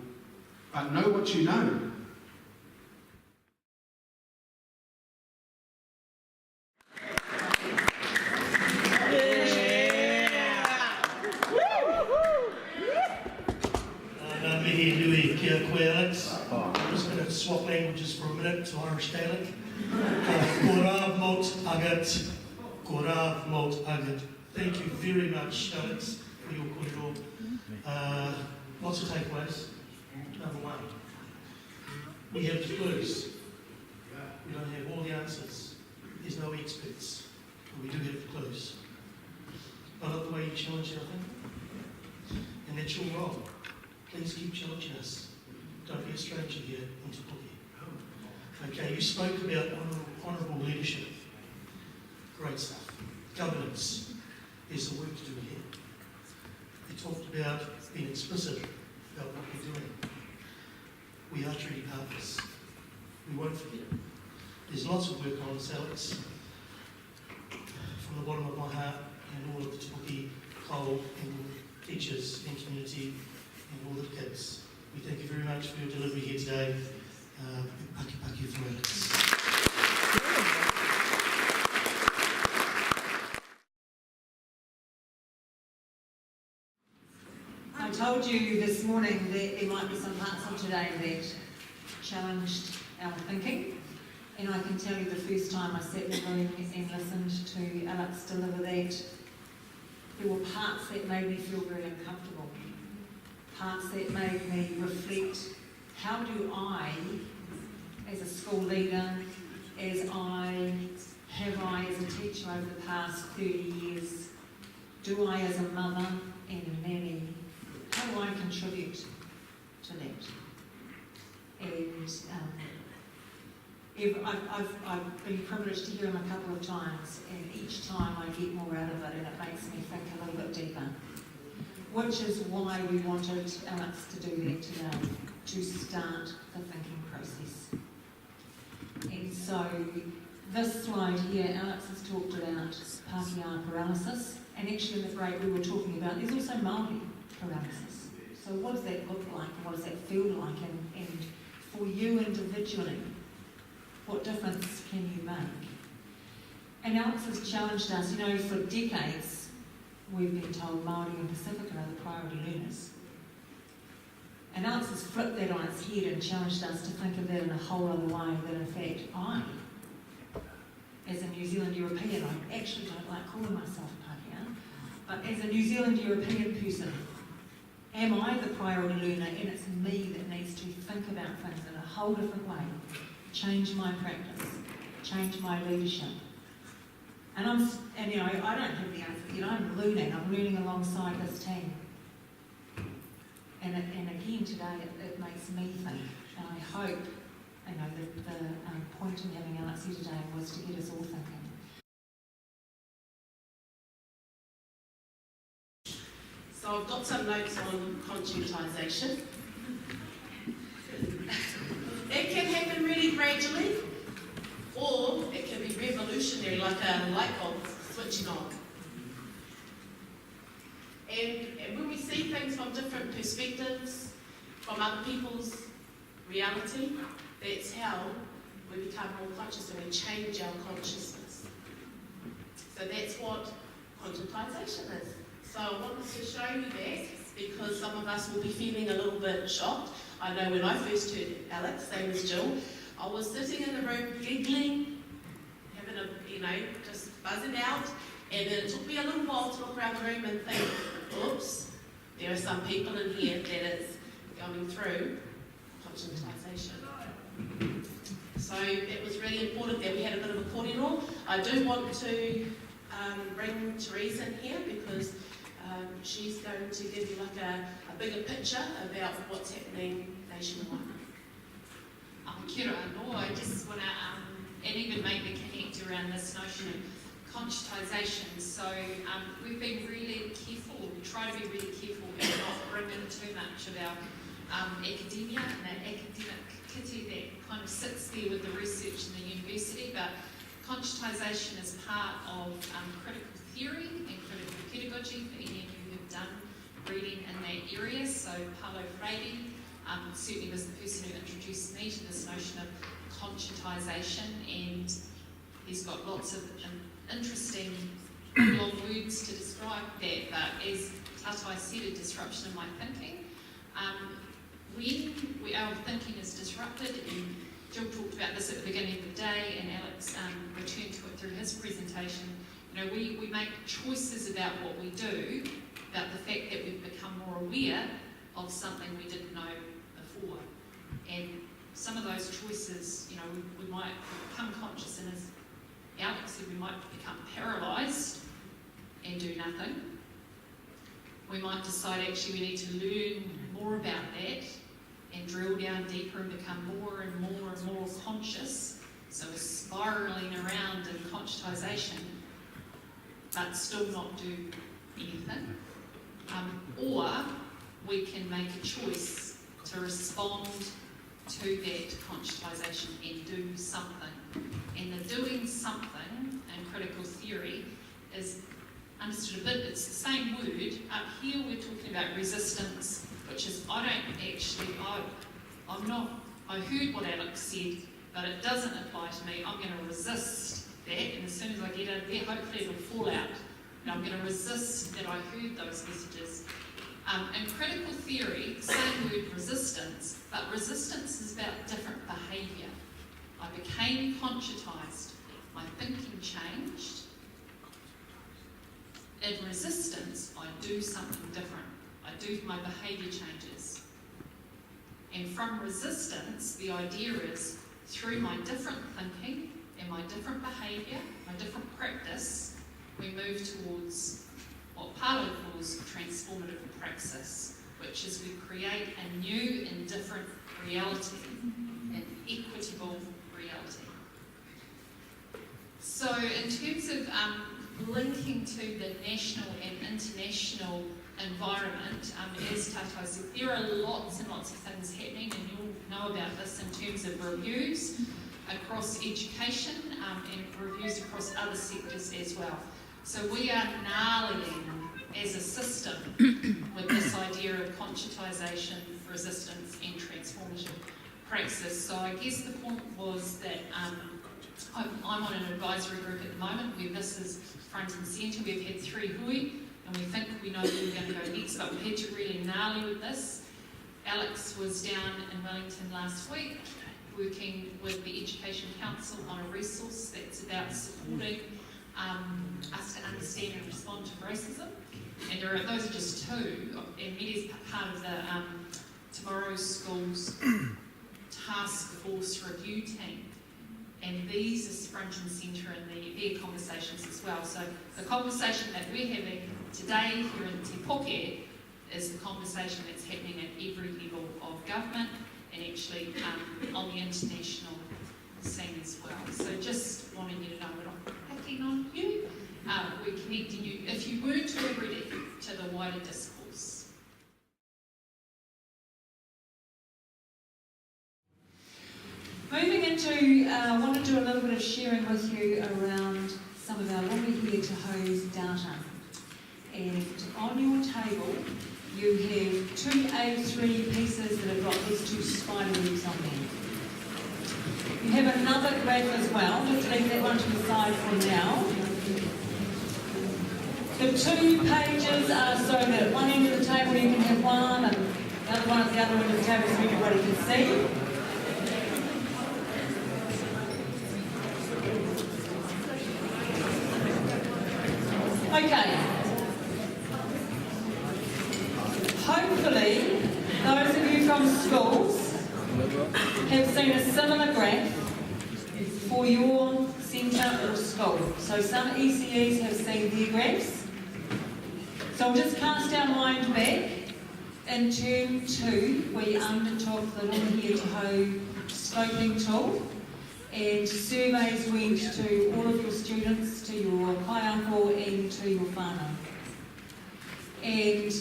Speaker 11: but know what you know.
Speaker 12: I'm just going to swap languages for a minute to Irish Gaelic. Ko rā mot agat, ko rā mot agat. Thank you very much, Alex, for your kōrero. Lots of takeaways. Number one, we have the clues. We don't have all the answers. There's no experts, but we do have the clues. I love the way you challenge our thinking, and that's your role. Please keep challenging us. Don't be a stranger here in Te Puke. Okay, you spoke about honourable leadership. Great stuff. Governance. There's some work to do here. You talked about being explicit about what we're doing. We are treaty partners. We won't forget. There's lots of work on us, Alex. From the bottom of my heart and all of the Te Puke, Cole, and teachers and community and all the kids. We thank you very much for your delivery here today. Paki for Alex.
Speaker 2: I told you this morning that there might be some parts of today that challenged our thinking, and I can tell you the first time I sat in the room and listened to Alex deliver that, there were parts that made me feel very uncomfortable, parts that made me reflect, how do I, as a school leader, as I as a teacher over the past 30 years, do I as a mother and a nanny, how do I contribute to that? And I've been privileged to hear him a couple of times, and each time I get more out of it, and it makes me think a little bit deeper. Which is why we wanted Alex to do that today, to start the thinking process. And so this slide here, Alex has talked about Pākehā paralysis, and actually in the break we were talking about there's also Māori paralysis. So what does that look like, and what does that feel like, and for you individually, what difference can you make? And Alex has challenged us, for decades we've been told Māori and Pacifica are the priority learners. And Alex has flipped that on its head and challenged us to think of that in a whole other way, that in fact I, as a New Zealand European, I actually don't like calling myself Pākehā, but as a New Zealand European person, am I the priority learner, and it's me that needs to think about things in a whole different way, change my practice, change my leadership. And I don't have the answer, I'm learning alongside this team. And again today, it makes me think, and I hope, the point in having Alex here today was to get us all thinking.
Speaker 10: So I've got some notes on conscientisation. It can happen really gradually, or it can be revolutionary, like a light bulb switching on. And when we see things from different perspectives, from other people's reality, that's how we become more conscious and we change our consciousness. So that's what conscientisation is. So I wanted to show you that because some of us will be feeling a little bit shocked. I know when I first heard Alex, same as Jill, I was sitting in the room giggling, having just buzzing out, and then it took me a little while to look around the room and think, oops, there are some people in here that is going through conscientisation. So it was really important that we had a bit of a cordial. I do want to bring Therese in here because she's going to give you like a bigger picture about what's happening nationwide.
Speaker 4: Kia ora anō. I just want to, and even make the connect around this notion of conscientisation. So we've been really careful, we try to be really careful and not bring in too much of our academia and that academic kitty that kind of sits there with the research in the university, but conscientisation is part of critical theory and critical pedagogy for any of you who have done reading in that area. So Paulo Freire certainly was the person who introduced me to this notion of conscientisation, and he's got lots of interesting long words to describe that, but as Tatai said, a disruption in my thinking. When our thinking is disrupted, and Jill talked about this at the beginning of the day, and Alex returned to it through his presentation, we make choices about what we do, about the fact that we've become more aware of something we didn't know before. And some of those choices, we might become conscious, and as Alex said, we might become paralysed and do nothing. We might decide actually we need to learn more about that and drill down deeper and become more and more and more conscious. So we're spiralling around in conscientisation, but still not do anything. Or we can make a choice to respond to that conscientisation and do something. And the doing something in critical theory is understood a bit, it's the same word. Up here we're talking about resistance, which is, I heard what Alex said, but it doesn't apply to me. I'm going to resist that, and as soon as I get out of there, hopefully it'll fall out. And I'm going to resist that I heard those messages. In critical theory, same word, resistance, but resistance is about different behaviour. I became conscientised, my thinking changed. In resistance, I do something different. My behaviour changes. And from resistance, the idea is, through my different thinking and my different behaviour, my different practice, we move towards what Paulo calls transformative praxis, which is we create a new and different reality, an equitable reality. So in terms of linking to the national and international environment, as Tatai said, there are lots and lots of things happening, and you'll know about this in terms of reviews across education and reviews across other sectors as well. So we are gnarlying as a system with this idea of conscientisation, resistance and transformative praxis. So I guess the point was that I'm on an advisory group at the moment where this is front and centre. We've had 3 hui, and we think we know where we're going to go next, but we've had to really gnarly with this. Alex was down in Wellington last week working with the Education Council on a resource that's about supporting us to understand and respond to racism. And those are just 2, and Medi's part of the Tomorrow's Schools Task Force Review Team. And these are front and centre in their conversations as well. So the conversation that we're having today here in Te Puke is the conversation that's happening at every level of government and actually on the international scene as well. So just wanting you to know that I'm picking on you. We're connecting you, if you weren't already, to the wider discourse.
Speaker 2: want to do a little bit of sharing with you around some of our Rongohia Te Hau's data. And on your table, you have two A3 pieces that have got these two spider webs on them. You have another graph as well, just leave that one to the side for now. The 2 pages are so that at one end of the table you can have one, and the other one at the other end of the table so everybody can see. Okay. Hopefully, those of you from schools have seen a similar graph for your centre or school. So some ECEs have seen their graphs. So we'll just cast our mind back in term 2, where you undertook the Rongohia Te Hau scoping tool, and surveys went to all of your students, to your kaiako and to your whānau. And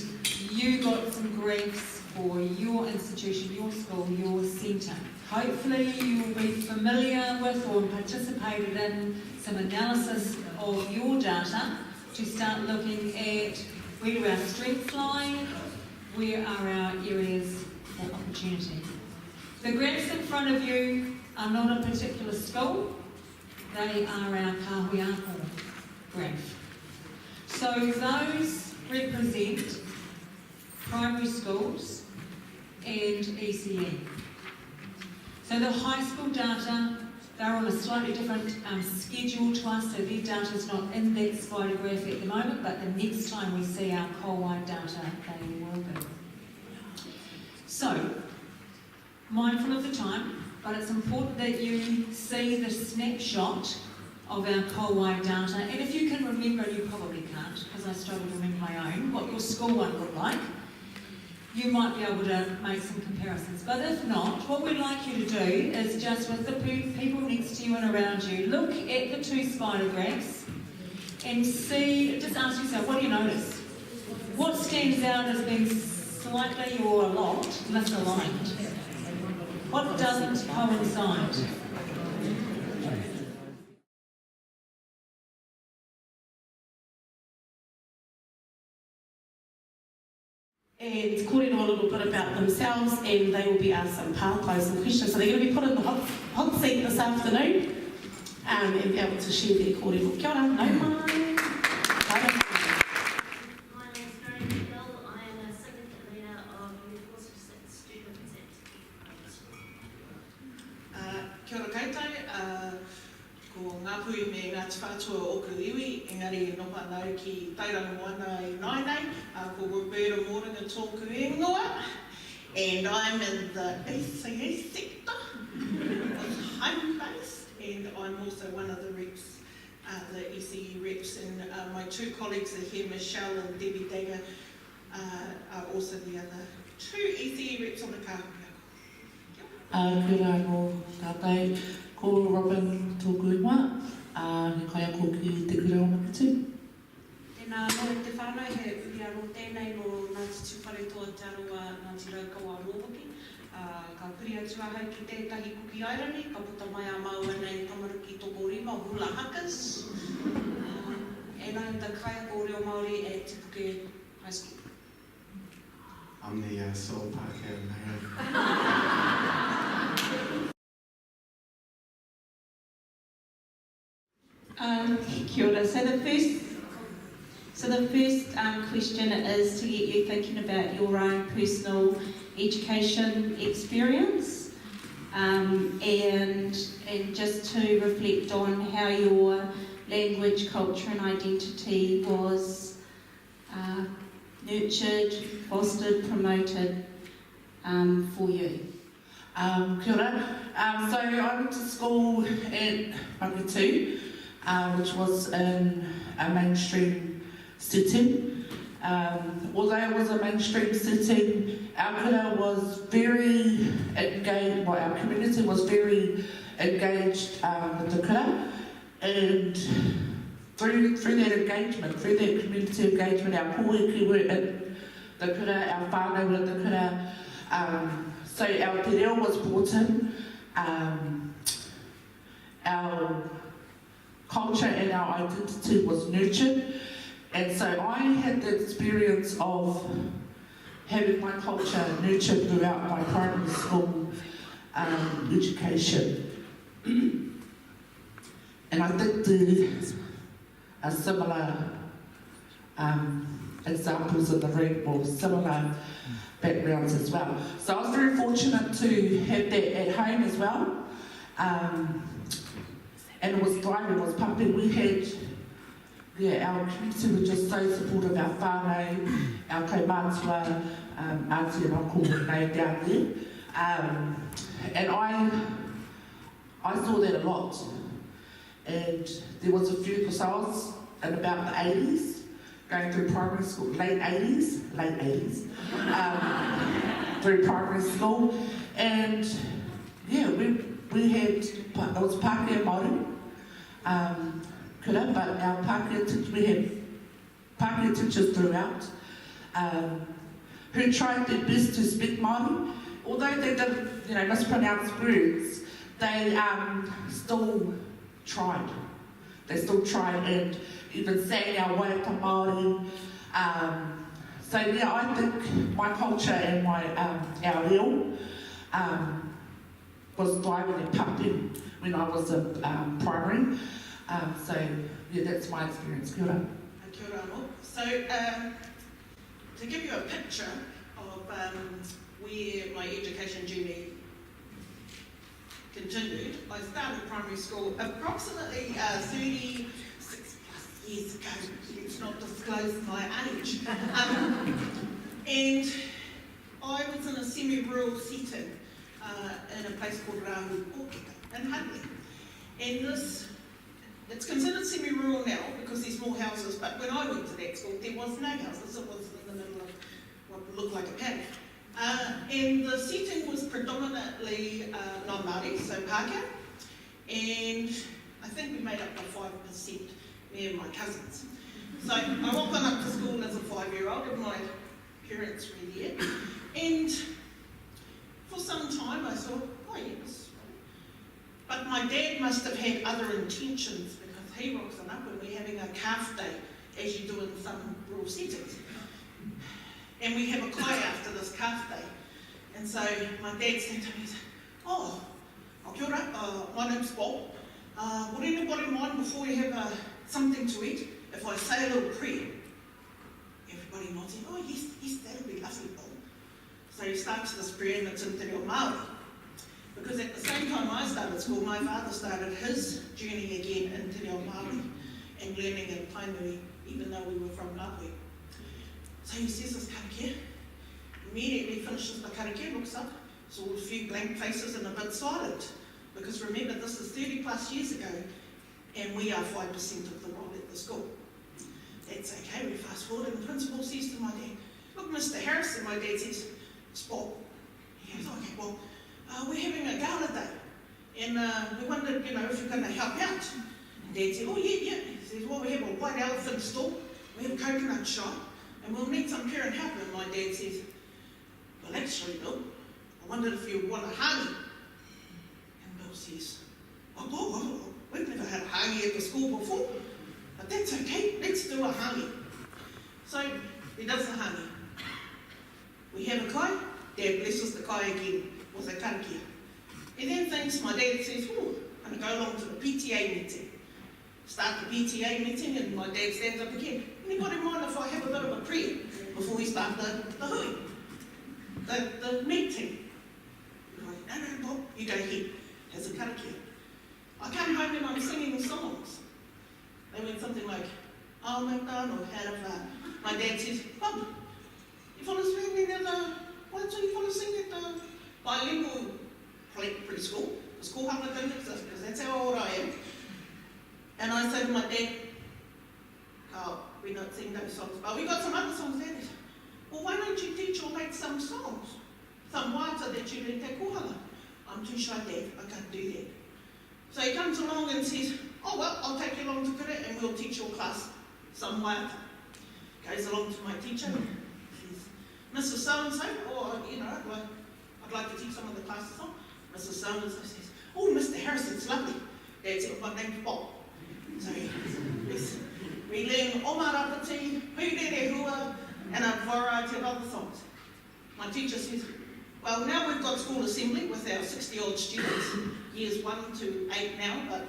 Speaker 2: you got some graphs for your institution, your school, your centre. Hopefully you will be familiar with or participated in some analysis of your data to start looking at where do our strengths lie, where are our areas for opportunity. The graphs in front of you are not a particular school, they are our Kahui Ako graph. So those represent primary schools and ECE. So the high school data, they're on a slightly different schedule to us, so their data is not in that spider graph at the moment, but the next time we see our coal-wide data, they will be. So, mindful of the time, but it's important that you see the snapshot of our coal-wide data, and if you can remember, and you probably can't, because I struggle to remember my own, what your school one looked like, you might be able to make some comparisons. But if not, what we'd like you to do is just with the people next to you and around you, look at the 2 spider graphs and see, just ask yourself, what do you notice? What stands out as being slightly or a lot misaligned? What doesn't coincide?
Speaker 10: And kōrero a little bit about themselves, and they will be asked some pathways and questions. So they're going to be put in the hot seat this afternoon and be able to share their kōrero. Kia ora, nau mai.
Speaker 13: My name is Mary Bill. I am a significant leader of Youth Forces students at
Speaker 14: Kia ora koutou, ko ngā pui me ngā tīwhātua o ku iwi, engari e noha nau ki tairanga moana I Nainei, ko Roberta Moringa tōku ingoa, and I'm in the ECE sector, home-based, and I'm also one of the reps, the ECE reps, and my 2 colleagues are here, Michelle and Debbie Dagger, are also the other 2 ECE reps on the Kahui Ako.
Speaker 10: Kia ora no tātai, ko Robin tōku ingoa, he kai ako ki te kura o Makitu.
Speaker 5: Tēnā no te whānau he uri aro tēnei no Ngāti Tūwhare toa te aroa Ngāti Raukawa Mōhoki. Ka puri atu ahau ki tētahi kuki airani, ka puta mai a maua nei Tamaruki Toko Rima, Hula Hakas. And I'm the kaiako reo Māori at Te Puke High School.
Speaker 11: I'm the soul Pākehā Maori.
Speaker 8: Kia ora. So the first question is to get you thinking about your own personal education experience, and just to reflect on how your language, culture and identity was nurtured, fostered, promoted for you.
Speaker 10: Kia ora. So I went to school at Makitu, which was in a mainstream setting. Although it was a mainstream setting, our kura was very engaged, well, our community was very engaged with the kura, and through that engagement, through that community engagement, our pōheke were in the kura, our whānau were in the kura, so our te reo was brought in, our culture and our identity was nurtured. And so I had the experience of having my culture nurtured throughout my primary school education. And I think there are similar examples in the room, or similar backgrounds as well. So I was very fortunate to have that at home as well. And it was thriving, it was pumping. We had, our community was just so supportive, our whānau, our kaumātua, auntie and uncle were named down there. And I saw that a lot. And there was a few, because I was in about the 80s, going through primary school, late 80s, through primary school. And yeah, we had, it was Pākehā Māori, but our Pākehā, we had Pākehā teachers throughout, who tried their best to speak Māori. Although they did, mispronounce words, they still tried. They still tried and even sang our waiata Māori. So yeah, I think my culture and our reo was thriving and pumping when I was in primary. So yeah, that's my experience. Kia ora.
Speaker 14: Kia ora anō. So to give you a picture of where my education journey continued, I started primary school approximately 36 plus years ago. Let's not disclose my age. And I was in a semi-rural setting in a place called Puke Kahui in Huntly. And it's considered semi-rural now because there's more houses, but when I went to that school there was no houses, it was in the middle of what looked like a paddock. And the setting was predominantly non-Māori, so Pākehā, and I think we made up by 5%, me and my cousins. So I walked on up to school as a 5-year-old and my parents were there, and for some time I thought, oh yes. But my dad must have had other intentions because he rocks on up when we're having a calf day, as you do in some rural settings. And we have a kai after this calf day. And so my dad said to me, he said, oh, kia ora, my name's Bob. Would anybody mind before we have something to eat, if I say a little prayer? Everybody nods in, oh yes, that'll be lovely, Bob. So he starts this prayer and it's in te reo Māori. Because at the same time I started school, my father started his journey again in te reo Māori and learning in Tainui, even though we were from Ngāpuhi. So he says this karakia, immediately finishes the karakia, looks up, saw a few blank faces and a bit silent. Because remember, this is 30 plus years ago, and we are 5% of the world at the school. That's okay, we fast forward, and the principal says to my dad, look, Mr. Harrison, my dad says, Spot. He goes, okay, well, we're having a gala day, and we wondered, if you're going to help out. And Dad said, oh yeah. He says, well, we have a white elephant stall, we have a coconut shop, and we'll need some parent help. And my dad says, well, actually, Bill, I wondered if you want a hangi. And Bill says, oh, we've never had a hangi at the school before, but that's okay, let's do a hangi. So he does the hangi. We have a kai, Dad blesses the kai again with a karakia. And then thinks, my dad says, oh, I'm going to go along to the PTA meeting. Start the PTA meeting, and my dad stands up again. Anybody mind if I have a bit of a prayer before we start the hui, the meeting? I'm like, no, Bob, you go ahead. Has a karakia. I come home and I'm singing songs. They went something like, oh, McDonald had a my dad says, Bob, you want to sing at why don't you want to sing at the bilingual preschool? The school hardly didn't exist because that's how old I am. And I said to my dad, oh, we're not singing those songs, but we got some other songs there. Well, why don't you teach or make some songs? Some wāta that you didn't take kohanga. I'm too shy, Dad, I can't do that. So he comes along and says, oh, well, I'll take you along to Kura and we'll teach your class some wāta. Goes along to my teacher, says, Mrs. So-and-so, or, I'd like to teach some of the classes on. Mrs. So-and-so says, oh, Mr. Harris, it's lovely. Dad said, my name's Bob. So yes, we learn Oma Rapati, Pūrere Hua, and a variety of other songs. My teacher says, well, now we've got school assembly with our 60-odd students, years 1 to 8 now, but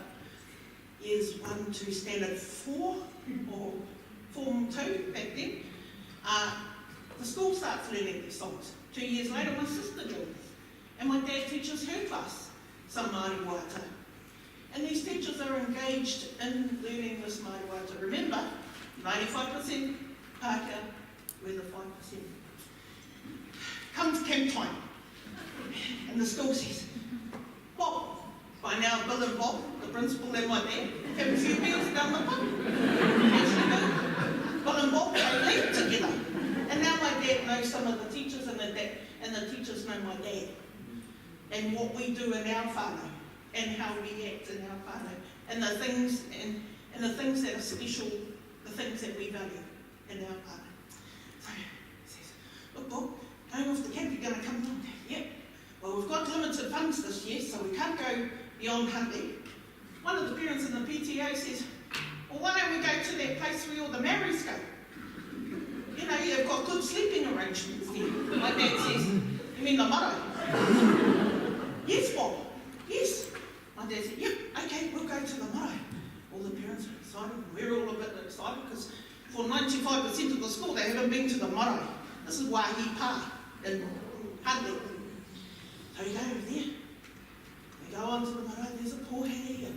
Speaker 14: years 1 to standard 4, or Form 2 back then. The school starts learning these songs. 2 years later, my sister joins, and my dad teaches her class some Māori waiata. And these teachers are engaged in learning this Māori waiata. Remember, 95% Pākehā, we're the 5%. Comes camp time, and the school says, Bob, by now Bill and Bob, the principal and my dad, have a few beers down the pub. Bill and Bob, they leave together. And now my dad knows some of the teachers, and the teachers know my dad. And what we do in our whānau, and how we act in our whānau, and the things and the things that are special, the things that we value in our whānau. So he says, look Bob, going off the camp, you're going to come along? Yep. Well, we've got limited funds this year, so we can't go beyond Huntley. One of the parents in the PTA says, well, why don't we go to that place where all the Maoris go? You know, you've got good sleeping arrangements there. My dad says, you mean the marae? Yes, Bob. Yes. My dad said, yep, okay, we'll go to the marae. All the parents are excited, and we're all a bit excited because for 95% of the school, they haven't been to the marae. This is Wāhi Pā in Huntley. So we go over there. We go on to the marae, there's a pōheri.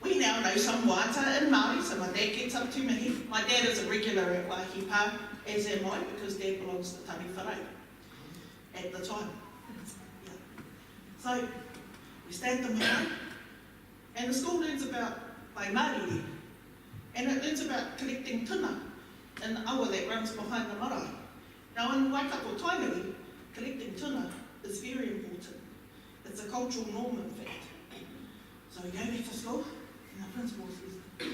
Speaker 14: We now know some waiata in Māori, so my dad gets up to me. My dad is a regular at Wāhi Pā, as am I, because Dad belongs to Tani Wharai at the time. Yeah. So we stay at the marae, and the school learns about Pai Māori, and it learns about collecting tuna in the awa that runs behind the marae. Now in Waikato Tainui, collecting tuna is very important. It's a cultural norm, in fact. So we go back to school, and the principal says,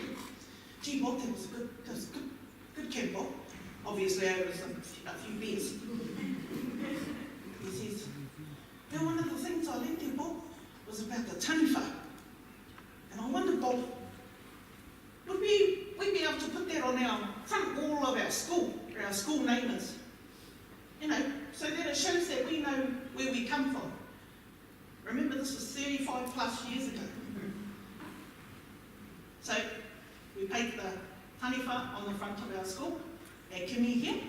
Speaker 14: gee Bob, that was good camp, Bob. Obviously over a few beers. He says, now one of the things I learned there, Bob, was about the taniwha. And I wondered, Bob, would we be able to put that on our front wall of our school neighbours? You know, so that it shows that we know where we come from. Remember, this was 35 plus years ago. So we paint the taniwha on the front of our school at Kimi here.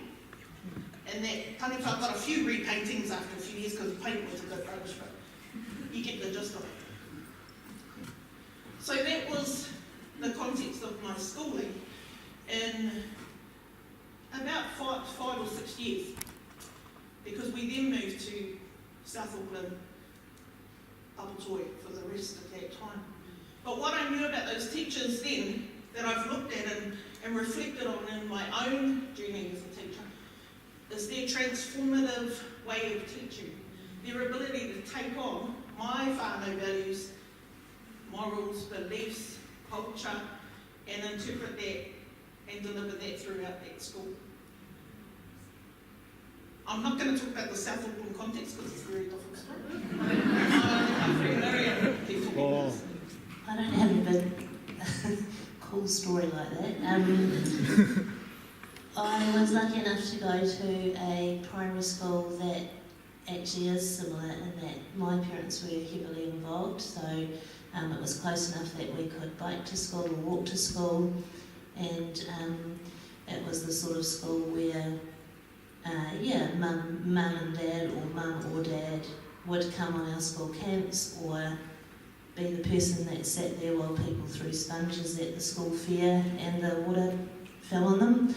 Speaker 14: And that taniwha got a few repaintings after a few years because the paint was a bit rubbish, but you get the gist of it. So that was the context of my schooling in about five or 6 years, because we then moved to South Auckland, Apatoi for the rest of that time. But what I knew about those teachers then, that I've looked at and reflected on in my own journey as a teacher, is their transformative way of teaching, their ability to take on my whānau values, morals, beliefs, culture, and interpret that and deliver that throughout that school. I'm not going to talk about the South Auckland context because it's very difficult.
Speaker 15: I don't have a big cool story like that. I was lucky enough to go to a primary school that actually is similar in that my parents were heavily involved, so it was close enough that we could bike to school or walk to school, and it was the sort of school where mum and dad, or mum or dad, would come on our school camps or be the person that sat there while people threw sponges at the school fair and the water fell on them.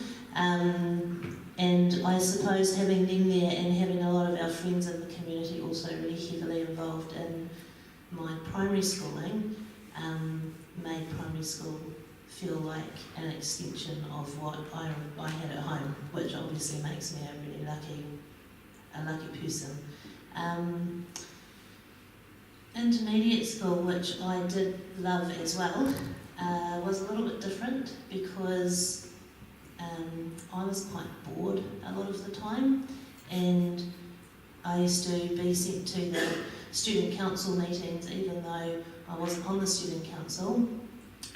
Speaker 15: And I suppose having them there and having a lot of our friends in the community also really heavily involved in my primary schooling made primary school feel like an extension of what I had at home, which obviously makes me a really lucky person. Intermediate school, which I did love as well, was a little bit different because I was quite bored a lot of the time, and I used to be sent to the student council meetings, even though I wasn't on the student council.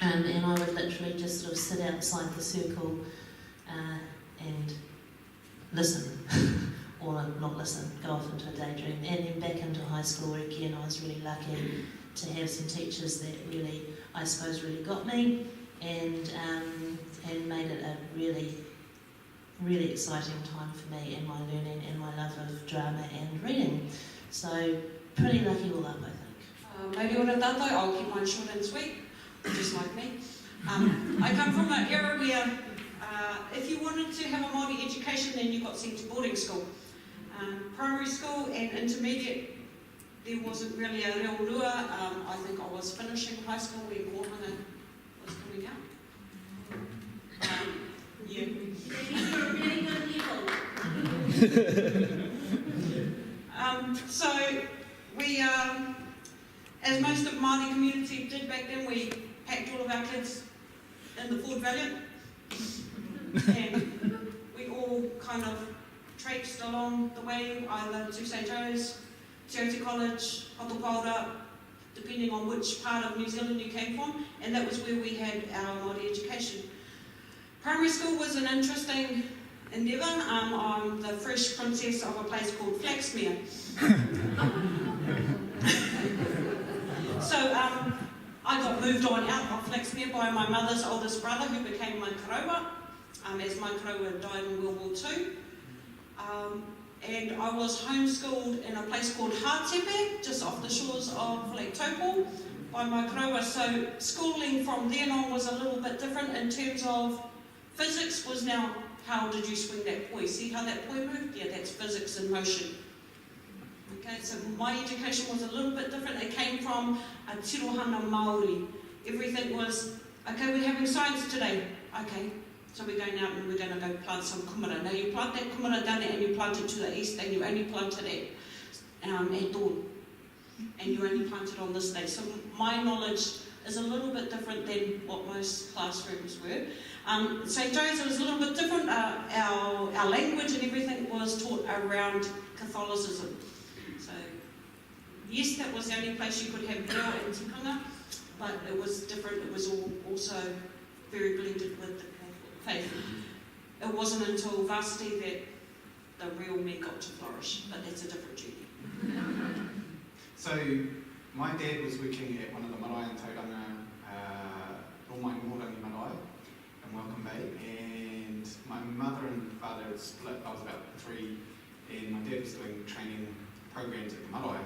Speaker 15: And I would literally just sort of sit outside the circle and listen, or not listen, go off into a daydream. And then back into high school again, I was really lucky to have some teachers that really, I suppose, really got me and made it a really, really exciting time for me and my learning and my love of drama and reading. So pretty lucky all up, I think.
Speaker 16: Maybe ora tātou, I'll keep mine short and sweet, just like me. I come from an era where if you wanted to have a Māori education, then you got sent to boarding school. Primary school and intermediate, there wasn't really a real rua. I think I was finishing high school when Kohanga was coming out. Yeah. So we, as most of Māori community did back then, we packed all of our kids in the Ford Valiant, and we all kind of traipsed along the way, either to St Joe's, Te Aute College, Hotopaora, depending on which part of New Zealand you came from, and that was where we had our Māori education. Primary school was an interesting endeavour. I'm the fresh princess of a place called Flaxmere. So I got moved on out of Flaxmere by my mother's oldest brother, who became my karaua, as my karaua died in World War II. And I was homeschooled in a place called Hātepe, just off the shores of Lake Taupo, by my karaua. So schooling from then on was a little bit different in terms of physics was now, how did you swing that poi? See how that poi moved? Yeah, that's physics in motion. Okay, so my education was a little bit different. It came from a tirohana Māori. Everything was, okay, we're having science today. Okay, so we're going out and we're going to go plant some kumara. Now you plant that kumara down there and you plant it to the east and you only plant it at dawn. And you only plant it on this day. So my knowledge is a little bit different than what most classrooms were. St Joe's was a little bit different. Our language and everything was taught around Catholicism. So yes, that was the only place you could have reo and tikanga, but it was different. It was also very blended with the Catholic faith. It wasn't until varsity that the real me got to flourish, but that's a different journey.
Speaker 11: So my dad was working at one of the marae in Tauranga, Romai Morangi Marae in Welcome Bay, and my mother and father had split. I was about 3, and my dad was doing training programs at the marae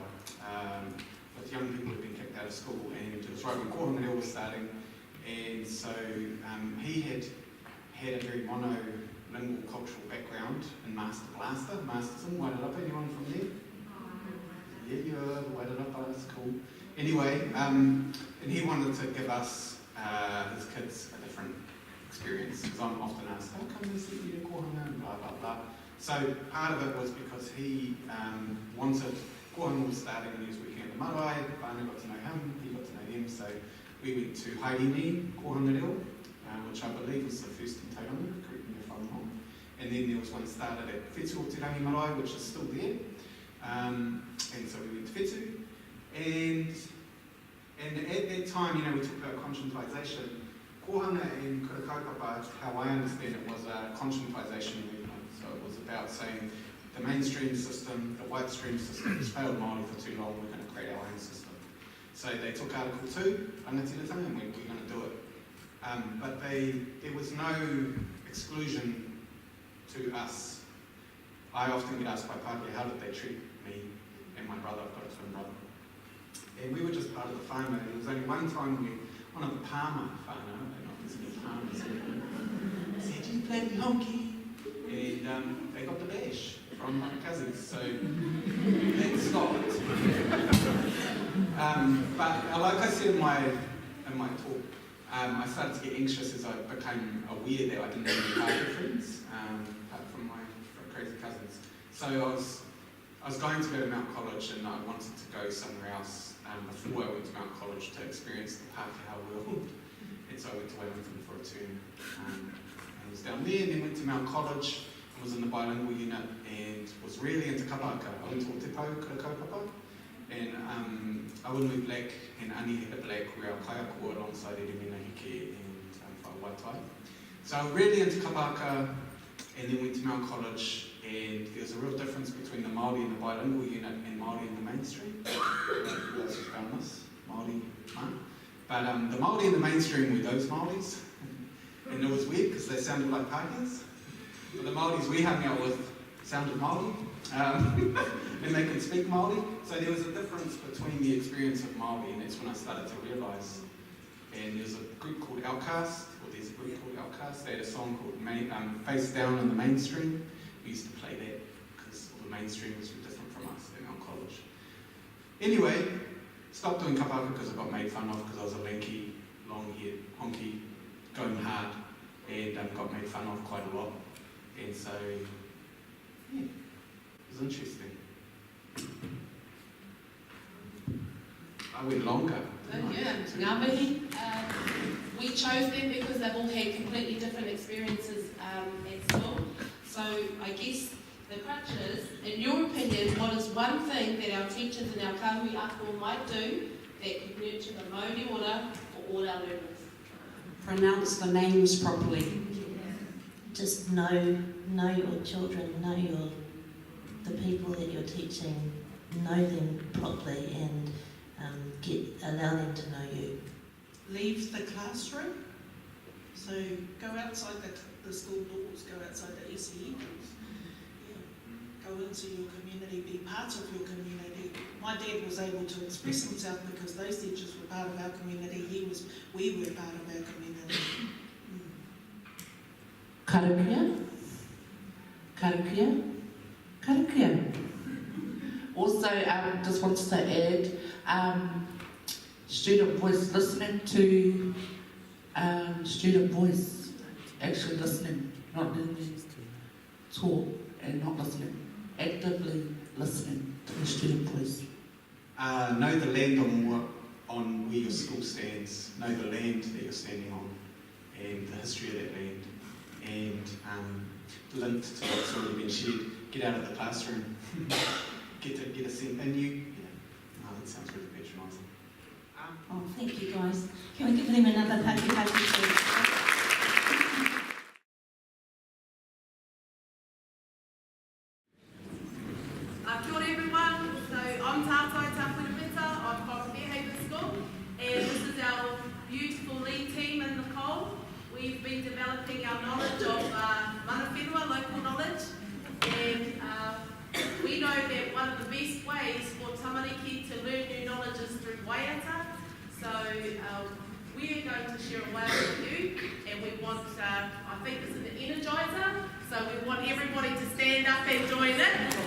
Speaker 11: with young people who'd been kicked out of school, and it was right when Kohanga was starting, and so he had a very monolingual cultural background in Master Blaster, Masterson, Wairarapa, anyone from there? Yeah, you're the Wairarapa, that's cool. Anyway, and he wanted to give us, his kids, a different experience, because I'm often asked, how come they sent you to Kohanga, and blah, blah, blah. So part of it was because he wanted, Kohanga was starting and he was working at the marae, Bāna got to know him, he got to know them, so we went to Haidini, Kohanga Reo, which I believe was the first in Tauranga, correct me if I'm wrong. And then there was one started at Whetū o Te Rangi Marae, which is still there. And so we went to Whetū. And at that time, you know, we talked about conscientisation. Kohanga and Kura Kaupapa, how I understand it, was a conscientisation movement. So it was about saying the mainstream system, the white stream system, has failed Māori for too long, we're going to create our own system. So they took Article 2, rangatiratanga, and we're going to do it. But there was no exclusion to us. I often get asked by Pākehā, how did they treat me and my brother? I've got a twin brother. And we were just part of the whānau. There was only one time when one of the Pāma whānau, I don't know if there's any Pāmas here, said, you bloody honky. And they got the bash from my cousins, so that stopped. But like I said in my talk, I started to get anxious as I became aware that I didn't have any Pākehā friends, apart from my crazy cousins. So I was going to go to Mount College and I wanted to go somewhere else before I went to Mount College to experience the Pākehā world. And so I went to Wellington for a term and was down there, and then went to Mount College and was in the bilingual unit and was really into kapaka. I went to o te pau, Kura Kaupapa, And Awanui Black and Anihita Black were our kaiako alongside Erimina Hike and Waitai. So I was really into kapaka, and then went to Mount College, and there's a real difference between the Māori and the bilingual unit and Māori and the mainstream. Those who found this, Māori, huh? But the Māori in the mainstream were those Māoris, and it was weird because they sounded like Pākehās. But the Māoris we hung out with sounded Māori, and they could speak Māori. So there was a difference between the experience of Māori, and that's when I started to realise. And there's a group called Outcast, or there's a group called Outcast. They had a song called Face Down in the Mainstream. We used to play that because all the mainstreamers were different from us in our college. Anyway, stopped doing kapaka because I got made fun of because I was a lanky, long-haired, honky, going hard, and got made fun of quite a lot. And so, yeah, it was interesting. I went longer.
Speaker 10: Yeah, Ngāmihi. We chose them because they've all had completely different experiences at school. So I guess the crutch is, in your opinion, what is one thing that our teachers and our kahui ako might do that could nurture the Māori order for all our learners?
Speaker 5: Pronounce the names properly.
Speaker 15: Just know your children, know the people that you're teaching, know them properly, and allow them to know you.
Speaker 14: Leave the classroom. So go outside the school doors, go outside the ECE doors. Yeah. Go into your community, be part of your community. My dad was able to express himself because those teachers were part of our community. We were part of our community.
Speaker 10: Karakia, karakia, karakia. Also, just wanted to add, student voice, listening to student voice, actually listening, not listening, talk and not listening, actively listening to the student voice.
Speaker 11: Know the land on where your school stands, know the land that you're standing on, and the history of that land, and linked to what's already been shared. Get out of the classroom, get a sense, and you, that sounds really patronising.
Speaker 15: Oh, thank you guys. Can we give them another Puke Kahui Ako?
Speaker 17: Kia ora everyone. So I'm Tātai Tāpurimita. I'm from Fairhaven School, and this is our beautiful lead team in Nicole. We've been developing our knowledge of mana whenua, local knowledge, and we know that one of the best ways for tamariki to learn new knowledge is through waiata. So we are going to share a waiata with you, and we want, I think this is an energizer, so we want everybody to stand up and join it.